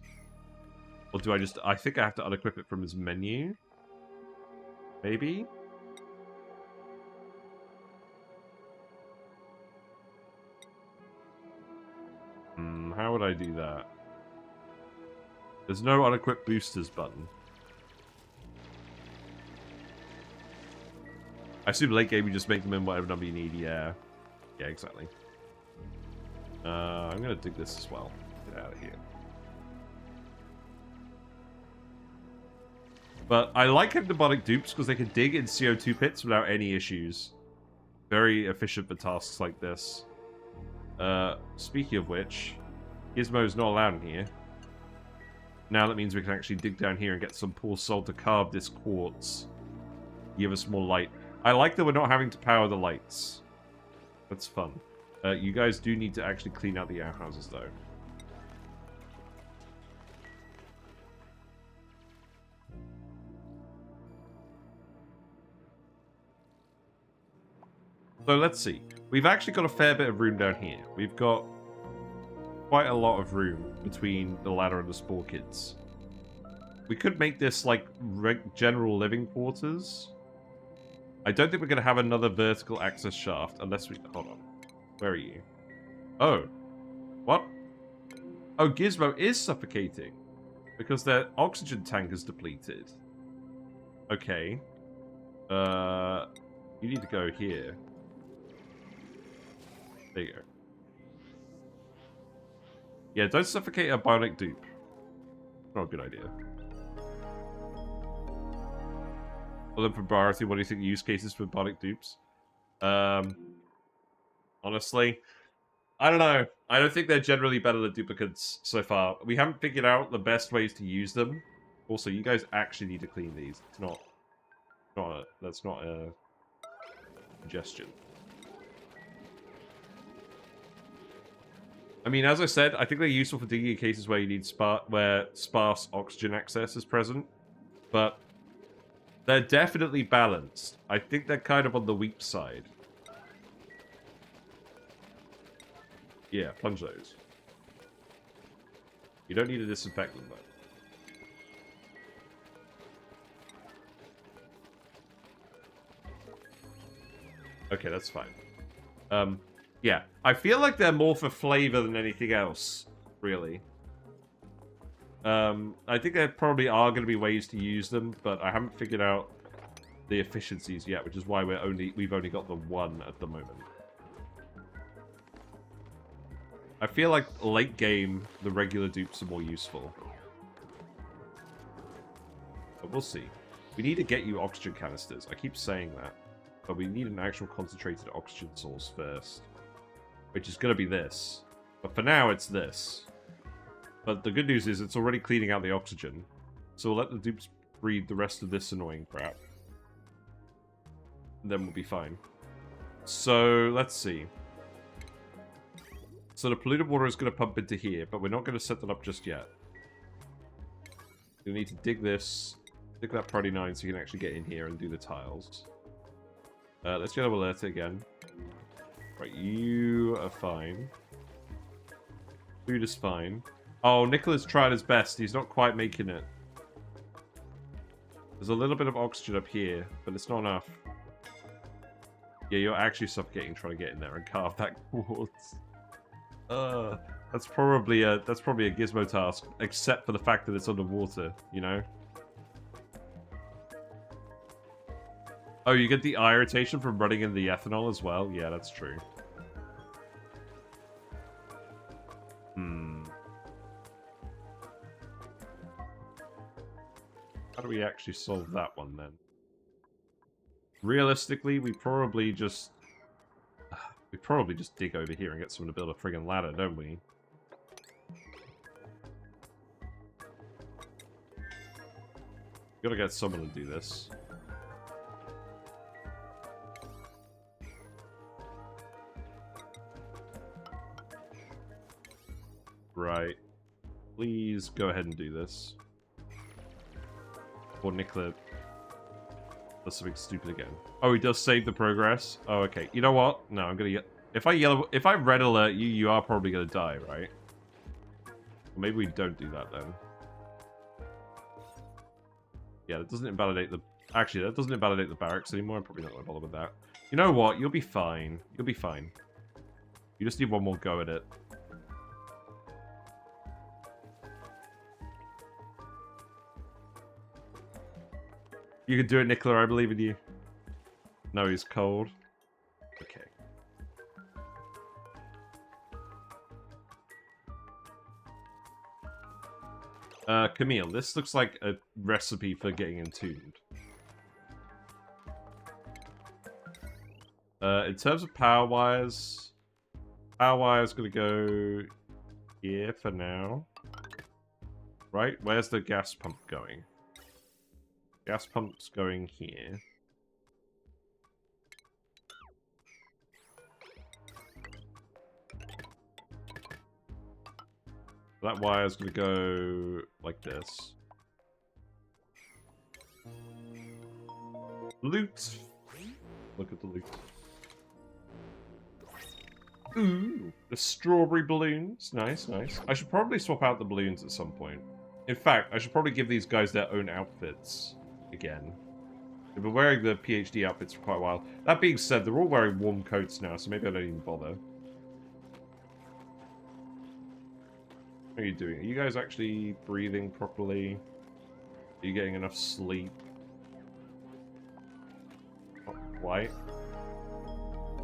Or do I just... I think I have to unequip it from his menu? Maybe? How would I do that? There's no unequip boosters button. I assume late game you just make them in whatever number you need, yeah. Yeah, exactly. I'm gonna dig this as well. Get out of here. But I like hypnobiotic dupes because they can dig in CO2 pits without any issues. Very efficient for tasks like this. Speaking of which, Gizmo's not allowed in here. Now that means we can actually dig down here and get some poor soul to carve this quartz. Give us more light. I like that we're not having to power the lights. That's fun. You guys do need to actually clean out the outhouses, though. So let's see. We've actually got a fair bit of room down here. We've got quite a lot of room between the ladder and the spore kids. We could make this like general living quarters. I don't think we're going to have another vertical access shaft unless we... Hold on. Where are you? Oh. What? Oh, Gizmo is suffocating. Because their oxygen tank is depleted. Okay. You need to go here. There you go. Yeah, don't suffocate a bionic dupe. Not a good idea. Well, then for priority, what do you think the use cases for bionic dupes? Honestly, I don't know. I don't think they're generally better than duplicates so far. We haven't figured out the best ways to use them. Also, you guys actually need to clean these. It's not that's not a suggestion. I mean, as I said, I think they're useful for digging in cases where you need sparse oxygen access is present, but they're definitely balanced. I think they're kind of on the weak side. Yeah, plunge those. You don't need to disinfect them, though. Okay, that's fine. Yeah, I feel like they're more for flavor than anything else, really. I think there probably are going to be ways to use them, but I haven't figured out the efficiencies yet, which is why we've only got the one at the moment. I feel like late game, the regular dupes are more useful. But we'll see. We need to get you oxygen canisters. I keep saying that. But we need an actual concentrated oxygen source first. Which is going to be this. But for now, it's this. But the good news is it's already cleaning out the oxygen. So we'll let the dupes breed the rest of this annoying crap. And then we'll be fine. So, let's see. So the polluted water is going to pump into here, but we're not going to set that up just yet. We need to dig this Pick that priority 9 so you can actually get in here and do the tiles. Let's get alert again. Right, you are fine. Food is fine. Oh, Nicola's tried his best. He's not quite making it. There's a little bit of oxygen up here, but it's not enough. Yeah, you're actually suffocating trying to get in there and carve that quartz. That's probably a Gizmo task, except for the fact that it's underwater, you know? Oh, you get the eye irritation from running in the ethanol as well? Yeah, that's true. How do we actually solve that one, then? Realistically, we probably just dig over here and get someone to build a friggin' ladder, don't we? Gotta get someone to do this. Right. Please go ahead and do this. Or Nicola does something stupid again. Oh, he does save the progress? Oh, okay. You know what? No, I'm gonna get... If I red alert you, you are probably gonna die, right? Well, maybe we don't do that then. Yeah, that doesn't invalidate the... Actually, that doesn't invalidate the barracks anymore. I'm probably not gonna bother with that. You know what? You'll be fine. You'll be fine. You just need one more go at it. You can do it, Nicola. I believe in you. No, he's cold. Okay. Camille, this looks like a recipe for getting entombed. In terms of power wires gonna go here for now. Right? Where's the gas pump going? Gas pump's going here. That wire's gonna go like this. Loot! Look at the loot. Ooh, the strawberry balloons. Nice, nice. I should probably swap out the balloons at some point. In fact, I should probably give these guys their own outfits again. They've been wearing the PhD outfits for quite a while. That being said, they're all wearing warm coats now, so maybe I don't even bother. What are you doing? Are you guys actually breathing properly? Are you getting enough sleep? Not quite.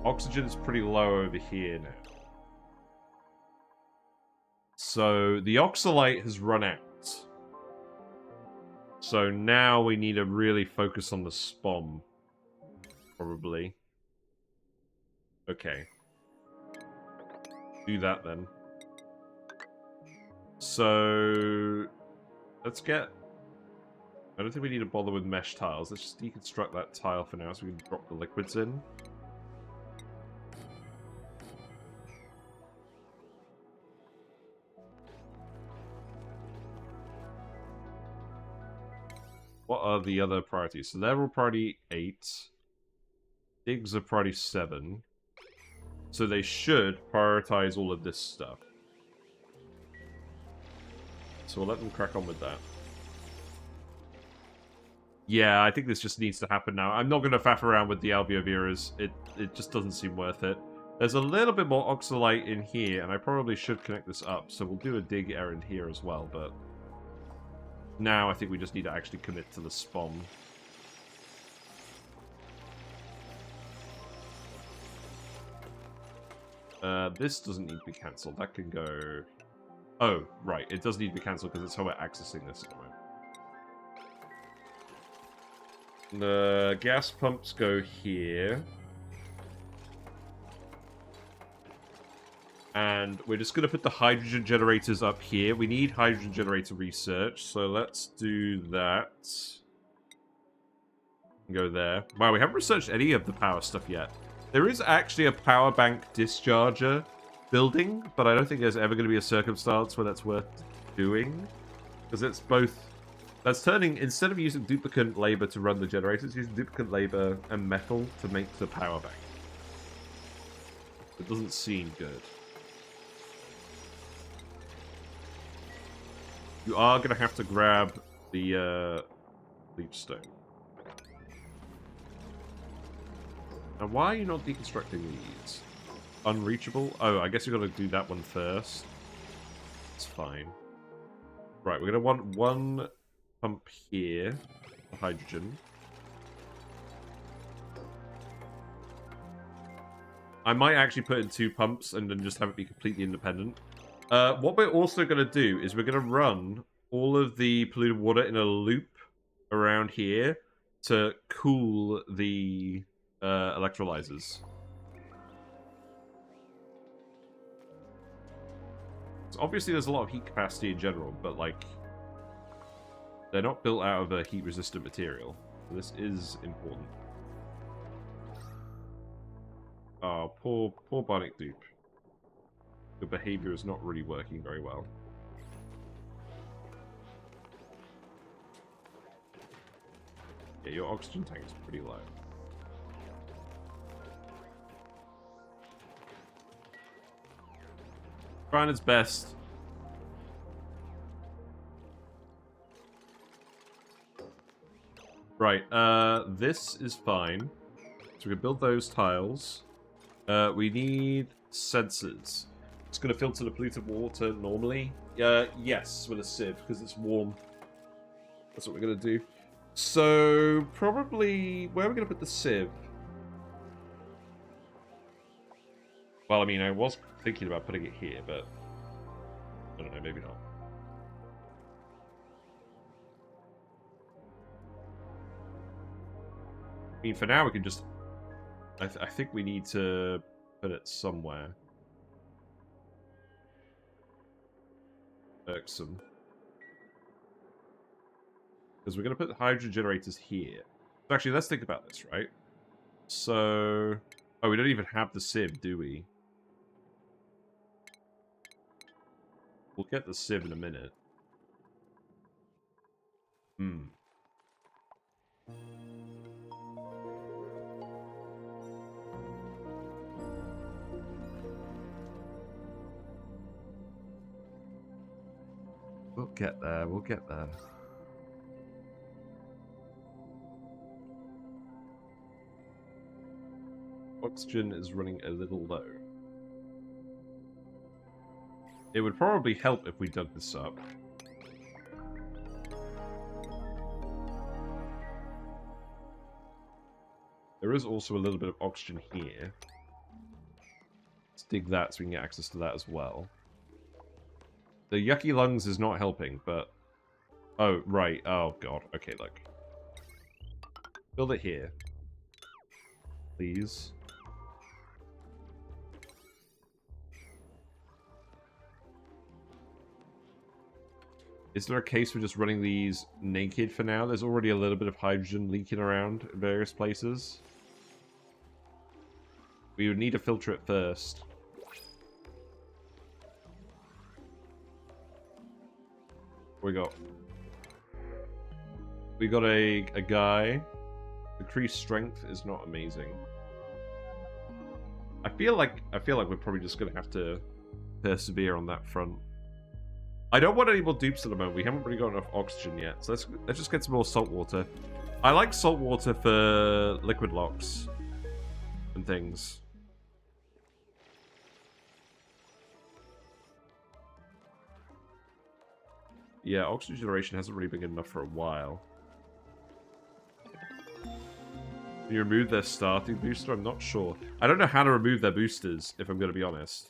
Oxygen is pretty low over here now. So, the oxalate has run out. So now we need to really focus on the SPOM. Probably. Okay. Do that then. So... let's get... I don't think we need to bother with mesh tiles. Let's just deconstruct that tile for now so we can drop the liquids in. What are the other priorities? So they're all priority 8. Digs are priority 7. So they should prioritize all of this stuff. So we'll let them crack on with that. Yeah, I think this just needs to happen now. I'm not going to faff around with the alveoviras. It just doesn't seem worth it. There's a little bit more oxalate in here, and I probably should connect this up. So we'll do a dig errand here as well, but... now I think we just need to actually commit to the SPOM. This doesn't need to be cancelled. That can go... oh, right. It does need to be cancelled because it's how we're accessing this at the moment. The gas pumps go here. And we're just going to put the hydrogen generators up here. We need hydrogen generator research, so let's do that. Go there. Wow, we haven't researched any of the power stuff yet. There is actually a power bank discharger building, but I don't think there's ever going to be a circumstance where that's worth doing. Because it's both That's turning, instead of using duplicant labor to run the generators, using duplicant labor and metal to make the power bank. It doesn't seem good. You are going to have to grab the leech stone. Now, why are you not deconstructing these? Unreachable? Oh, I guess you've got to do that one first. It's fine. Right, we're going to want one pump here for hydrogen. I might actually put in 2 pumps and then just have it be completely independent. What we're also going to do is we're going to run all of the polluted water in a loop around here to cool the electrolyzers. So obviously there's a lot of heat capacity in general, but like they're not built out of a heat-resistant material. So this is important. Oh, poor Bionic dupe. The behavior is not really working very well. Yeah, your oxygen tank is pretty low. Trying its best. Right, this is fine. So we can build those tiles. We need sensors. It's going to filter the polluted water normally. Yes, with a sieve, because it's warm. That's what we're going to do. So, probably... Where are we going to put the sieve? Well, I mean, I was thinking about putting it here, but... I don't know, maybe not. I mean, for now, we can just... I think we need to put it somewhere. Irksome. Because we're going to put hydrogen generators here. Actually, let's think about this, right? So... Oh, we don't even have the sieve, do we? We'll get the sieve in a minute. Hmm. We'll get there, we'll get there. Oxygen is running a little low. It would probably help if we dug this up. There is also a little bit of oxygen here. Let's dig that so we can get access to that as well. The yucky lungs is not helping, but... Oh, right. Oh, God. Okay, look. Build it here. Please. Is there a case for just running these naked for now? There's already a little bit of hydrogen leaking around in various places. We would need to filter it first. We got a guy. Increased strength is not amazing. I feel like we're probably just gonna have to persevere on that front. I don't want any more dupes at the moment. We haven't really got enough oxygen yet, so let's just get some more salt water. I like salt water for liquid locks and things. Yeah, oxygen generation hasn't really been good enough for a while. Can you remove their starting booster? I'm not sure. I don't know how to remove their boosters, if I'm going to be honest.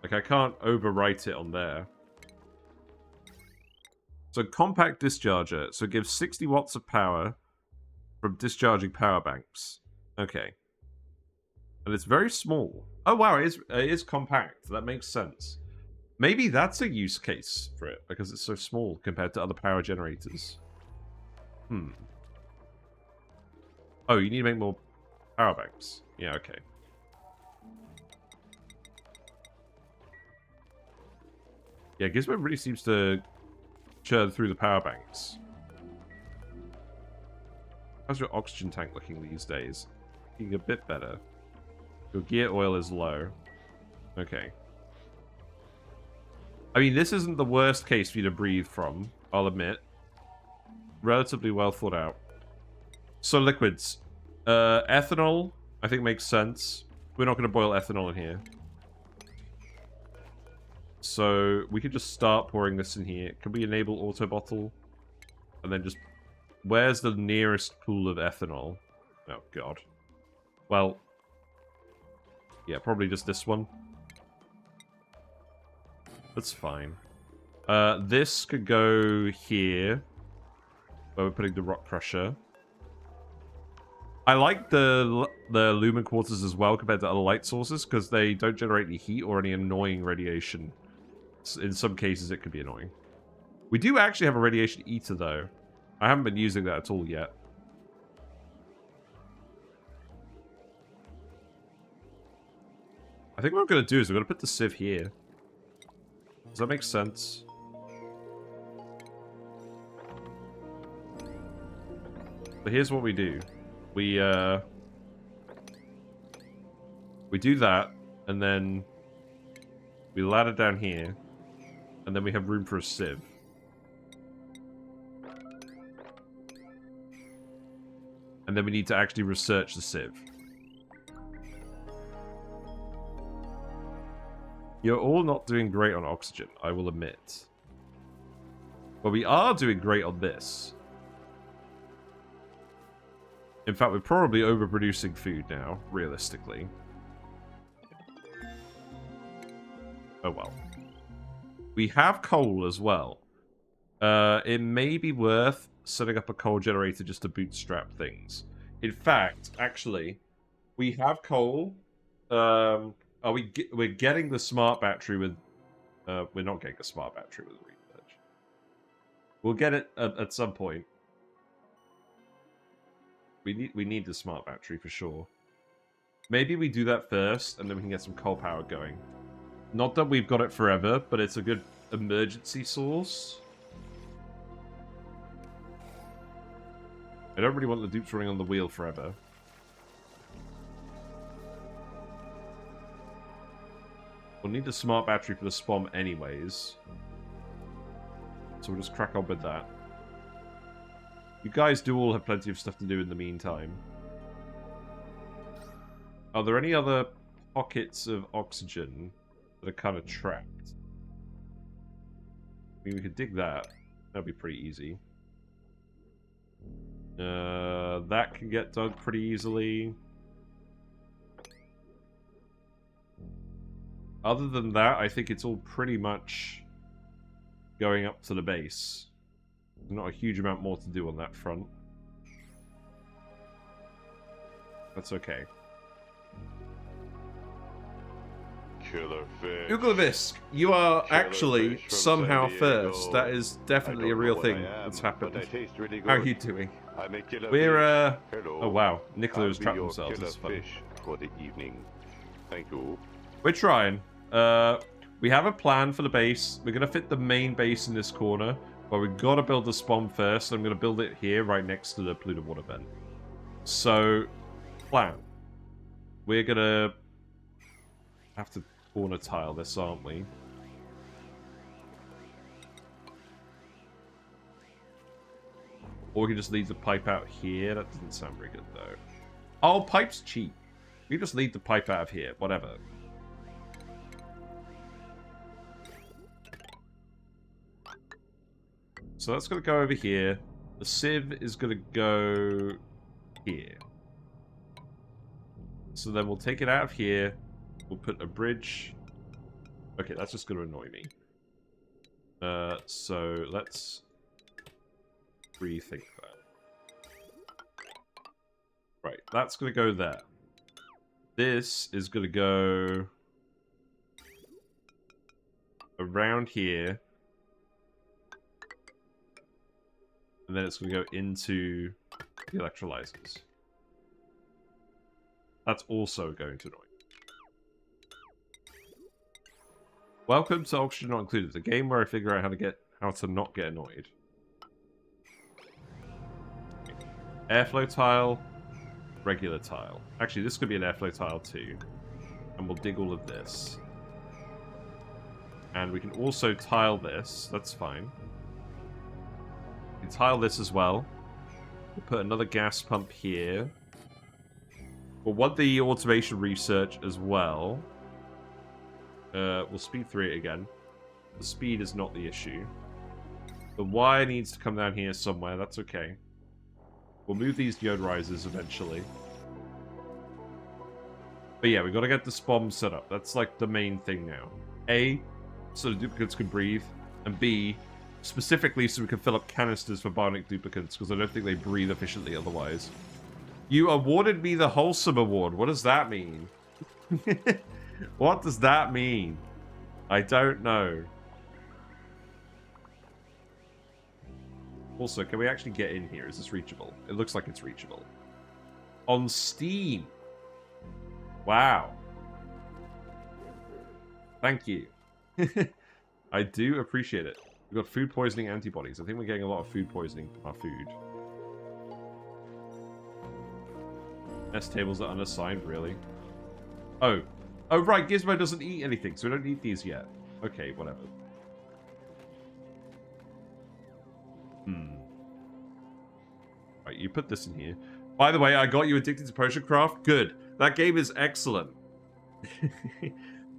Like, I can't overwrite it on there. So, compact discharger. So, it gives 60 watts of power from discharging power banks. Okay. And it's very small. Oh, wow, it is compact. That makes sense. Maybe that's a use case for it, because it's so small compared to other power generators. Oh, you need to make more power banks. Yeah, okay. Yeah, Gizmo really seems to churn through the power banks. How's your oxygen tank looking these days? Looking a bit better. Your gear oil is low. Okay. I mean, this isn't the worst case for you to breathe from, I'll admit. Relatively well thought out. So, liquids. Ethanol, I think makes sense. We're not going to boil ethanol in here. So, we could just start pouring this in here. Can we enable auto bottle? And then just... Where's the nearest pool of ethanol? Oh, God. Well... Yeah, probably just this one. That's fine. This could go here. Where we're putting the rock crusher. I like the lumen quarters as well compared to other light sources because they don't generate any heat or any annoying radiation. In some cases, it could be annoying. We do actually have a radiation eater, though. I haven't been using that at all yet. I think what I'm going to do is I'm going to put the sieve here. Does that make sense? But here's what we do. We do that, and then we ladder down here, and then we have room for a sieve. And then we need to actually research the sieve. You're all not doing great on oxygen, I will admit. But we are doing great on this. In fact, we're probably overproducing food now, realistically. Oh well. We have coal as well. It may be worth setting up a coal generator just to bootstrap things. In fact, actually, we have coal. We're getting the smart battery with... we're not getting a smart battery with research. We'll get it at some point. We need the smart battery for sure. Maybe we do that first, and then we can get some coal power going. Not that we've got it forever, but it's a good emergency source. I don't really want the dupes running on the wheel forever. We'll need the smart battery for the SPOM anyways. So we'll just crack on with that. You guys do all have plenty of stuff to do in the meantime. Are there any other pockets of oxygen that are kind of trapped? I mean, we could dig that. That'd be pretty easy. That can get dug pretty easily. Other than that, I think it's all pretty much going up to the base. Not a huge amount more to do on that front. That's okay. Killer fish. Google Visk, you are Killer actually fish from somehow San Diego. first. That is definitely a real thing that's happened. But they taste really good. How are you doing? I'm a killer We're, fish. Hello. oh wow, Nicola has I'll be trapped your themselves. killer That's funny. fish for the evening. Thank you. We're trying. We have a plan for the base. We're going to fit the main base in this corner, but we've got to build the SPOM first. I'm going to build it here, right next to the polluted water vent. So, plan. We're going to have to corner tile this, aren't we? Or we can just leave the pipe out here. That doesn't sound very good, though. Oh, pipe's cheap. We just leave the pipe out of here. Whatever. So that's going to go over here. The sieve is going to go here. So then we'll take it out of here. We'll put a bridge. Okay, that's just going to annoy me. So let's rethink that. Right, that's going to go there. This is going to go around here. And then it's going to go into the electrolyzers. That's also going to annoy me. Welcome to Oxygen Not Included, the game where I figure out how to get how to not get annoyed. Airflow tile, regular tile. Actually, this could be an airflow tile too. And we'll dig all of this. And we can also tile this. That's fine. We can tile this as well. We'll put another gas pump here. We'll want the automation research as well. We'll speed 3 it again. The speed is not the issue. The wire needs to come down here somewhere. That's okay. We'll move these deodorizers eventually. But yeah, we've got to get the SPOM set up. That's like the main thing now. A, so the duplicates can breathe. And B, specifically so we can fill up canisters for bionic duplicates, because I don't think they breathe efficiently otherwise. You awarded me the Wholesome Award. What does that mean? What does that mean? I don't know. Also, can we actually get in here? Is this reachable? It looks like it's reachable. On Steam. Wow. Thank you. I do appreciate it. We've got food poisoning antibodies. I think we're getting a lot of food poisoning from our food. Nest tables are unassigned, really. Oh. Oh, right. Gizmo doesn't eat anything, so we don't need these yet. Okay, whatever. Right, you put this in here. By the way, I got you addicted to Potion Craft. Good. That game is excellent.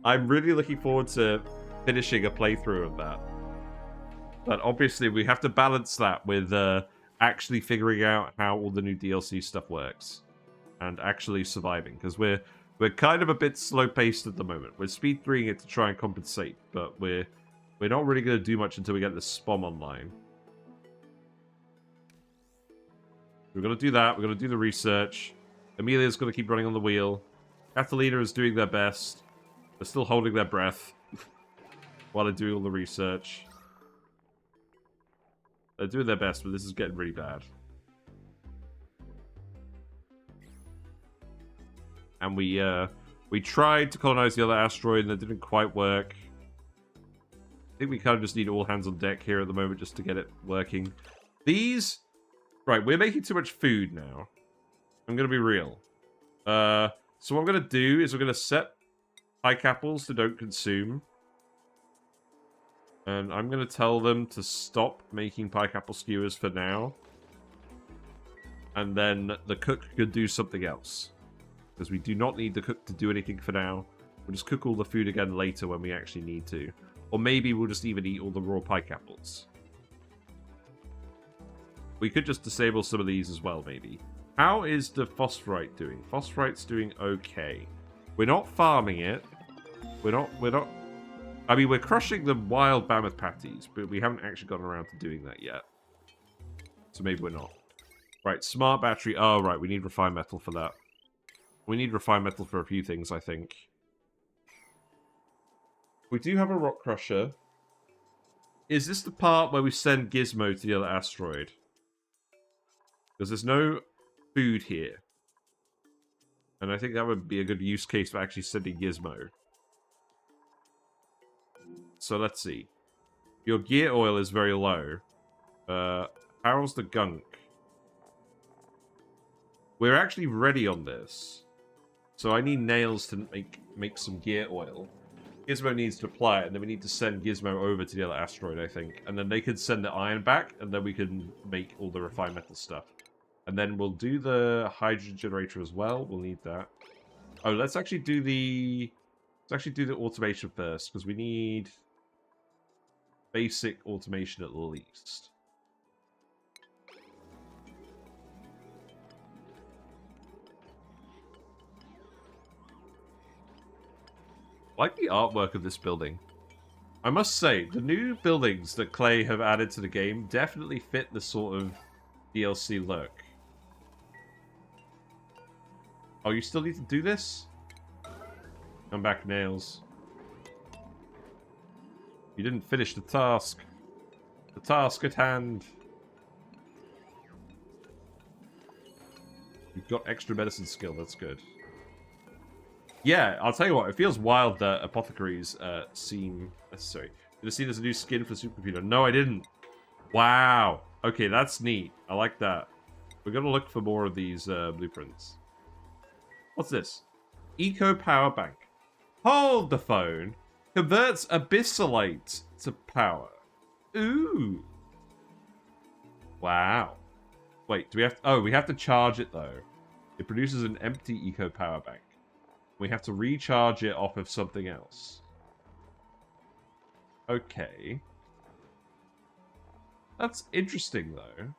I'm really looking forward to finishing a playthrough of that. But obviously, we have to balance that with actually figuring out how all the new DLC stuff works. And actually surviving. Because we're kind of a bit slow-paced at the moment. We're speed 3ing it to try and compensate. But we're not really going to do much until we get the SPOM online. We're going to do that. We're going to do the research. Amelia's going to keep running on the wheel. Catalina is doing their best. They're still holding their breath while they're doing all the research. They're doing their best, but this is getting really bad. And we tried to colonize the other asteroid, and it didn't quite work. I think we kind of just need all hands on deck here at the moment just to get it working. These... Right, we're making too much food now. I'm going to be real. So what I'm going to do is we're going to set pike apples to don't consume. And I'm going to tell them to stop making pike apple skewers for now. And then the cook could do something else. Because we do not need the cook to do anything for now. We'll just cook all the food again later when we actually need to. Or maybe we'll just even eat all the raw pike apples. We could just disable some of these as well, maybe. How is the phosphorite doing? Phosphorite's doing okay. We're not farming it. We're not... I mean, we're crushing the wild Bammoth patties, but we haven't actually gotten around to doing that yet. So maybe we're not. Right, smart battery. Oh, right, we need refined metal for that. We need refined metal for a few things, I think. We do have a rock crusher. Is this the part where we send Gizmo to the other asteroid? Because there's no food here. And I think that would be a good use case for actually sending Gizmo. So let's see. Your gear oil is very low. How's the gunk? We're actually ready on this. So I need nails to make some gear oil. Gizmo needs to apply it, and then we need to send Gizmo over to the other asteroid, I think. And then they could send the iron back, and then we can make all the refined metal stuff. And then we'll do the hydrogen generator as well. We'll need that. Oh, let's actually do the automation first, because we need basic automation at least. I like the artwork of this building. I must say, the new buildings that Clay have added to the game definitely fit the sort of DLC look. Oh, you still need to do this? Come back, Nails. You didn't finish the task. The task at hand. You've got extra medicine skill, that's good. Yeah, I'll tell you what, it feels wild that apothecaries seem necessary. Did I see there's a new skin for Supercomputer? No, I didn't. Wow. Okay, that's neat. I like that. We're going to look for more of these blueprints. What's this? Eco Power Bank. Hold the phone. Converts abyssalite to power. Ooh. Wow. Wait, do we have to... Oh, we have to charge it, though. It produces an empty Eco Power Bank. We have to recharge it off of something else. Okay. That's interesting, though.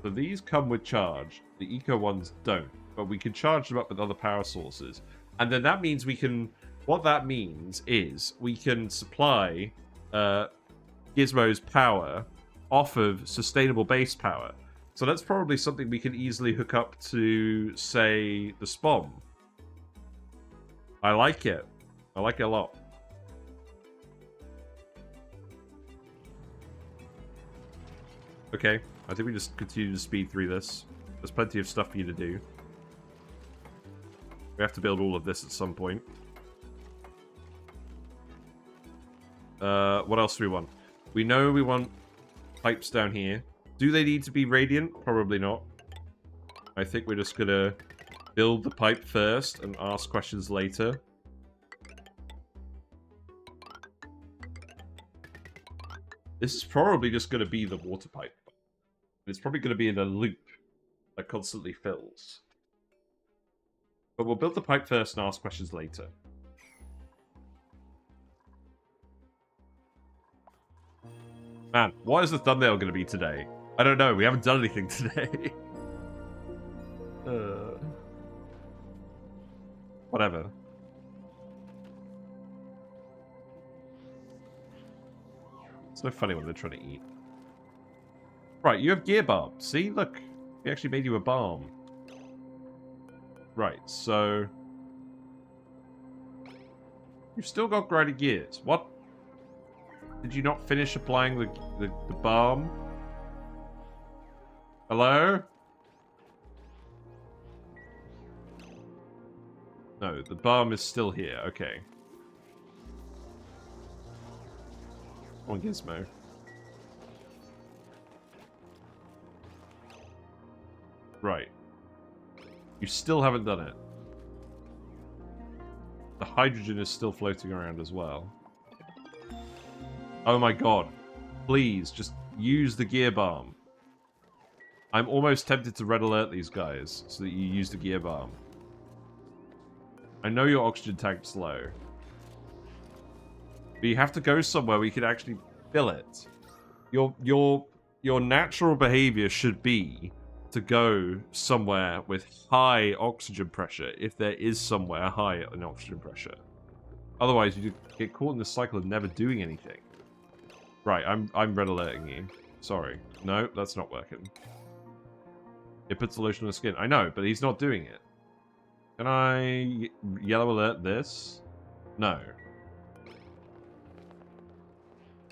So these come with charge. The eco ones don't. But we can charge them up with other power sources. And then that means we can... What that means is we can supply Gizmo's power off of sustainable base power. So that's probably something we can easily hook up to, say, the SPOM. I like it. I like it a lot. Okay, I think we just continue to speed through this. There's plenty of stuff for you to do. We have to build all of this at some point. What else do we want? We know we want pipes down here. Do they need to be radiant? Probably not. I think we're just gonna build the pipe first and ask questions later. This is probably just gonna be the water pipe. It's probably gonna be in a loop that constantly fills. But we'll build the pipe first and ask questions later. Man, what is the thumbnail going to be today? I don't know. We haven't done anything today. Whatever. It's so funny when they're trying to eat. Right, you have gear balm. See, look. We actually made you a balm. Right, so... You've still got grinding gears. What? Did you not finish applying the balm? Hello? No, the balm is still here. Okay. Come on, Gizmo. Right. You still haven't done it. The hydrogen is still floating around as well. Oh my god. Please, just use the gear balm. I'm almost tempted to red alert these guys so that you use the gear balm. I know your oxygen tank's low. But you have to go somewhere where you can actually fill it. Your natural behavior should be to go somewhere with high oxygen pressure if there is somewhere high in oxygen pressure. Otherwise, you get caught in the cycle of never doing anything. Right, I'm red alerting you. Sorry. No, that's not working. It puts the lotion on the skin. I know, but he's not doing it. Can I yellow alert this? No.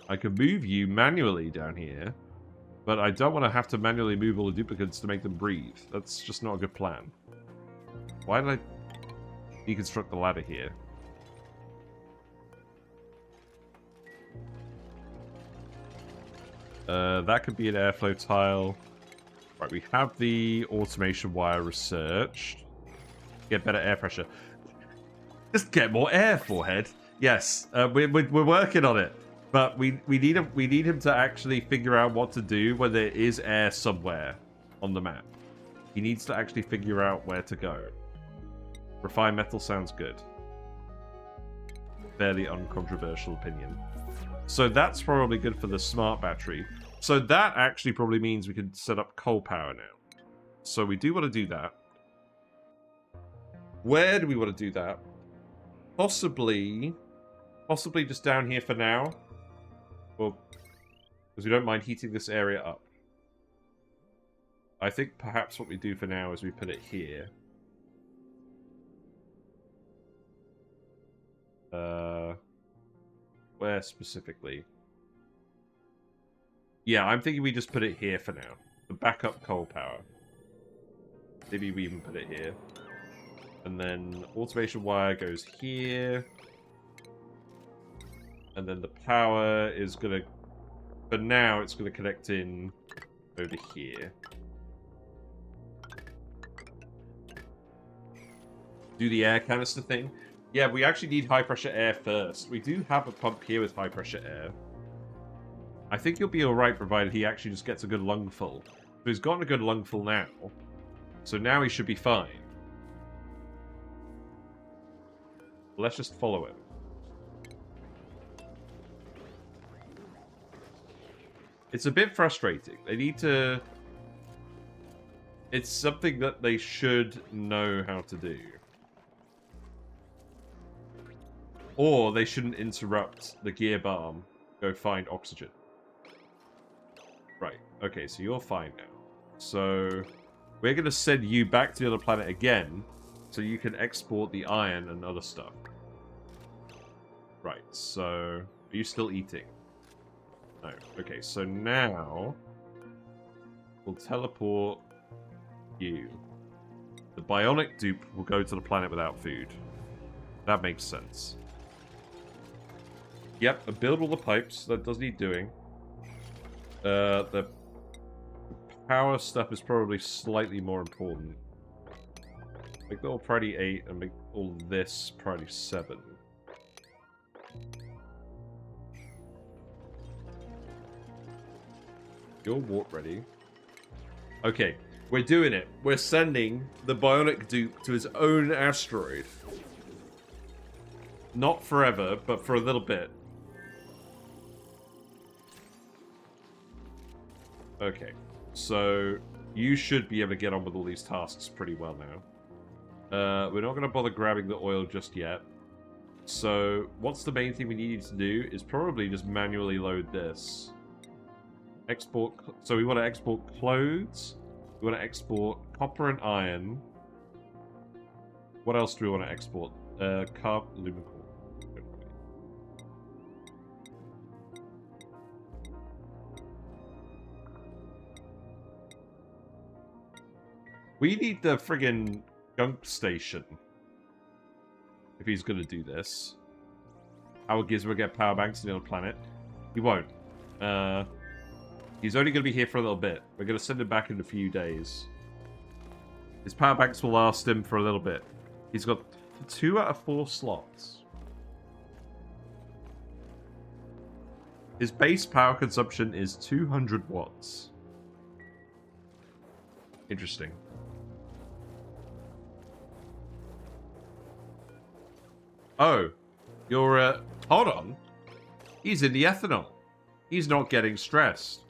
I could move you manually down here, but I don't want to have to manually move all the duplicants to make them breathe. That's just not a good plan. Why did I deconstruct the ladder here? That could be an airflow tile. Right, we have the automation wire researched. Get better air pressure. Just get more air, forehead. Yes, we're working on it. But we need him to actually figure out what to do when there is air somewhere on the map. He needs to actually figure out where to go. Refined metal sounds good. Fairly uncontroversial opinion. So that's probably good for the smart battery. So that actually probably means we can set up coal power now. So we do want to do that. Where do we want to do that? Possibly just down here for now. Well, because we don't mind heating this area up. I think perhaps what we do for now is we put it here. Where specifically? Yeah, I'm thinking we just put it here for now. The backup coal power. Maybe we even put it here. And then automation wire goes here. And then the power is going to... For now, it's going to connect in over here. Do the air canister thing. Yeah, we actually need high-pressure air first. We do have a pump here with high-pressure air. I think he'll be alright, provided he actually just gets a good lungful. So he's gotten a good lungful now. So now he should be fine. Let's just follow him. It's a bit frustrating. They need to... It's something that they should know how to do. Or they shouldn't interrupt the gear balm. Go find oxygen. Right. Okay, so you're fine now. So we're going to send you back to the other planet again so you can export the iron and other stuff. Right, so are you still eating? No. Okay, so now we'll teleport you. The bionic dupe will go to the planet without food. That makes sense. Yep, build all the pipes. That does need doing. The power stuff is probably slightly more important. Make that all priority 8 and make all this priority 7. You're warp ready. Okay, we're doing it. We're sending the bionic dupe to his own asteroid. Not forever, but for a little bit. Okay, so you should be able to get on with all these tasks pretty well now. We're not going to bother grabbing the oil just yet. So what's the main thing we need to do is probably just manually load this. Export. So we want to export clothes. We want to export copper and iron. What else do we want to export? Lumicore. We need the friggin' gunk station. If he's gonna do this. How will Gizmo get power banks on the other planet? He won't. He's only gonna be here for a little bit. We're gonna send him back in a few days. His power banks will last him for a little bit. He's got 2 out of 4 slots. His base power consumption is 200 watts. Interesting. Oh, you're, hold on. He's in the ethanol. He's not getting stressed.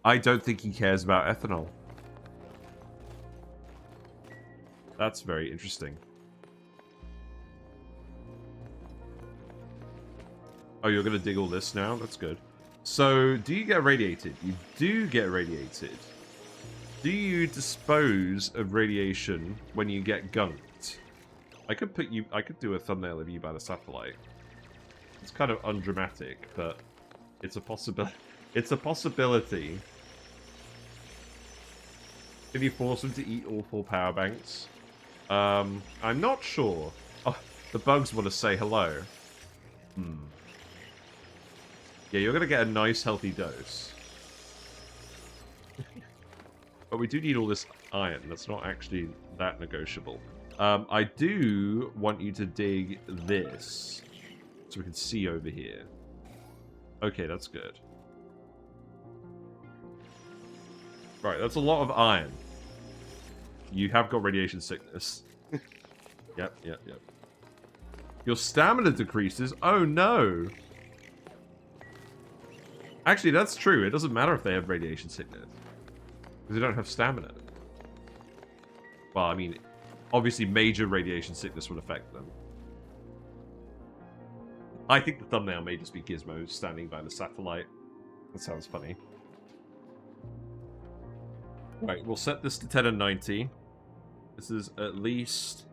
I don't think he cares about ethanol. That's very interesting. Oh, you're going to dig all this now? That's good. So, do you get radiated? You do get radiated. Do you dispose of radiation when you get gunked? I could do a thumbnail of you by the satellite. It's kind of undramatic, but it's a possibility. It's a possibility. Can you force them to eat all 4 power banks? I'm not sure. Oh, the bugs want to say hello. Yeah, you're going to get a nice healthy dose. But we do need all this iron. That's not actually that negotiable. I do want you to dig this. So we can see over here. Okay, that's good. Right, that's a lot of iron. You have got radiation sickness. Yep. Your stamina decreases? Oh no! Actually, that's true. It doesn't matter if they have radiation sickness. Because they don't have stamina. Well, I mean, obviously major radiation sickness would affect them. I think the thumbnail may just be Gizmo standing by the satellite. That sounds funny. Right, we'll set this to 10 and 90. This is at least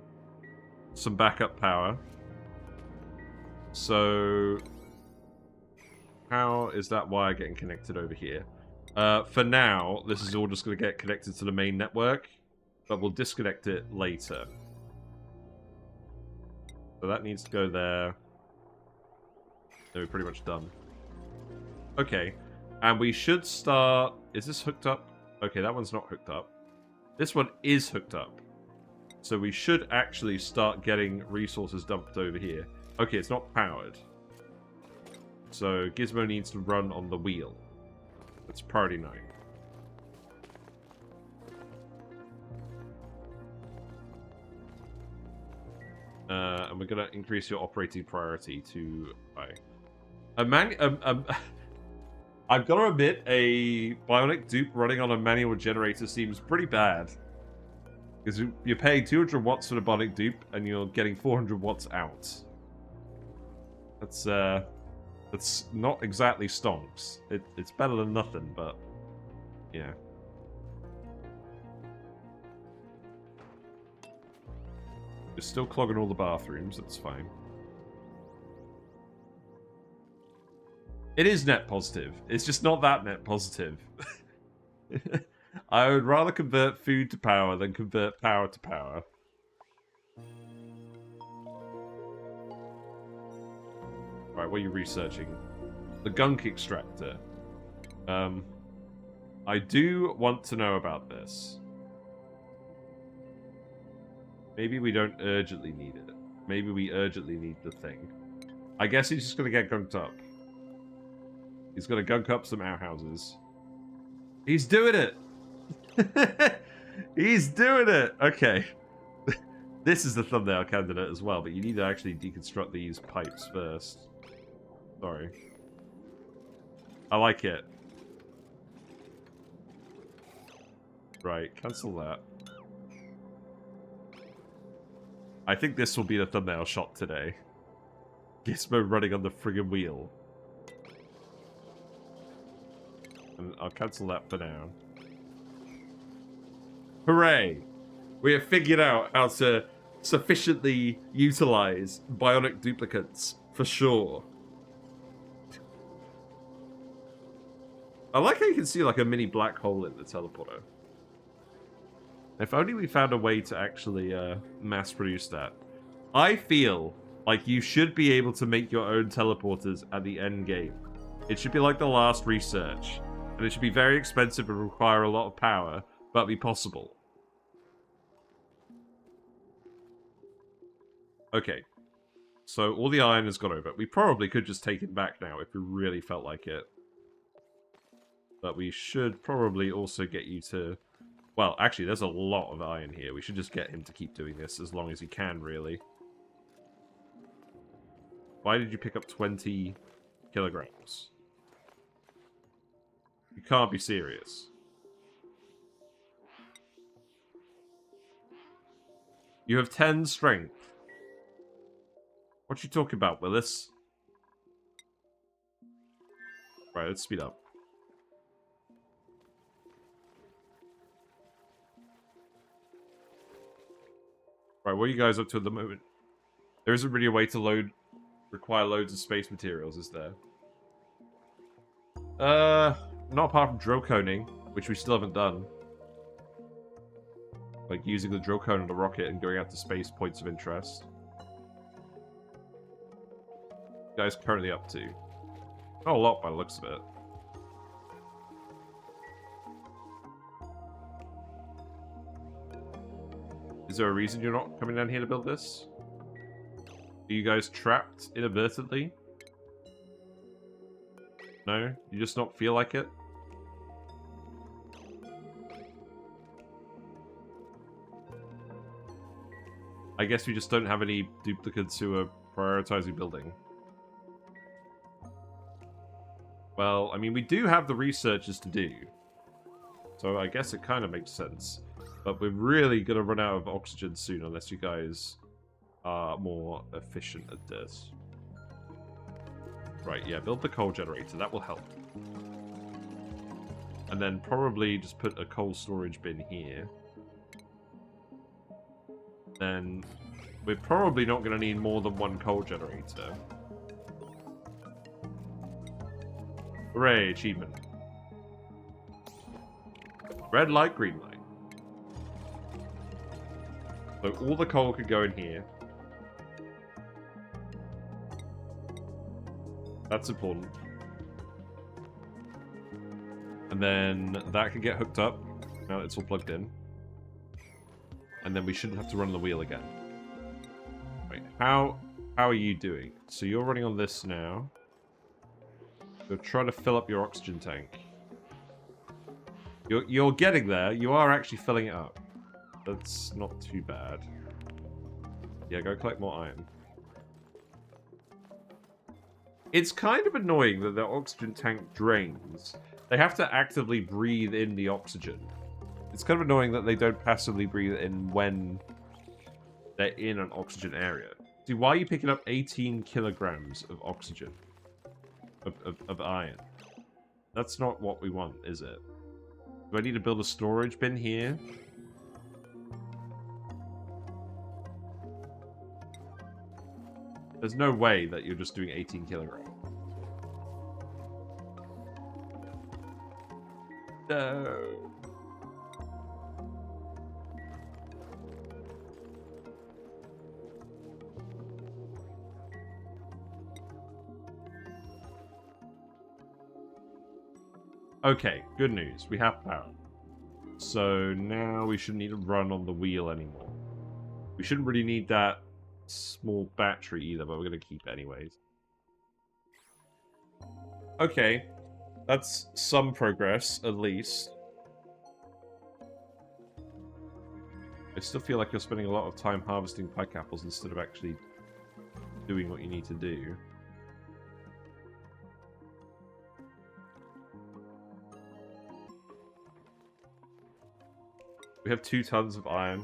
some backup power. So How is that wire getting connected over here? For now, this is all just going to get connected to the main network, but we'll disconnect it later. So that needs to go there. Then we're pretty much done. Okay, and we should start... Is this hooked up? Okay, that one's not hooked up. This one is hooked up. So we should actually start getting resources dumped over here. Okay, it's not powered. So Gizmo needs to run on the wheel. That's priority 9. And we're going to increase your operating priority to high. I've got to admit, a bionic dupe running on a manual generator seems pretty bad. Because you're paying 200 watts for the bionic dupe, and you're getting 400 watts out. That's not exactly stonks. It's better than nothing, but yeah. We're still clogging all the bathrooms, that's fine. It is net positive. It's just not that net positive. I would rather convert food to power than convert power to power. Right, what are you researching? The gunk extractor. I do want to know about this. Maybe we don't urgently need it. Maybe we urgently need the thing. I guess he's just going to get gunked up. He's going to gunk up some outhouses. He's doing it! He's doing it! Okay. This is the thumbnail candidate as well, but you need to actually deconstruct these pipes first. Sorry. I like it. Right, cancel that. I think this will be the thumbnail shot today. Gizmo running on the friggin' wheel. And I'll cancel that for now. Hooray! We have figured out how to sufficiently utilize bionic duplicates, for sure. I like how you can see like a mini black hole in the teleporter. If only we found a way to actually mass produce that. I feel like you should be able to make your own teleporters at the end game. It should be like the last research. And it should be very expensive and require a lot of power, but be possible. Okay. So all the iron has gone over. We probably could just take it back now if we really felt like it. But we should probably also get you to... Well, actually, there's a lot of iron here. We should just get him to keep doing this as long as he can, really. Why did you pick up 20 kilograms? You can't be serious. You have 10 strength. What you talking about, Willis? Right, let's speed up. Right, what are you guys up to at the moment? There isn't really a way to require loads of space materials, is there? Not apart from drill coning, which we still haven't done. Like using the drill cone on the rocket and going out to space points of interest. What are you guys currently up to? Not a lot by the looks of it. Is there a reason you're not coming down here to build this? Are you guys trapped inadvertently? No? You just not feel like it? I guess we just don't have any duplicates who are prioritizing building. Well, I mean, we do have the researchers to do. So I guess it kind of makes sense. But we're really going to run out of oxygen soon unless you guys are more efficient at this. Right, yeah, build the coal generator. That will help. And then probably just put a coal storage bin here. Then we're probably not going to need more than one coal generator. Hooray, achievement. Red light, green light. So all the coal could go in here. That's important. And then that can get hooked up. Now it's all plugged in. And then we shouldn't have to run the wheel again. Right, how are you doing? So you're running on this now. You're trying to fill up your oxygen tank. You're getting there. You are actually filling it up. That's not too bad. Yeah, go collect more iron. It's kind of annoying that the oxygen tank drains. They have to actively breathe in the oxygen. It's kind of annoying that they don't passively breathe in when they're in an oxygen area. See, why are you picking up 18 kilograms of oxygen? Of iron? That's not what we want, is it? Do I need to build a storage bin here? There's no way that you're just doing 18 kilograms. No. Okay, good news. We have power. So now we shouldn't need to run on the wheel anymore. We shouldn't really need that small battery either, but we're going to keep it anyways. Okay. That's some progress, at least. I still feel like you're spending a lot of time harvesting pike apples instead of actually doing what you need to do. We have 2 tons of iron.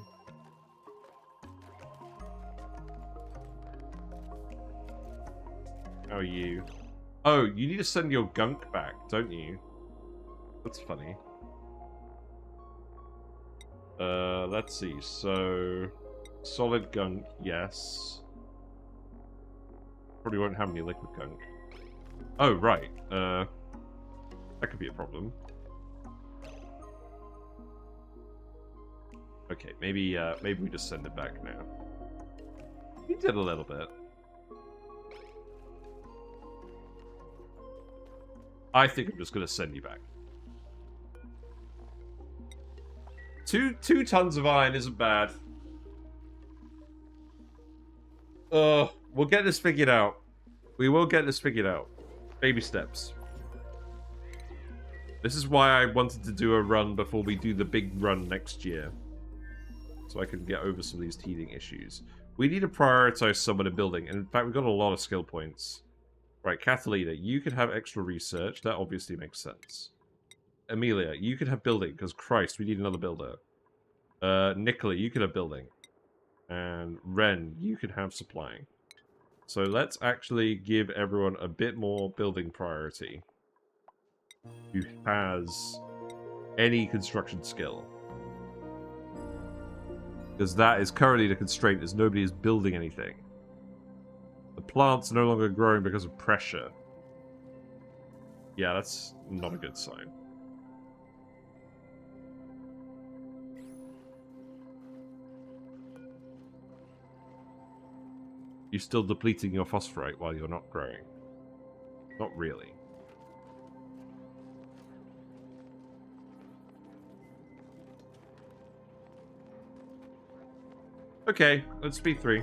How are you? Oh, you need to send your gunk back, don't you? That's funny. Let's see. So, solid gunk, yes. Probably won't have any liquid gunk. Oh, right. That could be a problem. Okay, maybe we just send it back now. We did a little bit. I think I'm just going to send you back. Two tons of iron isn't bad. We'll get this figured out. We will get this figured out. Baby steps. This is why I wanted to do a run before we do the big run next year. So I can get over some of these teething issues. We need to prioritize someone in building. And in fact, we've got a lot of skill points. Right, Catalina, you could have extra research. That obviously makes sense. Amelia, you could have building, because Christ, we need another builder. Nicola, you could have building. And Ren, you could have supplying. So let's actually give everyone a bit more building priority. Who has any construction skill. Because that is currently the constraint, is nobody is building anything. The plant's no longer growing because of pressure. Yeah, that's not a good sign. You're still depleting your phosphorite while you're not growing. Not really. Okay, let's be 3.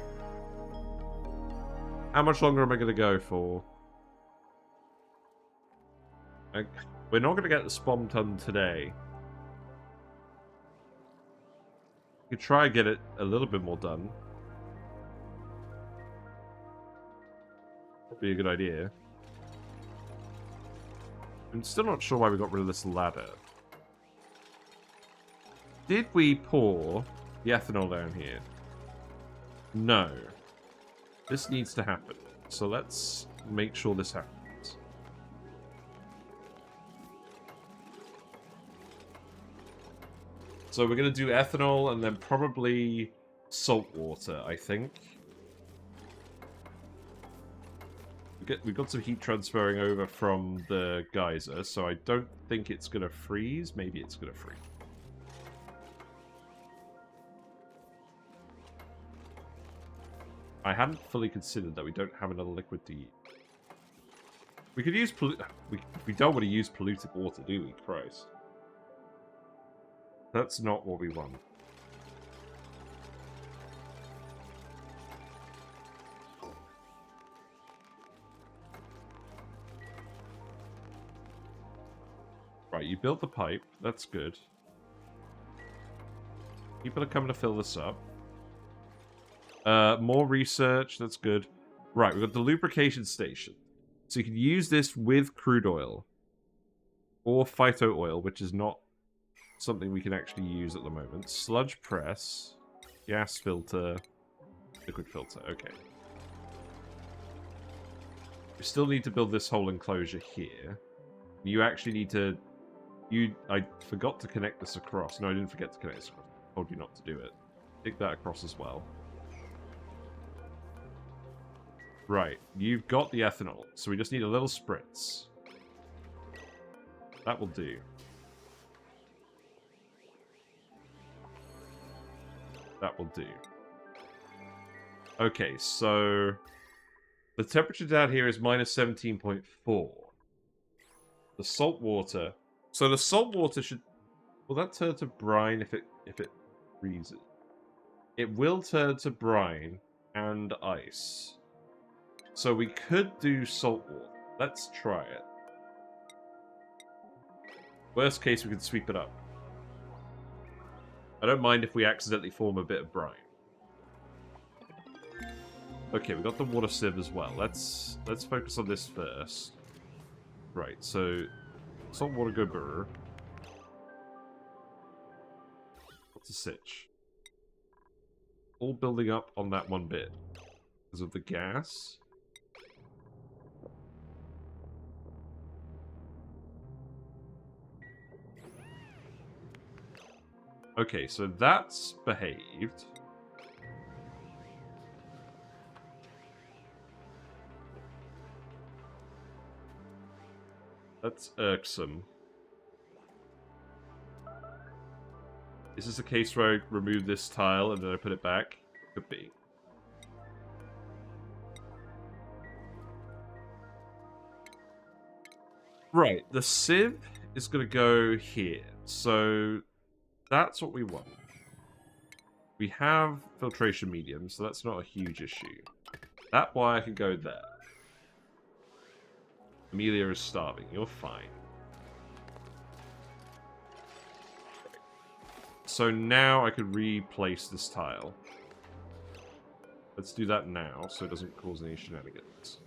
How much longer am I going to go for? We're not going to get the SPOM ton today. We could try and get it a little bit more done. Would be a good idea. I'm still not sure why we got rid of this ladder. Did we pour the ethanol down here? No. This needs to happen. So let's make sure this happens. So we're going to do ethanol and then probably salt water, I think. We've got some heat transferring over from the geyser, so I don't think it's going to freeze. Maybe it's going to freeze. I hadn't fully considered that we don't have another liquid to use. We could use we don't want to use polluted water, do we? Christ. That's not what we want. Right, you built the pipe. That's good. People are coming to fill this up. More research. That's good. Right, we've got the lubrication station. So you can use this with crude oil. Or phyto oil, which is not something we can actually use at the moment. Sludge press. Gas filter. Liquid filter. Okay. We still need to build this whole enclosure here. You actually need to... I forgot to connect this across. No, I didn't forget to connect this across. I told you not to do it. Take that across as well. Right, you've got the ethanol, so we just need a little spritz. That will do. That will do. Okay, so... the temperature down here is minus 17.4. The salt water... so the salt water should... will that turn to brine if it freezes? It will turn to brine and ice. So we could do salt water. Let's try it. Worst case, we can sweep it up. I don't mind if we accidentally form a bit of brine. Okay, we got the water sieve as well. Let's focus on this first. Right, so salt water go burr. What's a sitch? All building up on that one bit because of the gas. Okay, so that's behaved. That's irksome. Is this a case where I remove this tile and then I put it back? Could be. Right, the sieve is going to go here. So that's what we want. We have filtration medium, so that's not a huge issue. That wire can go there. Amelia is starving. You're fine. So now I could replace this tile. Let's do that now, so it doesn't cause any shenanigans.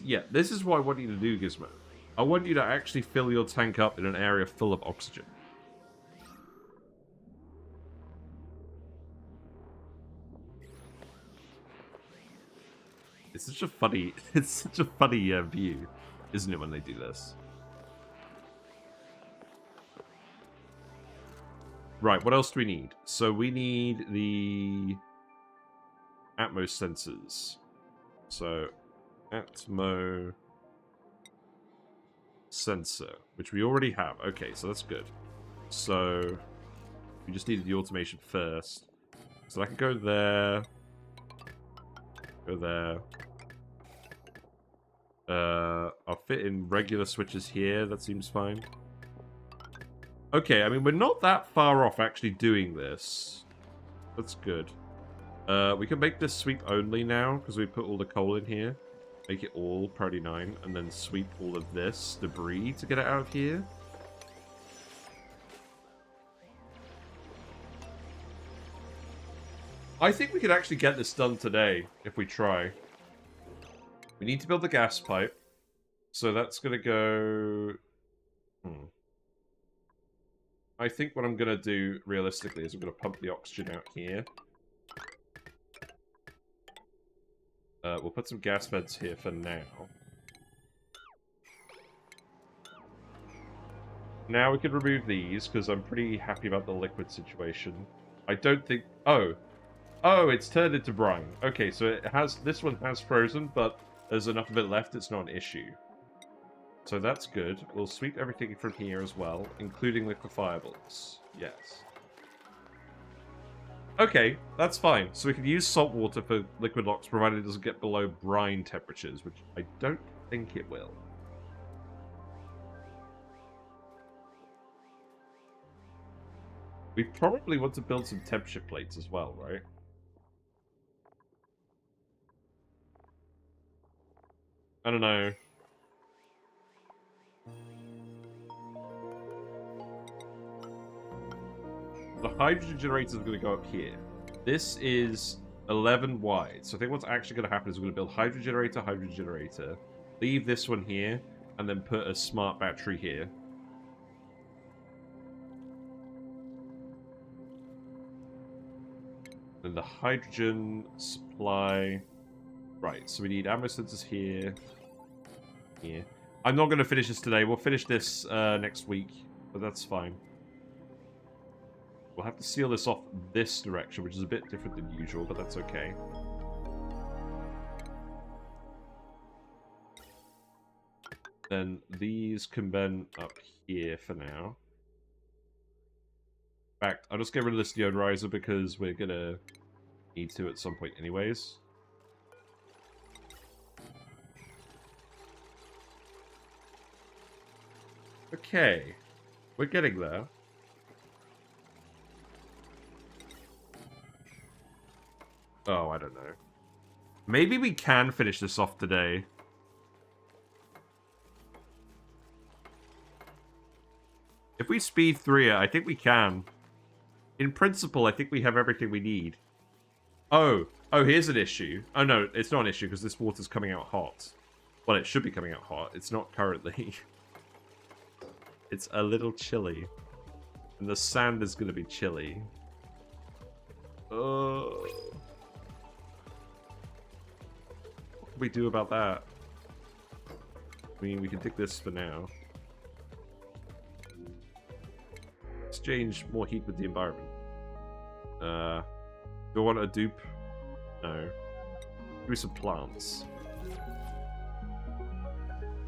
Yeah, this is what I want you to do, Gizmo. I want you to actually fill your tank up in an area full of oxygen. It's such a funny, view, isn't it, when they do this? Right, what else do we need? So we need the Atmos sensors. So, Atmo sensor, which we already have. Okay, so that's good. So, we just needed the automation first. So I can go there. Go there. I'll fit in regular switches here. That seems fine. Okay, I mean, we're not that far off actually doing this. That's good. We can make this sweep only now, because we put all the coal in here. Make it all priority 9, and then sweep all of this debris to get it out of here. I think we could actually get this done today, if we try. We need to build the gas pipe. So that's going to go... I think what I'm going to do, realistically, is I'm going to pump the oxygen out here. We'll put some gas vents here for now. Now we can remove these, because I'm pretty happy about the liquid situation. I don't think... oh! Oh, it's turned into brine. Okay, so it has, this one has frozen, but there's enough of it left, it's not an issue. So that's good. We'll sweep everything from here as well, including liquefiables. Yes. Okay, that's fine. So we can use salt water for liquid locks, provided it doesn't get below brine temperatures, which I don't think it will. We probably want to build some temperature plates as well, right? I don't know. The hydrogen generator is going to go up here. This is 11 wide. So I think what's actually going to happen is we're going to build hydrogen generator, leave this one here, and then put a smart battery here. Then the hydrogen supply. Right, so we need ammo sensors here. Here. I'm not going to finish this today. We'll finish this next week, but that's fine. We'll have to seal this off this direction, which is a bit different than usual, but that's okay. Then these can bend up here for now. In fact, I'll just get rid of this deodorizer because we're gonna need to at some point anyways. Okay, we're getting there. Oh, I don't know. Maybe we can finish this off today. If we speed through it, I think we can. In principle, I think we have everything we need. Oh, here's an issue. Oh no, it's not an issue because this water's coming out hot. Well, it should be coming out hot. It's not currently. It's a little chilly. And the sand is going to be chilly. What can we do about that? I mean, we can dig this for now. Exchange more heat with the environment. Do I want a dupe? No. Give me some plants.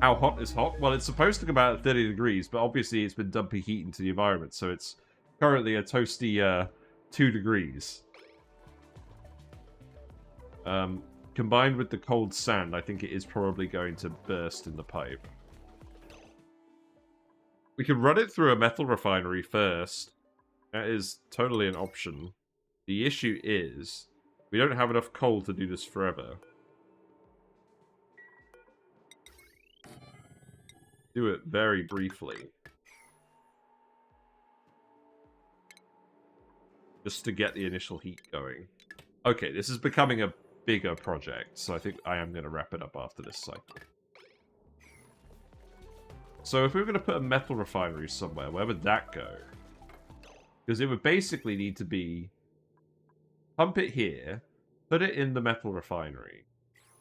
How hot is hot? Well, it's supposed to come out at 30 degrees, but obviously it's been dumping heat into the environment, so it's currently a toasty 2 degrees. Combined with the cold sand, I think it is probably going to burst in the pipe. We can run it through a metal refinery first. That is totally an option. The issue is, we don't have enough coal to do this forever. Do it very briefly. Just to get the initial heat going. Okay, this is becoming a bigger project, so I think I am going to wrap it up after this cycle. So if we were going to put a metal refinery somewhere, where would that go? Because it would basically need to be... Pump it here, put it in the metal refinery.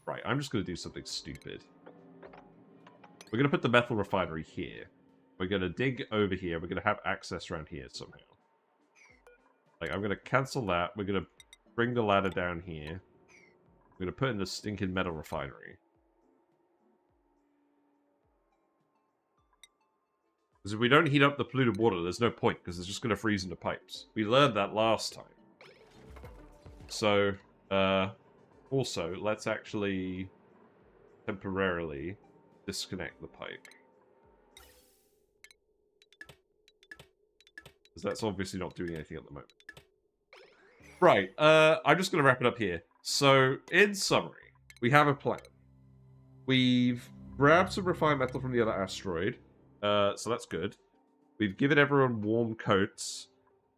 Right, I'm just going to do something stupid. We're going to put the metal refinery here. We're going to dig over here. We're going to have access around here somehow. Like, I'm going to cancel that. We're going to bring the ladder down here. We're going to put in the stinking metal refinery. Because if we don't heat up the polluted water, there's no point, because it's just going to freeze into pipes. We learned that last time. So, also, let's actually temporarily disconnect the pipe. Because that's obviously not doing anything at the moment. Right, I'm just going to wrap it up here. So, in summary, we have a plan. We've grabbed some refined metal from the other asteroid. So that's good. We've given everyone warm coats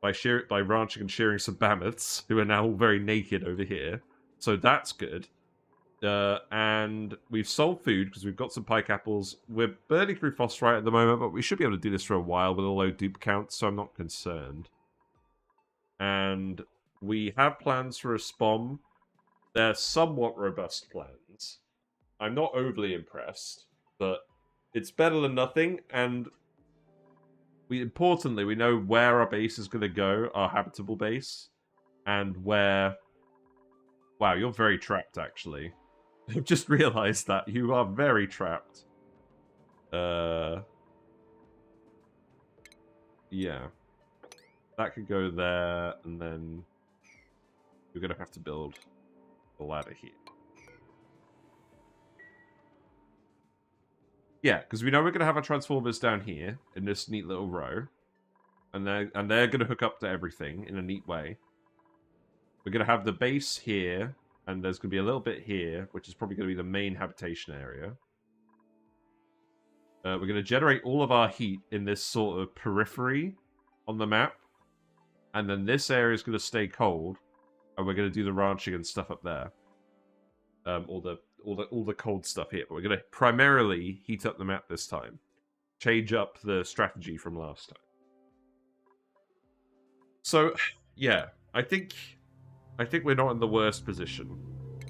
by ranching and shearing some Bammoths, who are now all very naked over here. So that's good. And we've sold food because we've got some pike apples. We're burning through phosphorite at the moment, but we should be able to do this for a while with a low dupe count, so I'm not concerned. And we have plans for a SPOM. They're somewhat robust plans. I'm not overly impressed, but it's better than nothing, and importantly, we know where our base is going to go, our habitable base, and where Wow, you're very trapped, actually. I've just realized that. You are very trapped. Yeah. That could go there, and then you're going to have to build a ladder here. Yeah, because we know we're going to have our transformers down here in this neat little row. And they're going to hook up to everything in a neat way. We're going to have the base here, and there's going to be a little bit here, which is probably going to be the main habitation area. We're going to generate all of our heat in this sort of periphery on the map. And then this area is going to stay cold, and we're going to do the ranching and stuff up there. All the cold stuff here. But we're going to primarily heat up the map this time. Change up the strategy from last time. So, yeah, I think we're not in the worst position.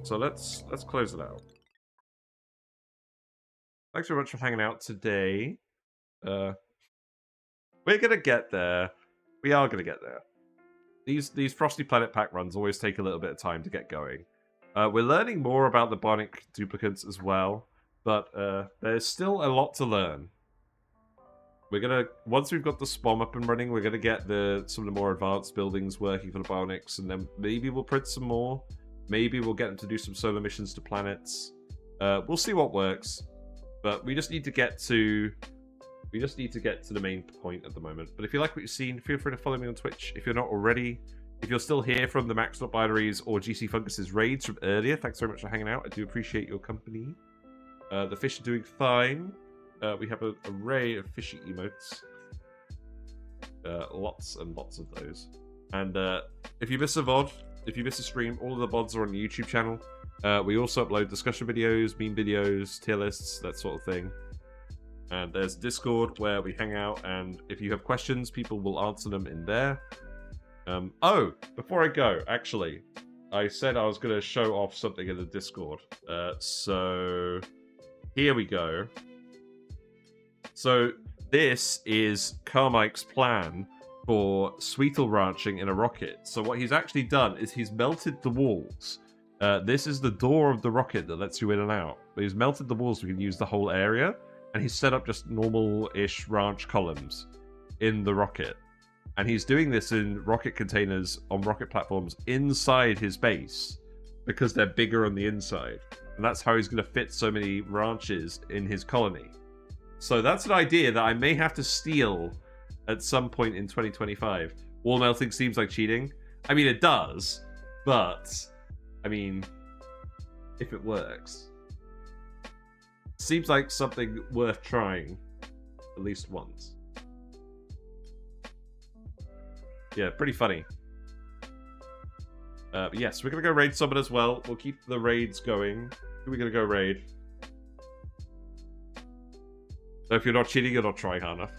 So let's close it out. Thanks very much for hanging out today. We're gonna get there. We are gonna get there. These Frosty Planet pack runs always take a little bit of time to get going. We're learning more about the Bionic duplicants as well, but there's still a lot to learn. We're gonna, once we've got the SPOM up and running, we're gonna get some of the more advanced buildings working for the Bionics, and then maybe we'll print some more. Maybe we'll get them to do some solar missions to planets. We'll see what works, but we just need to get to the main point at the moment. But if you like what you've seen, feel free to follow me on Twitch if you're not already. If you're still here from the Maxed Up Binaries or GC Fungus's raids from earlier, thanks very much for hanging out. I do appreciate your company. The fish are doing fine. We have an array of fishy emotes. Lots and lots of those. And if you miss a VOD, if you miss a stream, all of the VODs are on the YouTube channel. We also upload discussion videos, meme videos, tier lists, that sort of thing. And there's Discord where we hang out, and if you have questions, people will answer them in there. Oh, before I go, actually, I said I was going to show off something in the Discord. So here we go. So this is Carmike's plan for Sweetle ranching in a rocket. So what he's actually done is he's melted the walls. This is the door of the rocket that lets you in and out. But he's melted the walls so we can use the whole area. And he's set up just normal-ish ranch columns in the rocket. And he's doing this in rocket containers on rocket platforms inside his base because they're bigger on the inside. And that's how he's going to fit so many ranches in his colony. So that's an idea that I may have to steal at some point in 2025. Wall melting seems like cheating. I mean, it does. But, I mean, if it works. Seems like something worth trying at least once. Yeah, pretty funny. But yes, we're going to go raid someone as well. We'll keep the raids going. Who are we going to go raid? So if you're not cheating, you're not trying hard enough.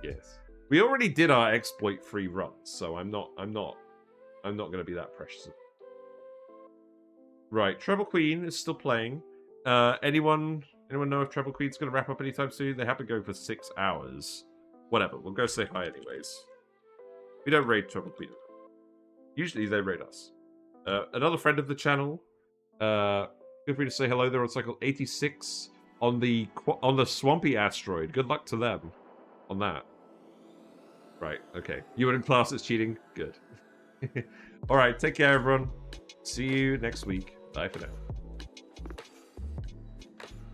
Yes. We already did our exploit-free runs, so I'm not going to be that precious. Right, Treble Queen is still playing. Anyone know if Treble Queen's going to wrap up anytime soon? They have been going for 6 hours. Whatever, we'll go say hi anyways. We don't raid Treble Queen. Usually they raid us. Another friend of the channel. Feel free to say hello. They're on cycle 86 on the swampy asteroid. Good luck to them on that. Right, okay. You were in class as cheating? Good. Alright, take care everyone. See you next week. Bye for now.